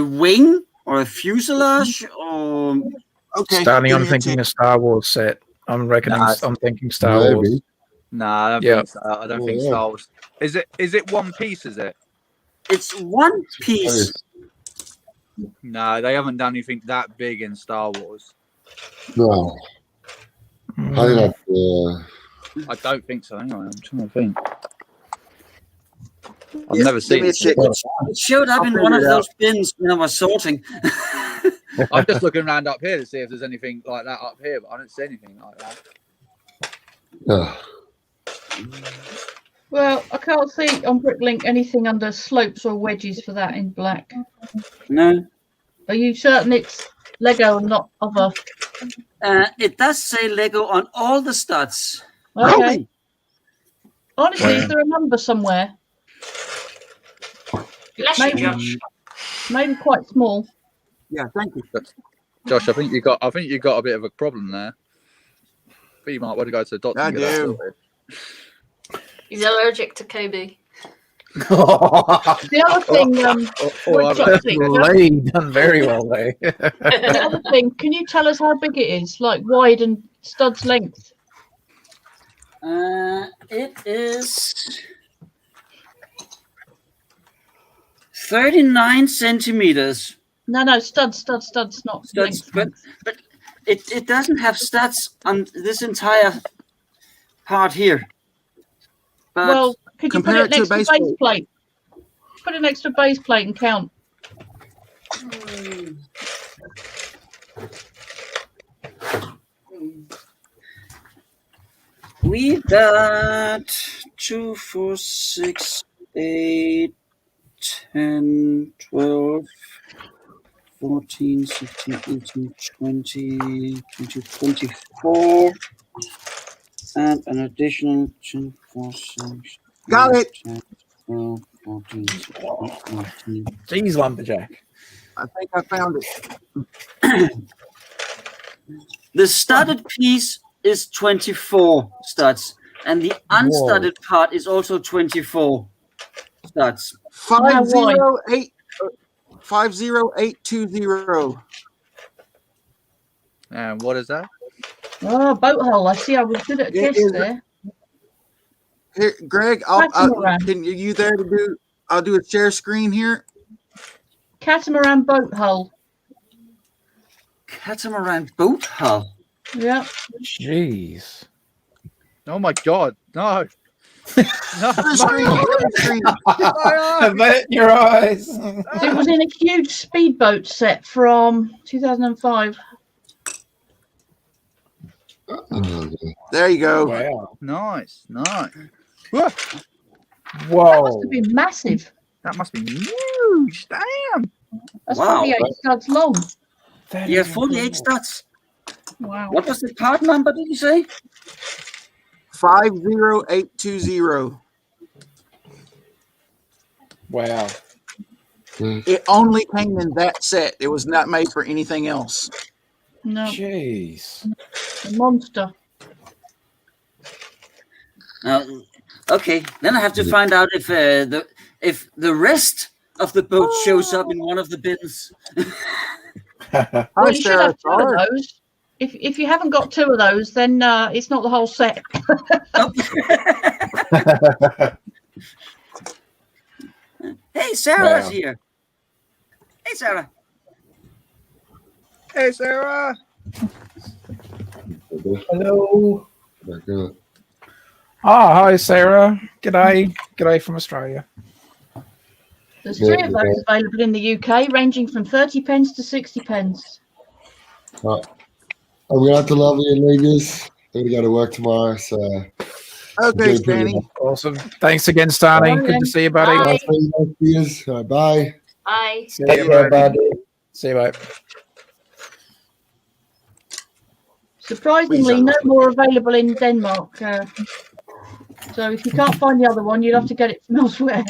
wing or a fuselage or Okay. Starting, give I'm me a thinking tip. a Star Wars set. I'm reckoning. Nah, I'm thinking Star Wars. Maybe. No, I don't Yeah. think so. I don't think Yeah. Star Wars. Is it one piece? Is it? it's one piece. No, they haven't done anything that big in Star Wars. No. I think that's, I don't think so. Anyway, I'm trying to think. I've Yeah, never give seen me a it. tip. It showed up I'll in figure one of it those bins when I was sorting. I'm just looking around up here to see if there's anything like that up here, but I don't see anything like that. yeah. well, I can't see on Bricklink anything under slopes or wedges for that in black. No, Are you certain it's Lego and not other? it does say Lego on all the studs. Okay. Honestly, is there a number somewhere? Bless you, Maybe. Josh. Maybe quite small. Yeah, thank you. Josh, I think you got a bit of a problem there. I think you might want to go to the doctor. I and get that do. sorted. He's allergic to Kobe. The other thing, Lee done very well there. the other thing, can you tell us how big it is, like wide and studs length? It is 39 centimeters. No, studs, not Studs, length. but it doesn't have stats on this entire part here. But Well, could you put compare it it to a next to base base plate. plate? Put it next to a base plate and count. we got 2, 4, 6, 8, 10, 12, 14, 16, 18, 20, 24, and an additional 2, 4, 6, Got it. 10, 12, 14, 16, 18. Jeez, lumberjack. I think I found it. The studded piece is 24 studs, and the unstudded part is also 24 studs. 508 50820. And what is that? Oh, boat hull. I see. I was good at a guess is- there. Here, Greg, Catamaran. can you there to do? I'll do a share screen here. Catamaran boat hull. Catamaran boat hull. Yeah. Jeez. Oh my God! No. No. Screen, screen. Avert your eyes. It was in a huge speedboat set from 2005. There you go. Wow. Nice. That Whoa. must have been massive. That must be huge. Damn. That's Wow. 48 studs long. That Yeah, is 48 incredible. studs. Wow. What was the part number, did you say? 50820. Wow. It only came in that set. It was not made for anything else. No, Jeez. a monster. Okay, then I have to find out if the rest of the boat shows up in one of the bins. Hi, Well, you should Sarah. have two of those. If you haven't got two of those, then it's not the whole set. Hey, Sarah's Wow. here. Hey, Sarah. Hey, Sarah. Hello. Oh, hi, Sarah. G'day. G'day from Australia. There's 3 of those available in the UK, ranging from 30 pence to 60 pence. I'm gonna have to love you and leave yous. I'm gonna go to work tomorrow, so. Okay, Stanny. Awesome. Thanks again, Stanny. Good to see you, buddy. Bye. Bye. Bye. See you, buddy. See you, mate. Surprisingly, no more available in Denmark. So if you can't find the other one, you'll have to get it from elsewhere.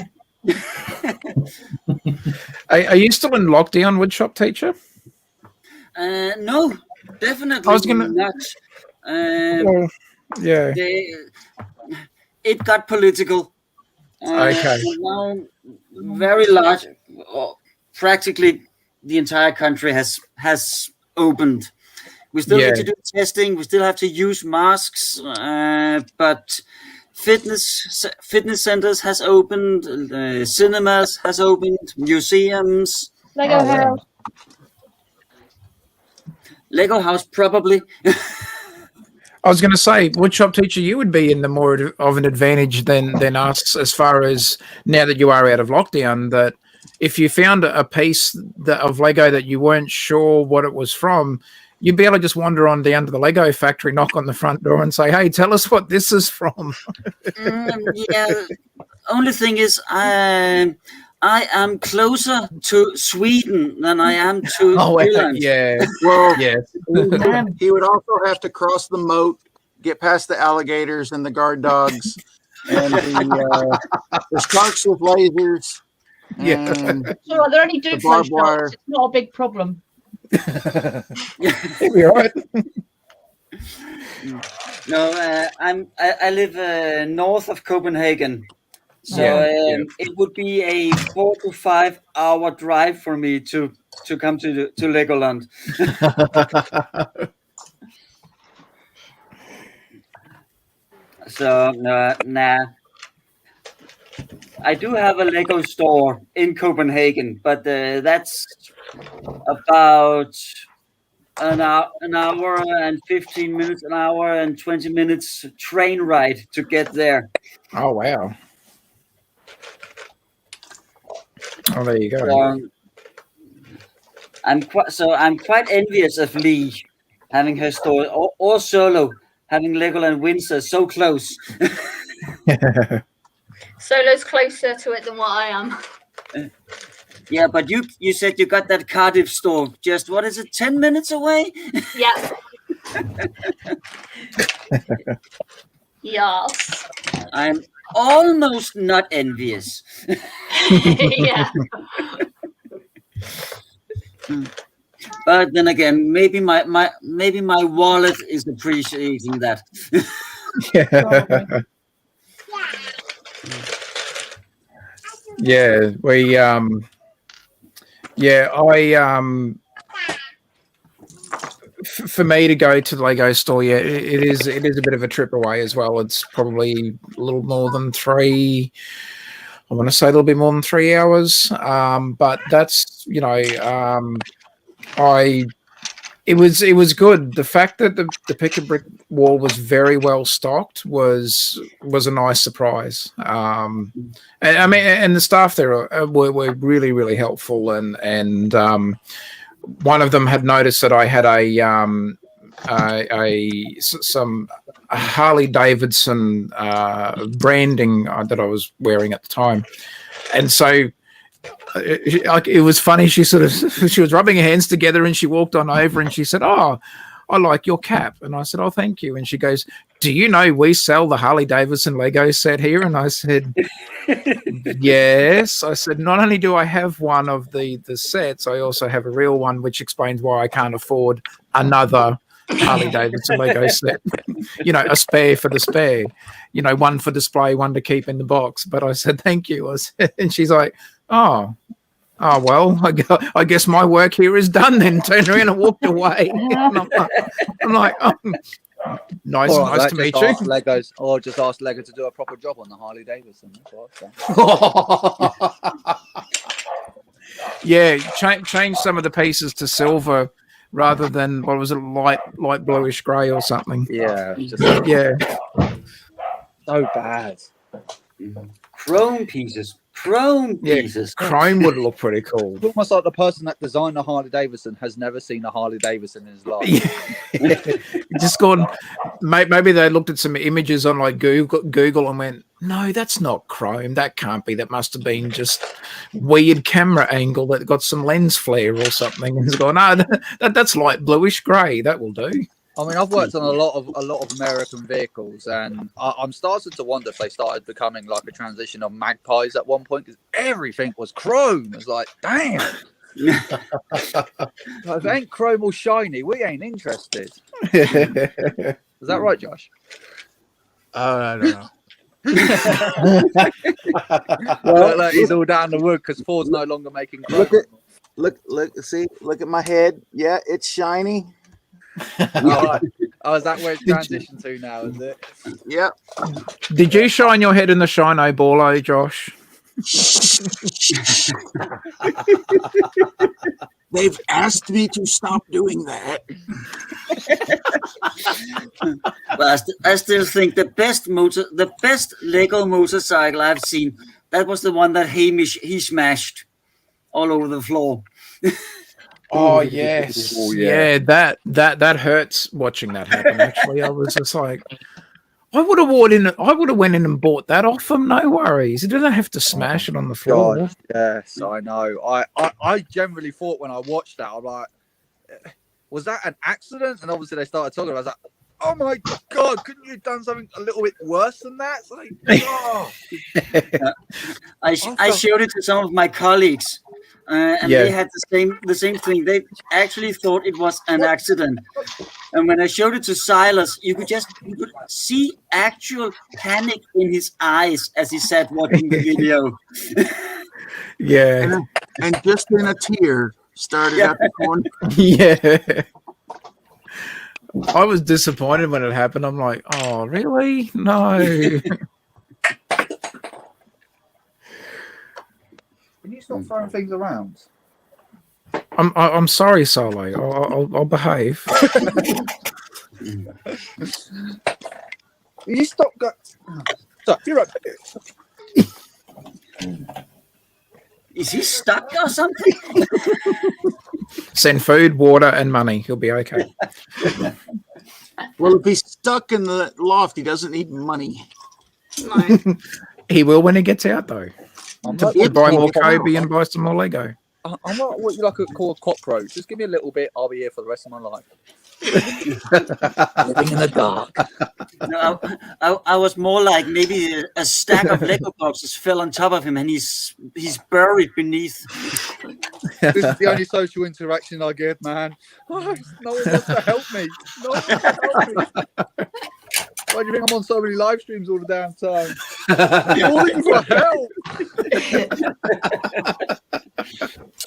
Are you still in lockdown, woodshop teacher? No, definitely I was gonna- not. Well, yeah. It got political. Okay. Now, very large, practically the entire country has opened. We still need to do testing. We still have to use masks, but fitness centers has opened, cinemas has opened, museums. Lego house. Lego house, probably. I was going to say, woodshop teacher, you would be in the more of an advantage than us, as far as now that you are out of lockdown. That if you found a piece of Lego that you weren't sure what it was from, you'd be able to just wander on down to the Lego factory, knock on the front door, and say, "Hey, tell us what this is from." Yeah. Only thing is, I am closer to Sweden than I am to Finland. Yeah. Well, Yeah. he would also have to cross the moat, get past the alligators and the guard dogs, and the sharks with lasers. Yeah. And It's all right, they're only doing barbed wire. sharks. It's not a big problem. It'll be all right. No, I live north of Copenhagen, so it would be a 4 to 5 hour drive for me to come to Legoland. So nah. I do have a Lego store in Copenhagen, but that's about an hour and 15 minutes, an hour and 20 minutes train ride to get there. Oh wow! Oh, there you go. I'm quite envious of Lee having her store, or Solo having Legoland Windsor so close. Solo's closer to it than what I am. Yeah, but you said you got that Cardiff store just, what is it, 10 minutes away? Yeah. Yes. I'm almost not envious. Yeah. But then again, maybe my wallet is appreciating that. Yeah, we for me to go to the Lego store, it is a bit of a trip away as well. It's probably a little more than 3. I want to say a little bit more than 3 hours. But that's It was good. The fact that the pick and brick wall was very well stocked was a nice surprise. And I mean, and the staff there were really, really helpful. And one of them had noticed that I had some Harley Davidson branding that I was wearing at the time, and so. It was funny. She was rubbing her hands together, and she walked on over, and she said, "Oh, I like your cap." And I said, "Oh, thank you." And she goes, "Do you know we sell the Harley Davidson Lego set here?" And I said, "Yes." I said, "Not only do I have one of the sets, I also have a real one," which explains why I can't afford another Harley Davidson Lego set. A spare for the spare. One for display, one to keep in the box. But I said, "Thank you." And she's like, Oh, well, I guess my work here is done then. Turned around and walked away. And I'm like, oh, nice to meet you. Legos, or just ask Lego to do a proper job on the Harley Davidson. Yeah, change some of the pieces to silver rather than, what was it, light bluish grey or something. Yeah. Yeah. So bad. Chrome pieces. Chrome Yeah, pieces. chrome would look pretty cool. It's almost like the person that designed the Harley Davidson has never seen a Harley Davidson in his life. Just gone. Maybe they looked at some images on like Google and went, "No, that's not chrome. That can't be. That must have been just weird camera angle that got some lens flare or something." And it's gone, "No, that's light bluish grey. That will do." I mean, I've worked on a lot of American vehicles, and I'm starting to wonder if they started becoming like a transition of Magpies at one point, because everything was chrome. It's like, damn, if it ain't chrome or shiny, we ain't interested. Is that right, Josh? I don't know. Look, he's all down the wood because Ford's no longer making chrome. Look, see, look at my head. Yeah, it's shiny. Oh, is that where it's transitioned to now, is it? Yep. Did you shine your head in the shino ball, Josh? They've asked me to stop doing that. Well, I still think the best Lego motorcycle I've seen, that was the one that he smashed all over the floor. Oh yes, yeah. That hurts watching that happen. Actually, I was just like, I would have went in and bought that off them. No worries. You didn't have to smash it on the floor. God, yes, I know. I generally thought when I watched that, I'm like, was that an accident? And obviously they started talking. I was like, oh my God, couldn't you have done something a little bit worse than that? It's like, oh. I showed it to some of my colleagues. And they had the same thing. They actually thought it was an accident. And when I showed it to Silas, you could see actual panic in his eyes as he sat watching the video. Yeah. And just in a tear started at the corner. Yeah. I was disappointed when it happened. I'm like, oh, really? No. Can you stop throwing things around? I'm sorry, Solo. I'll behave. You stop. Stop. You're right. Is he stuck or something? Send food, water, and money. He'll be okay. Well, if he's stuck in the loft, he doesn't need money. No. He will when he gets out, though. To buy more Kobe and buy some more Lego. I'm not what you like to call a cockroach. Just give me a little bit. I'll be here for the rest of my life. Living in the dark. No, I was more like maybe a stack of Lego boxes fell on top of him and he's buried beneath. This is the only social interaction I get, man. Oh, no one wants to help me. No one wants to help me. Why do you think I'm on so many live streams all the damn time? Calling for help.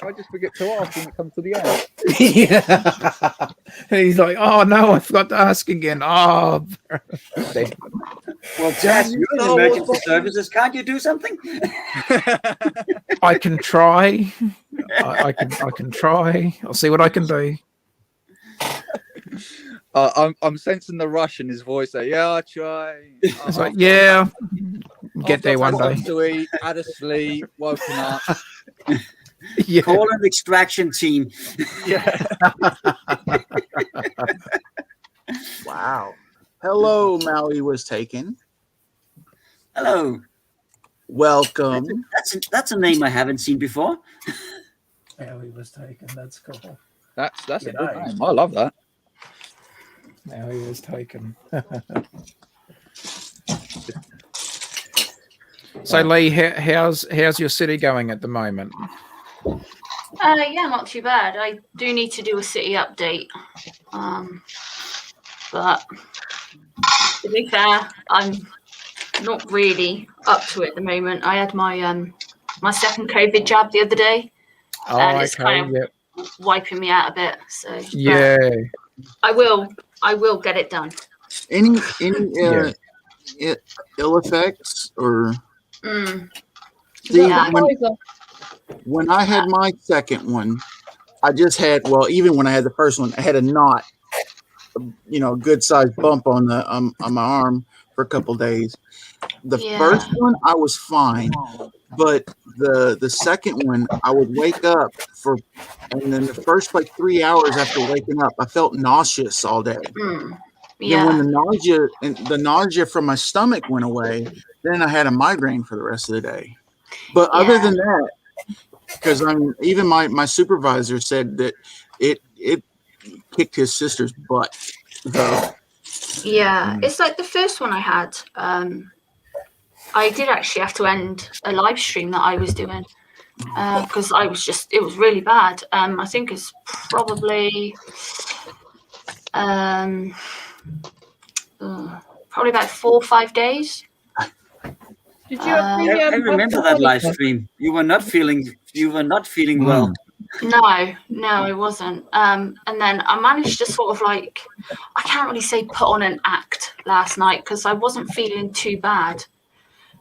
I just forget to ask when it comes to the end. Yeah. And he's like, oh no, I forgot to ask again. Oh. Well, Dad, you're in emergency services. Can't you do something? I can try. I can try. I'll see what I can do. I'm sensing the rush in his voice. There, yeah, I try. It's like, yeah, get there one day. To eat, had a sleep, woken up. Yeah. Call an extraction team. Yeah. Wow. Hello, Maui was taken. Hello. Welcome. That's a name I haven't seen before. Maui was taken. That's cool. That's a good name. I love that. Maui was taken. So Lee, how's your city going at the moment? Yeah, not too bad. I do need to do a city update. But to be fair, I'm not really up to it at the moment. I had my my second COVID jab the other day. And it's kind of wiping me out a bit. So yeah. I will get it done. Any ill effects or when I had my second one, I just had even when I had the first one, I had a knot, a good sized bump on my arm for a couple of days. The Yeah. first one I was fine, but the second one I would wake up and then the first like 3 hours after waking up, I felt nauseous all day. Mm. Then when Yeah. the nausea from my stomach went away, then I had a migraine for the rest of the day. But other Yeah. than that, because even my supervisor said that it kicked his sister's butt. So Yeah. It's like the first one I had. I did actually have to end a live stream that I was doing because it was really bad. I think it's probably probably about 4 or 5 days. Did you have the, I remember that live stream. You were not feeling well. No, I wasn't. And then I managed to sort of like, I can't really say put on an act last night because I wasn't feeling too bad.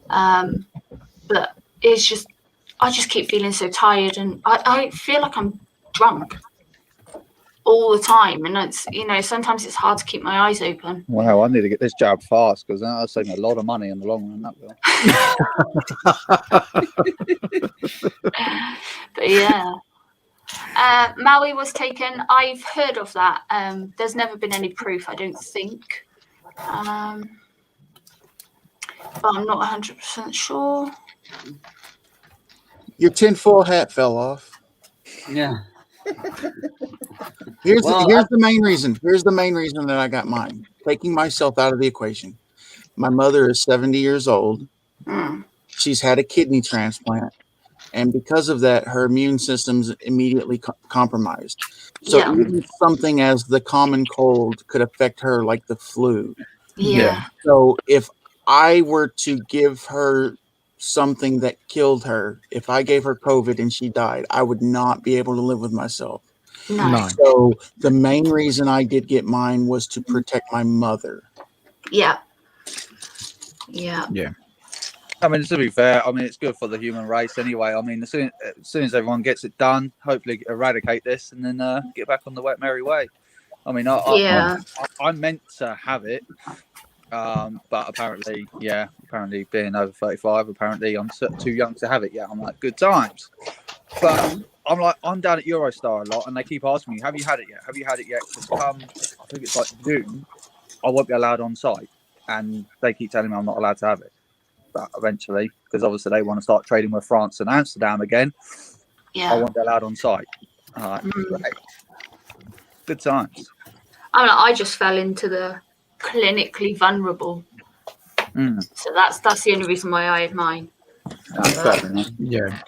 But it's just, I just keep feeling so tired, and I feel like I'm drunk all the time, and it's, sometimes it's hard to keep my eyes open. Wow, I need to get this jab fast because that'll save me a lot of money in the long run. That will. But yeah. Maui was taken. I've heard of that. There's never been any proof, I don't think. But I'm not 100% sure. your tinfoil hat fell off. Yeah. Here's the main reason. Here's the main reason that I got mine. Taking myself out of the equation. My mother is 70 years old. She's had a kidney transplant. And because of that, her immune system's immediately compromised. So even something as the common cold could affect her like the flu. Yeah. So if I were to give her something that killed her, if I gave her COVID and she died, I would not be able to live with myself. No. So the main reason I did get mine was to protect my mother. Yeah. I mean, to be fair, it's good for the human race anyway. As soon as everyone gets it done, hopefully eradicate this and then get back on the merry way. I meant to have it, but apparently being over 35, apparently I'm too young to have it yet. I'm like, good times. But I'm down at Eurostar a lot, and they keep asking me, have you had it yet? Because come, I think it's like June, I won't be allowed on site, and they keep telling me I'm not allowed to have it. But eventually, because obviously they want to start trading with France and Amsterdam again, I won't be allowed on site. Great. Good times. I just fell into the clinically vulnerable. So that's the only reason why I had mine. Yeah.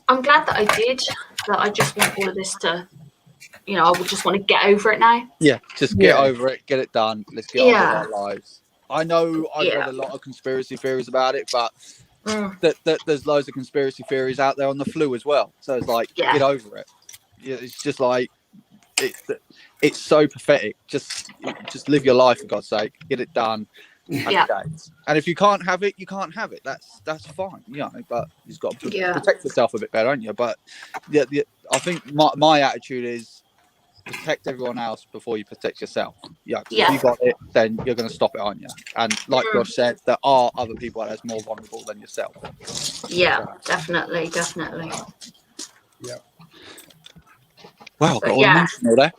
I'm glad that I did, but I just want all of this to, I would just want to get over it now. Yeah, just get over it, get it done. Let's get on with our lives. I know I've read a lot of conspiracy theories about it, but there's loads of conspiracy theories out there on the flu as well. So it's like, get over it. Yeah, it's just like, it's so pathetic. Just live your life, for God's sake. Get it done. And if you can't have it, you can't have it. That's fine, but you've got to protect yourself a bit better, haven't you? But I think my attitude is protect everyone else before you protect yourself. If you got it, then you're going to stop it, aren't you? And like Josh said, there are other people that's more vulnerable than yourself. Yeah, definitely. Yeah. Wow, got all emotional there.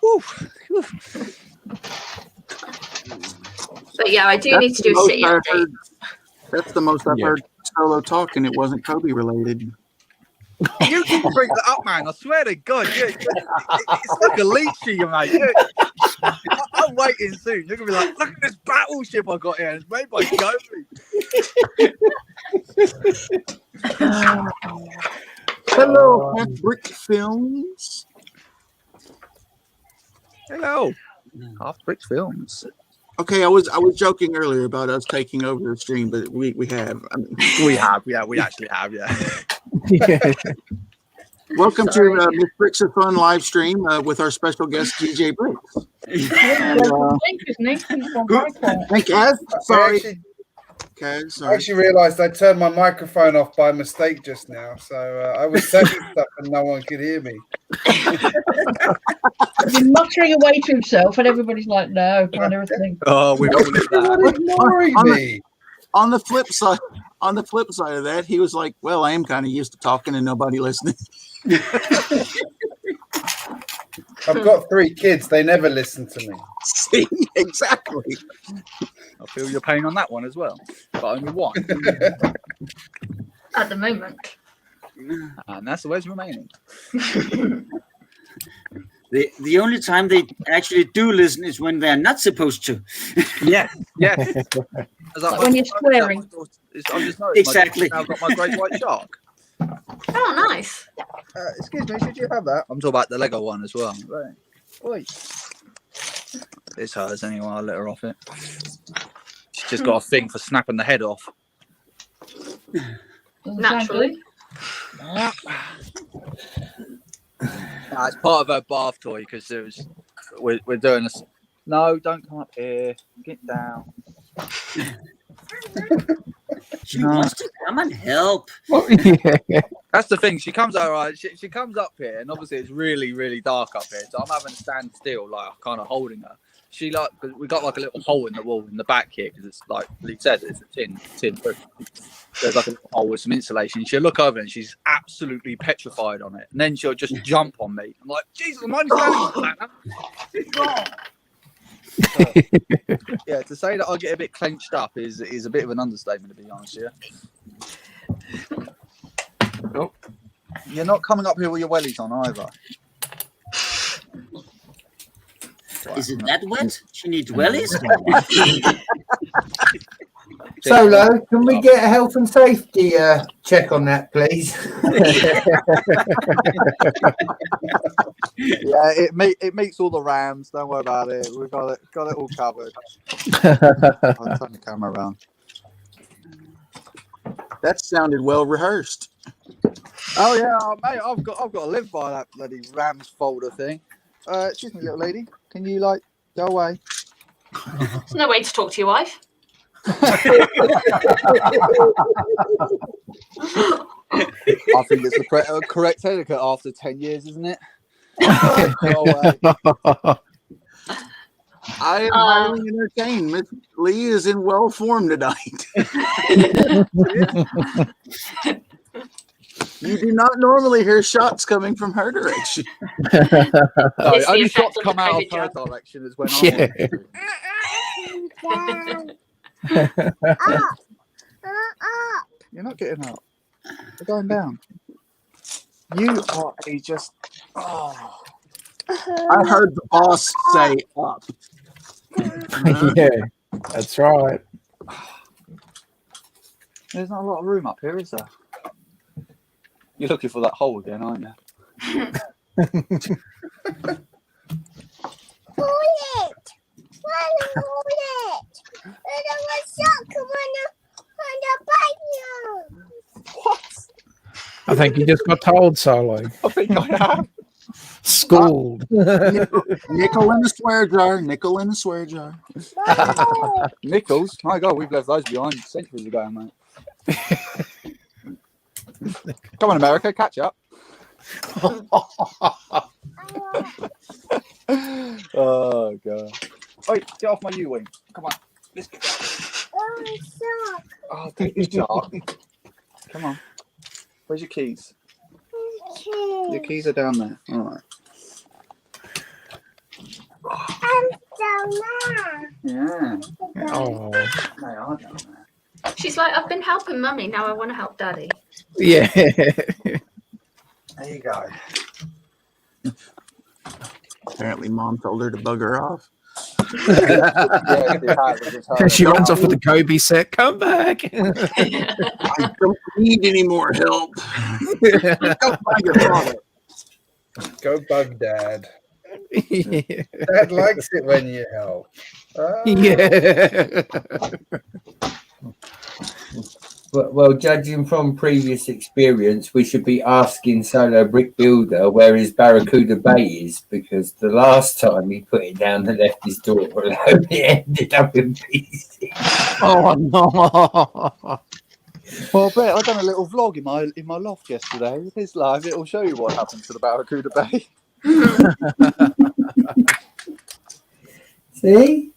But I do need to do a city update. That's the most I've heard solo talk, and it wasn't Kobe related. You can bring that up, man. I swear to God. It's like a leech to you, mate. I'm waiting soon. You're going to be like, look at this battleship I got here. It's made by Kobe. Hello, Half-Brick Films. Hello. Half-Brick Films. Okay, I was joking earlier about us taking over the stream, but we have. We actually have. Welcome to Miss Bricks of Fun live stream with our special guest GJBricks. Thank you. Sorry. I actually realised I turned my microphone off by mistake just now, so I was saying stuff and no one could hear me. He's been muttering away to himself, and everybody's like, "No," and everything. Oh, we've all lived that. Ignoring me. on the flip side of that, he was like, well, I am kind of used to talking and nobody listening. I've got 3 kids. They never listen to me. See, exactly. I feel your pain on that one as well, but only one. At the moment. And that's the way it's remaining. The only time they actually do listen is when they're not supposed to. Yes. Like when you're swearing. I've just noticed Exactly. I've got my great white shark. Oh, nice. Excuse me, should you have that? I'm talking about the Lego one as well. Right. Oi. It's hers anyway. I'll let her off it. She's just got a thing for snapping the head off. Naturally. It's part of her bath toy because we're doing this. No, don't come up here. Get down. She wants to come and help. That's the thing. She comes out right. She comes up here, and obviously it's really, really dark up here. So I'm having to stand still, like kind of holding her. She cause we got like a little hole in the wall in the back here because it's like Lee said, it's a tin roof. There's like a little hole with some insulation. She'll look over and she's absolutely petrified on it, and then she'll just jump on me. I'm like, Jesus, I'm only standing there. Yeah, to say that I get a bit clenched up is a bit of an understatement, to be honest with you. Oh. You're not coming up here with your wellies on either. Is it that wet? She needs wellies? Solo, can we get a health and safety check on that, please? Yeah, it meets all the rams. Don't worry about it. We've got it all covered. I'll turn the camera around. That sounded well rehearsed. Oh yeah, mate, I've got to live by that bloody Rams folder thing. Excuse me, little lady. Can you go away? There's no way to talk to your wife. I think it's the correct etiquette after 10 years, isn't it? Go away. I am highly entertained. Miss Lee is in well form tonight. You do not normally hear shots coming from her direction. No, It's the only effect shots of come the out COVID of her jab. direction is when You're not getting up. You're going down. You are just. Oh. I heard the boss say up. Yeah, that's right. There's not a lot of room up here, is there? You're looking for that hole again, aren't you? Hold it! Hold it! There was soccer on the bike. What? I think you just got told, Solo. I think I have. Schooled. Nickel in the swear jar. Nickel in the swear jar. Nickels? My God, we've left those behind centuries ago, mate. Come on, America, catch up. Oh, God. Wait, get off my U-wing. Come on. Let's go. Oh, take your shark. Come on. Where's your keys? Your keys are down there. All right. Yeah. Oh, They are down there. She's like, I've been helping Mummy, now I want to help Daddy. yeah. There you go. Apparently, Mom told her to bug her off. She runs off with the Kobe set. Come back. I don't need any more help. Go find your father. Go bug Dad. Dad likes it when you help. Yeah. Well, judging from previous experience, we should be asking Solo Brick Builder where his Barracuda Bay is, because the last time he put it down and left his door alone, it ended up in pieces. Oh no. Well, I bet I've done a little vlog in my loft yesterday. If it's live, it'll show you what happened to the Barracuda Bay. See?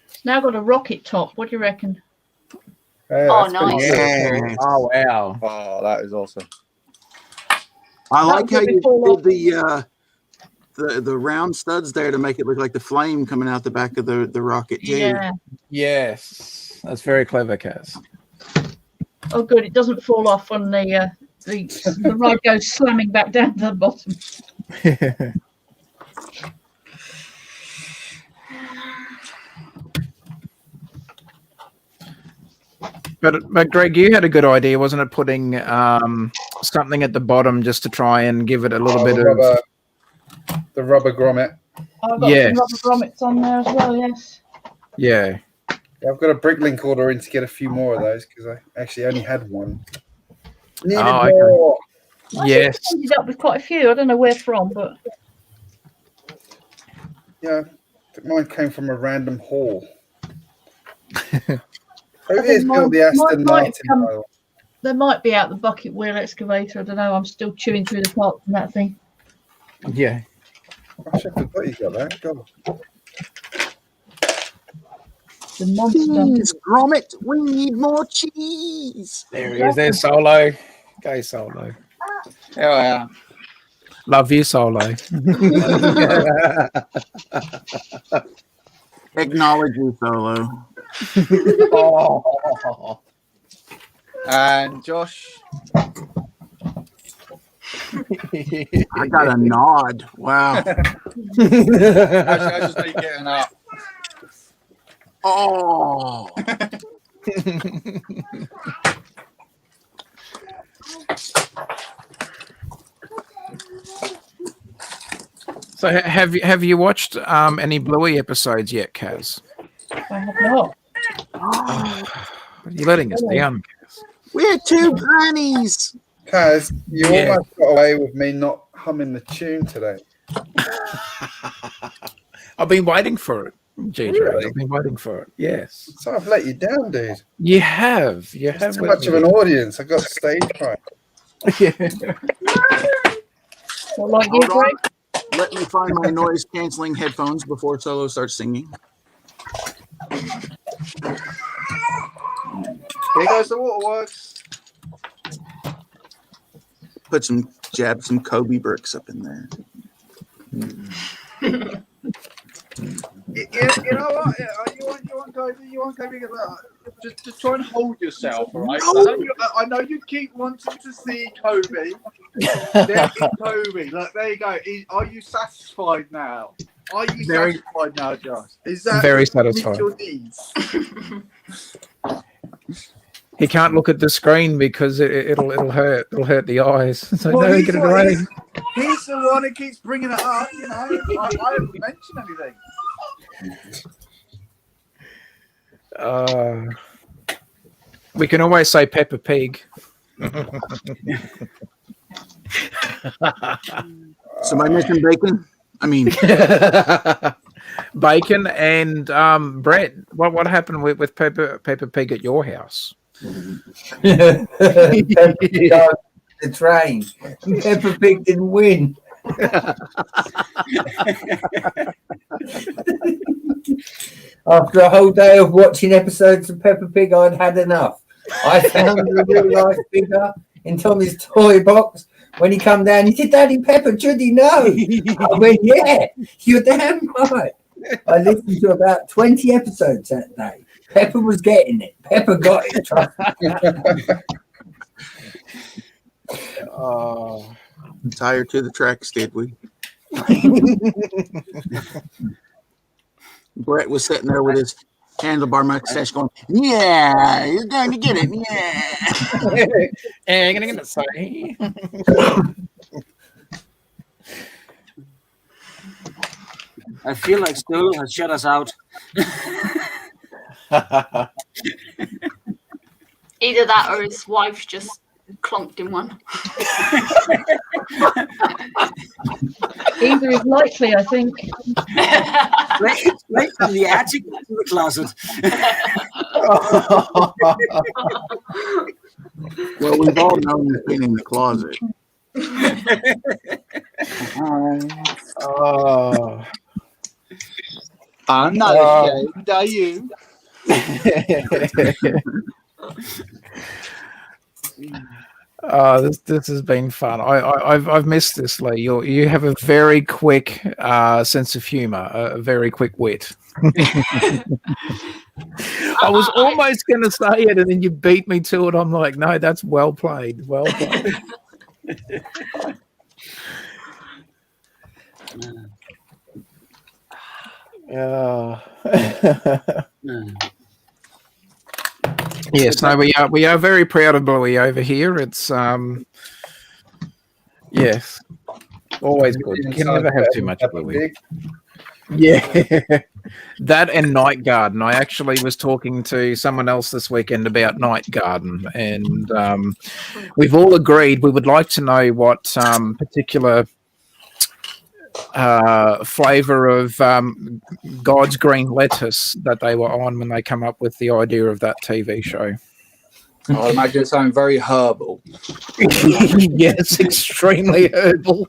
It's now got a rocket top. What do you reckon? Oh, that's pretty nice. good. Yeah. Oh wow. Oh, that is awesome. I like That'll how be you before did the round studs there to make it look like the flame coming out the back of the rocket too. Yeah. Yes, that's very clever, Kaz. Oh, good. It doesn't fall off when the ride goes slamming back down to the bottom. But Greg, you had a good idea, wasn't it? Putting something at the bottom just to try and give it a little bit of The rubber grommet. I've got Yes. some rubber grommets on there as well, yes. Yeah. Yeah, I've got a Bricklink order in to get a few more of those because I actually only had one. Needed Oh, okay. more. I Yes. ended up with quite a few. I don't know where from, but Yeah, mine came from a random haul. I Who think is built the Aston might Martin? come- by the way? they might be out the bucket wheel excavator. I don't know. I'm still chewing through the parts and that thing. Yeah. I should have forgot you got that. God. The monster. Cheese, Gromit, we need more cheese. There he is. There's Solo. Go Solo. Here I am. Love you, Solo. Acknowledge you, Solo. Oh. And Josh. I got a nod. Wow. Actually, I just need getting up. Oh. So have you watched any Bluey episodes yet, Kaz? I have not. You're letting us down, Kaz. We're two grannies. Kaz, you Yeah. almost got away with me not humming the tune today. I've been waiting for it, GJ. Really? I've been waiting for it. Yes. So I've let you down, dude. You have. You have. It's too much of an audience. I got stage fright. Yeah. Not like you, Hold on. Greg. Let me find my noise canceling headphones before Solo starts singing. Here goes the waterworks. Jab some Kobe bricks up in there. You know what? You want Kobe? Just try and hold yourself, all right? No. I know you keep wanting to see Kobe. There is Kobe. Look, there you go. Are you satisfied now? Are you satisfied now, Josh? Is that Very meet satisfied. your needs? He can't look at the screen because it'll hurt. It'll hurt the eyes. So Well, no, he's get it the- away. He's the one who keeps bringing it up. You know, I haven't mentioned anything. We can always say Peppa Pig. Somebody mentioned bacon? I mean, Bacon and Brett. What happened with Peppa Pig at your house? Peppa Pig on the train. Peppa Pig didn't win. After a whole day of watching episodes of Peppa Pig, I'd had enough. I found the real life figure in Tommy's toy box. When he come down, he said, "Daddy, Peppa, should he know?" I went, "Yeah, you're damn right." I listened to about 20 episodes that day. Peppa was getting it. Peppa got it. Trust me. tired to the tracks, did we? Brett was sitting there with his handlebar mustache going, "Yeah, you're going to get it. Yeah." I'm gonna get it. Sorry. I feel like Stolo has shut us out. Either that or his wife's just clonked in one. Either is likely, I think. Straight from the attic to the closet. Well, we've all known he's been in the closet. Oh. I'm not ashamed, are you? This has been fun. I've missed this, Lee. You have a very quick sense of humour, a very quick wit. I was almost going to say it, and then you beat me to it. I'm like, no, that's well played. Well played. Yes, no, we are very proud of Bluey over here. It's yes, always good. You can never have too much Bluey. Yeah, that and Night Garden. I actually was talking to someone else this weekend about Night Garden, and we've all agreed we would like to know what particular flavor of God's green lettuce that they were on when they come up with the idea of that TV show. I imagine it something very herbal. Yes, extremely herbal.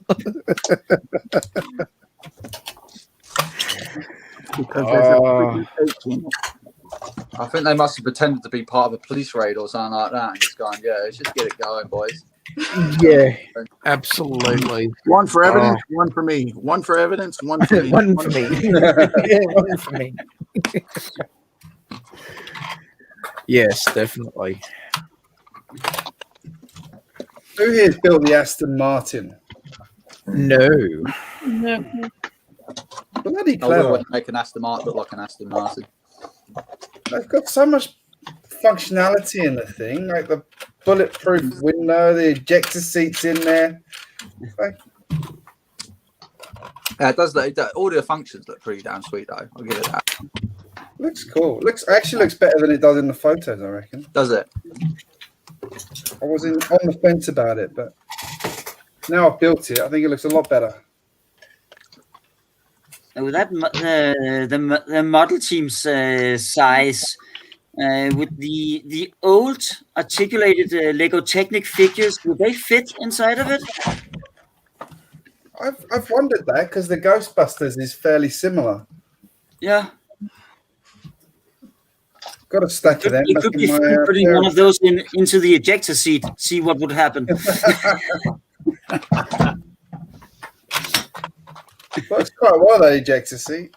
I think they must have pretended to be part of a police raid or something like that, and just going, "Yeah, let's just get it going, boys." Yeah, absolutely. One for evidence, one for me. One for evidence, one for me. One for me. Yeah, one for me. Yes, definitely. Who here's built the Aston Martin? No. No. Bloody I clever. would make an Aston Martin look like an Aston Martin. They've got so much functionality in the thing, like the bulletproof window, the ejector seats in there. Yeah, it does. All the functions look pretty damn sweet, though. I'll give it that. Looks cool. Actually looks better than it does in the photos, I reckon. Does it? I was on the fence about it, but now I've built it, I think it looks a lot better. With that, the model team's size, with the old articulated Lego Technic figures, would they fit inside of it? I've wondered that because the Ghostbusters is fairly similar. Yeah. Got a stack of them. It could be fun putting one of those into the ejector seat, see what would happen. Works quite well, that ejector seat.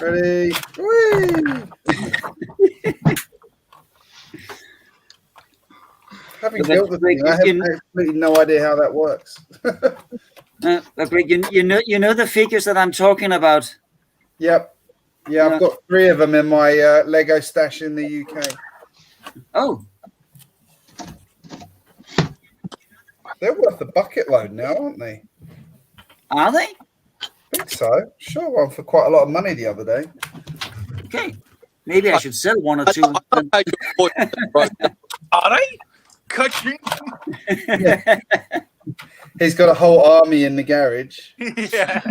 Ready? Whee! Having built the thing, I have absolutely no idea how that works. Greg, you know the figures that I'm talking about. Yep. Yeah, I've got 3 of them in my Lego stash in the UK. Oh. They're worth a bucket load now, aren't they? Are they? I think so. Sure, one for quite a lot of money the other day. Okay. Maybe I should sell 1 or 2. Are they? Coaching? He's got a whole army in the garage. Yeah.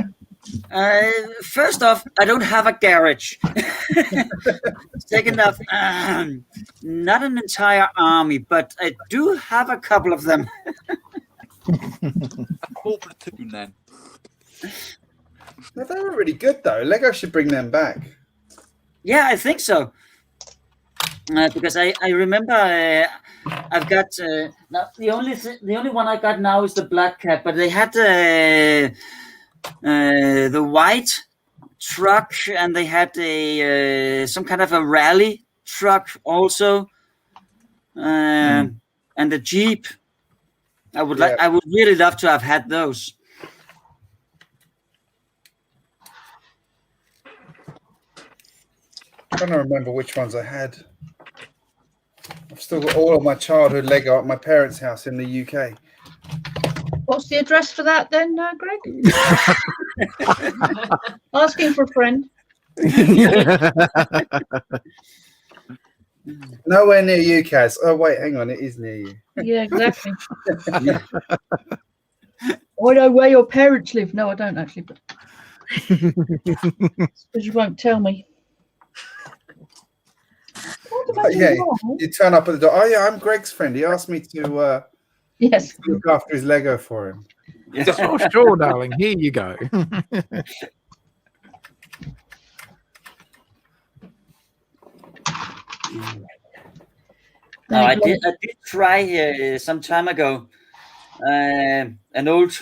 First off, I don't have a garage. Second off, not an entire army, but I do have a couple of them. Full platoon then. No, they were really good though. Lego should bring them back. Yeah, I think so. Because I remember I've got now the only one I got now is the Black Cat, but they had the white truck, and they had some kind of a rally truck also, and the Jeep. I would really love to have had those. I don't remember which ones I had. I've still got all of my childhood Lego at my parents' house in the UK. What's the address for that then, Greg? Asking for a friend. Nowhere near you, Kaz. Oh, wait, hang on. It is near you. Yeah, exactly. I know where your parents live. No, I don't actually, but because you won't tell me. Yeah, you turn up at the door. Oh, yeah, I'm Greg's friend. He asked me to yes, look after his Lego for him. Oh, sure, darling. Here you go. No, I did try some time ago. An old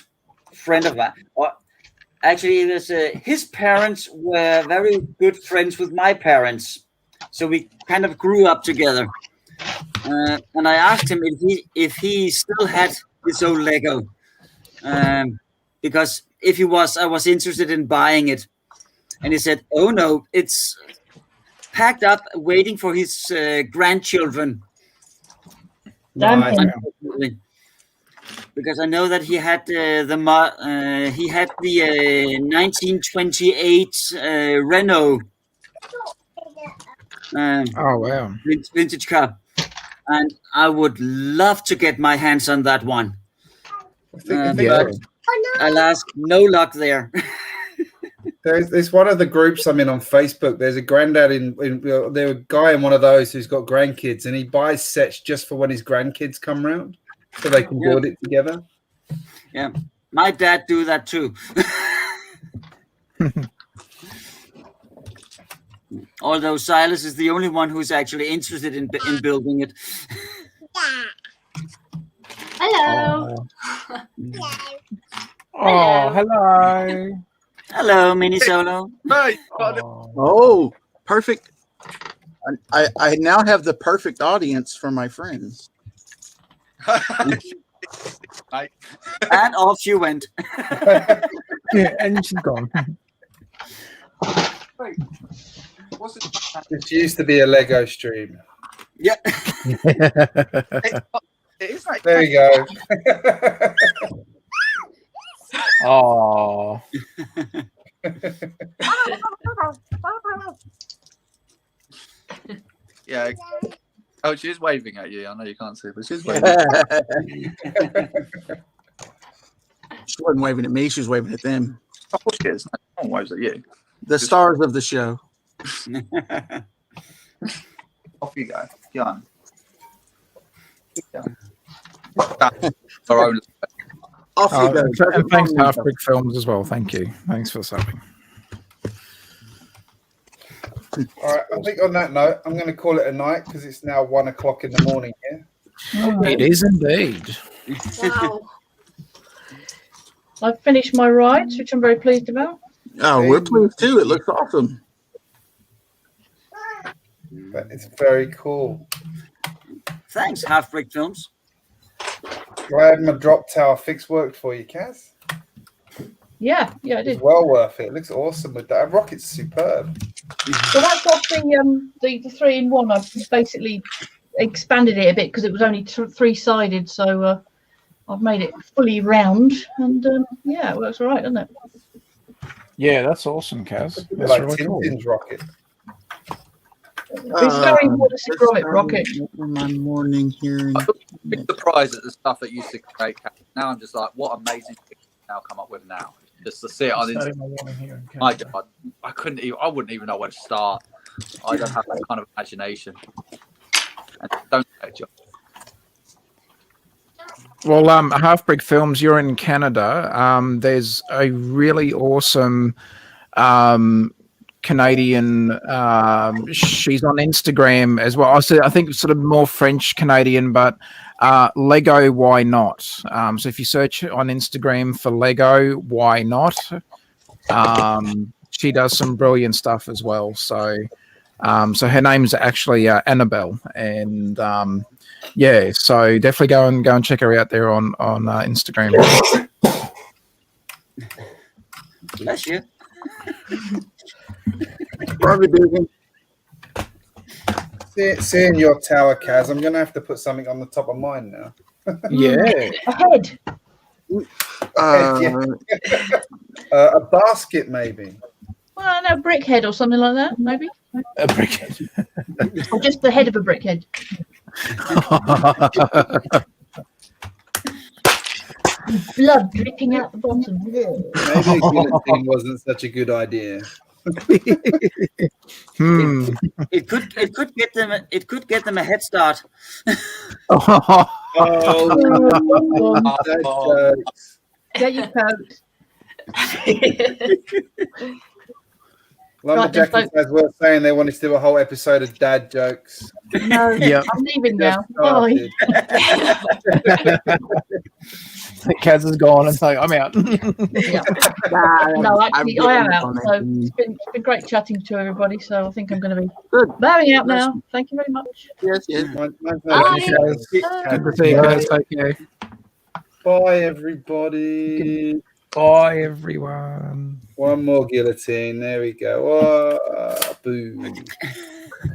friend of mine, or actually, it was his parents were very good friends with my parents, so we kind of grew up together. And I asked him if he still had his old Lego, because if he was, I was interested in buying it, and he said, "Oh no, it's packed up, waiting for his grandchildren." Damn Nice. him. Unfortunately. Because I know that he had the 1928 Renault Oh wow. vintage car, and I would love to get my hands on that one. Yeah. But alas, no luck there. There's one of the groups I'm in on Facebook. There's a granddad there's a guy in one of those who's got grandkids, and he buys sets just for when his grandkids come round, so they can build it together. Yeah, my dad do that too. Although Silas is the only one who's actually interested in building it. Hello. Oh, hello. Hello, Mini Solo. Right. Oh, perfect. I now have the perfect audience for my friends. Right. And off you went. Yeah, and she's gone. Wait, what's it? This used to be a Lego stream. Yeah. It is like There you go. Oh. yeah. Oh, she's waving at you. I know you can't see, but she's waving. She wasn't waving at me. She was waving at them. Oh, she is. No one waves at you. The stars of the show. Off you go. Get on. Our own. Off you go. And thanks to Half Brick Films as well. Thank you. Thanks for subbing. All right, I think on that note, I'm going to call it a night because it's now 1 o'clock in the morning here. It is indeed. Wow. I've finished my rides, which I'm very pleased about. Oh, we're pleased too. It looks awesome. But it's very cool. Thanks, Half Brick Films. Glad my drop tower fix worked for you, Kaz. Yeah, I It's did. well worth it. It looks awesome with that. Rocket's superb. So that's what the 3-in-1. I've basically expanded it a bit because it was only 3-sided. So I've made it fully round, and yeah, it works all right, doesn't it? Yeah, that's awesome, Kaz. It's That's like really cool. Tintin's rocket. It's very Wallace and Gromit rocket. My morning here. I'm surprised at the stuff that used to create. Now I'm just like, what amazing things now come up with now. Just to see it on Instagram. My God, I couldn't even. I wouldn't even know where to start. I don't have that kind of imagination. And don't take a job. Well, Half Brick Films, you're in Canada. There's a really awesome Canadian. She's on Instagram as well. I think sort of more French Canadian, but Lego Why Not. So if you search on Instagram for Lego Why Not, she does some brilliant stuff as well. So her name's actually Annabelle, and yeah, so definitely go and check her out there on Instagram. Bless you. Probably busy. Seeing your tower, Kaz, I'm going to have to put something on the top of mine now. Yeah. A head. A basket, maybe. Well, no, brick head or something like that, maybe. A brick. Or just the head of a brick head. Blood dripping out the bottom. Maybe a guillotine wasn't such a good idea. It could get them a head start. Get your coat. Lumberjack Right, guys were saying they wanted to do a whole episode of dad jokes. No, Yep. I'm leaving now. Just Bye. started. Kaz is gone and say, I'm out. Yeah. No, actually, I am out. So it's been great chatting to everybody. So I think I'm going to be bowing out now. Thank you very much. Yes, yes. My Bye. pleasure. Good to see you guys. Take care. Bye, everybody. Bye, everyone. One more guillotine. There we go. Boo.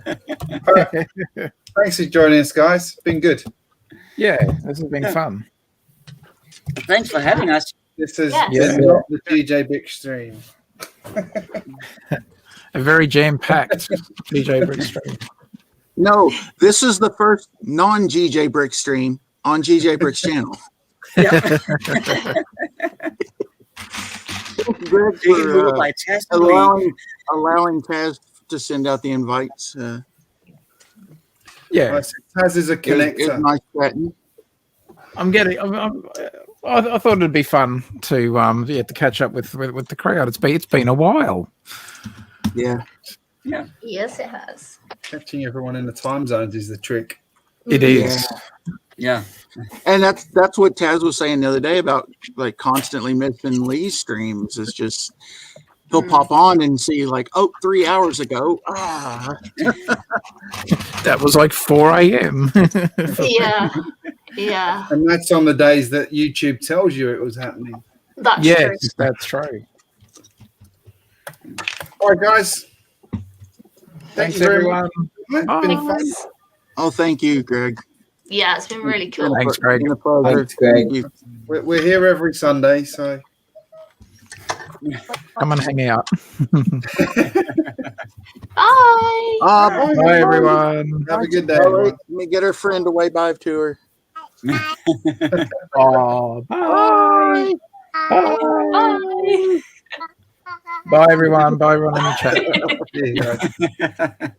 All right. Thanks for joining us, guys. Been good. Yeah, this has been fun. Thanks for having us. This is Yes. not the GJBricks stream. A very jam-packed GJBricks stream. No, this is the first non-GJBricks stream on GJBricks channel. Thank you, Greg, for allowing Taz to send out the invites. Yeah, Taz is a It connector. was nice chatting. I thought it'd be fun to to catch up with the crowd. It's been a while. Yeah. Yes, it has. Catching everyone in the time zones is the trick. It is. Yeah. And that's what Taz was saying the other day about like constantly missing Lee's streams. Is just he'll pop on and see like, 3 hours ago. That was like 4 a.m. Yeah. Yeah. And that's on the days that YouTube tells you it was happening. That's true. Yes, that's true. All right, guys. Thanks, you very everyone. much. It's been fun. Thanks. Oh, thank you, Greg. Yeah, it's been really cool. Thanks, Greg. Been a pleasure. Thanks, Greg. Thank you. We're here every Sunday, so Come and hang out. Bye. Bye, everyone. have a good day. All right, everyone. let me get her friend a wave bye to her. Oh, bye. Bye. Bye, everyone. Bye, everyone in the chat. See you guys.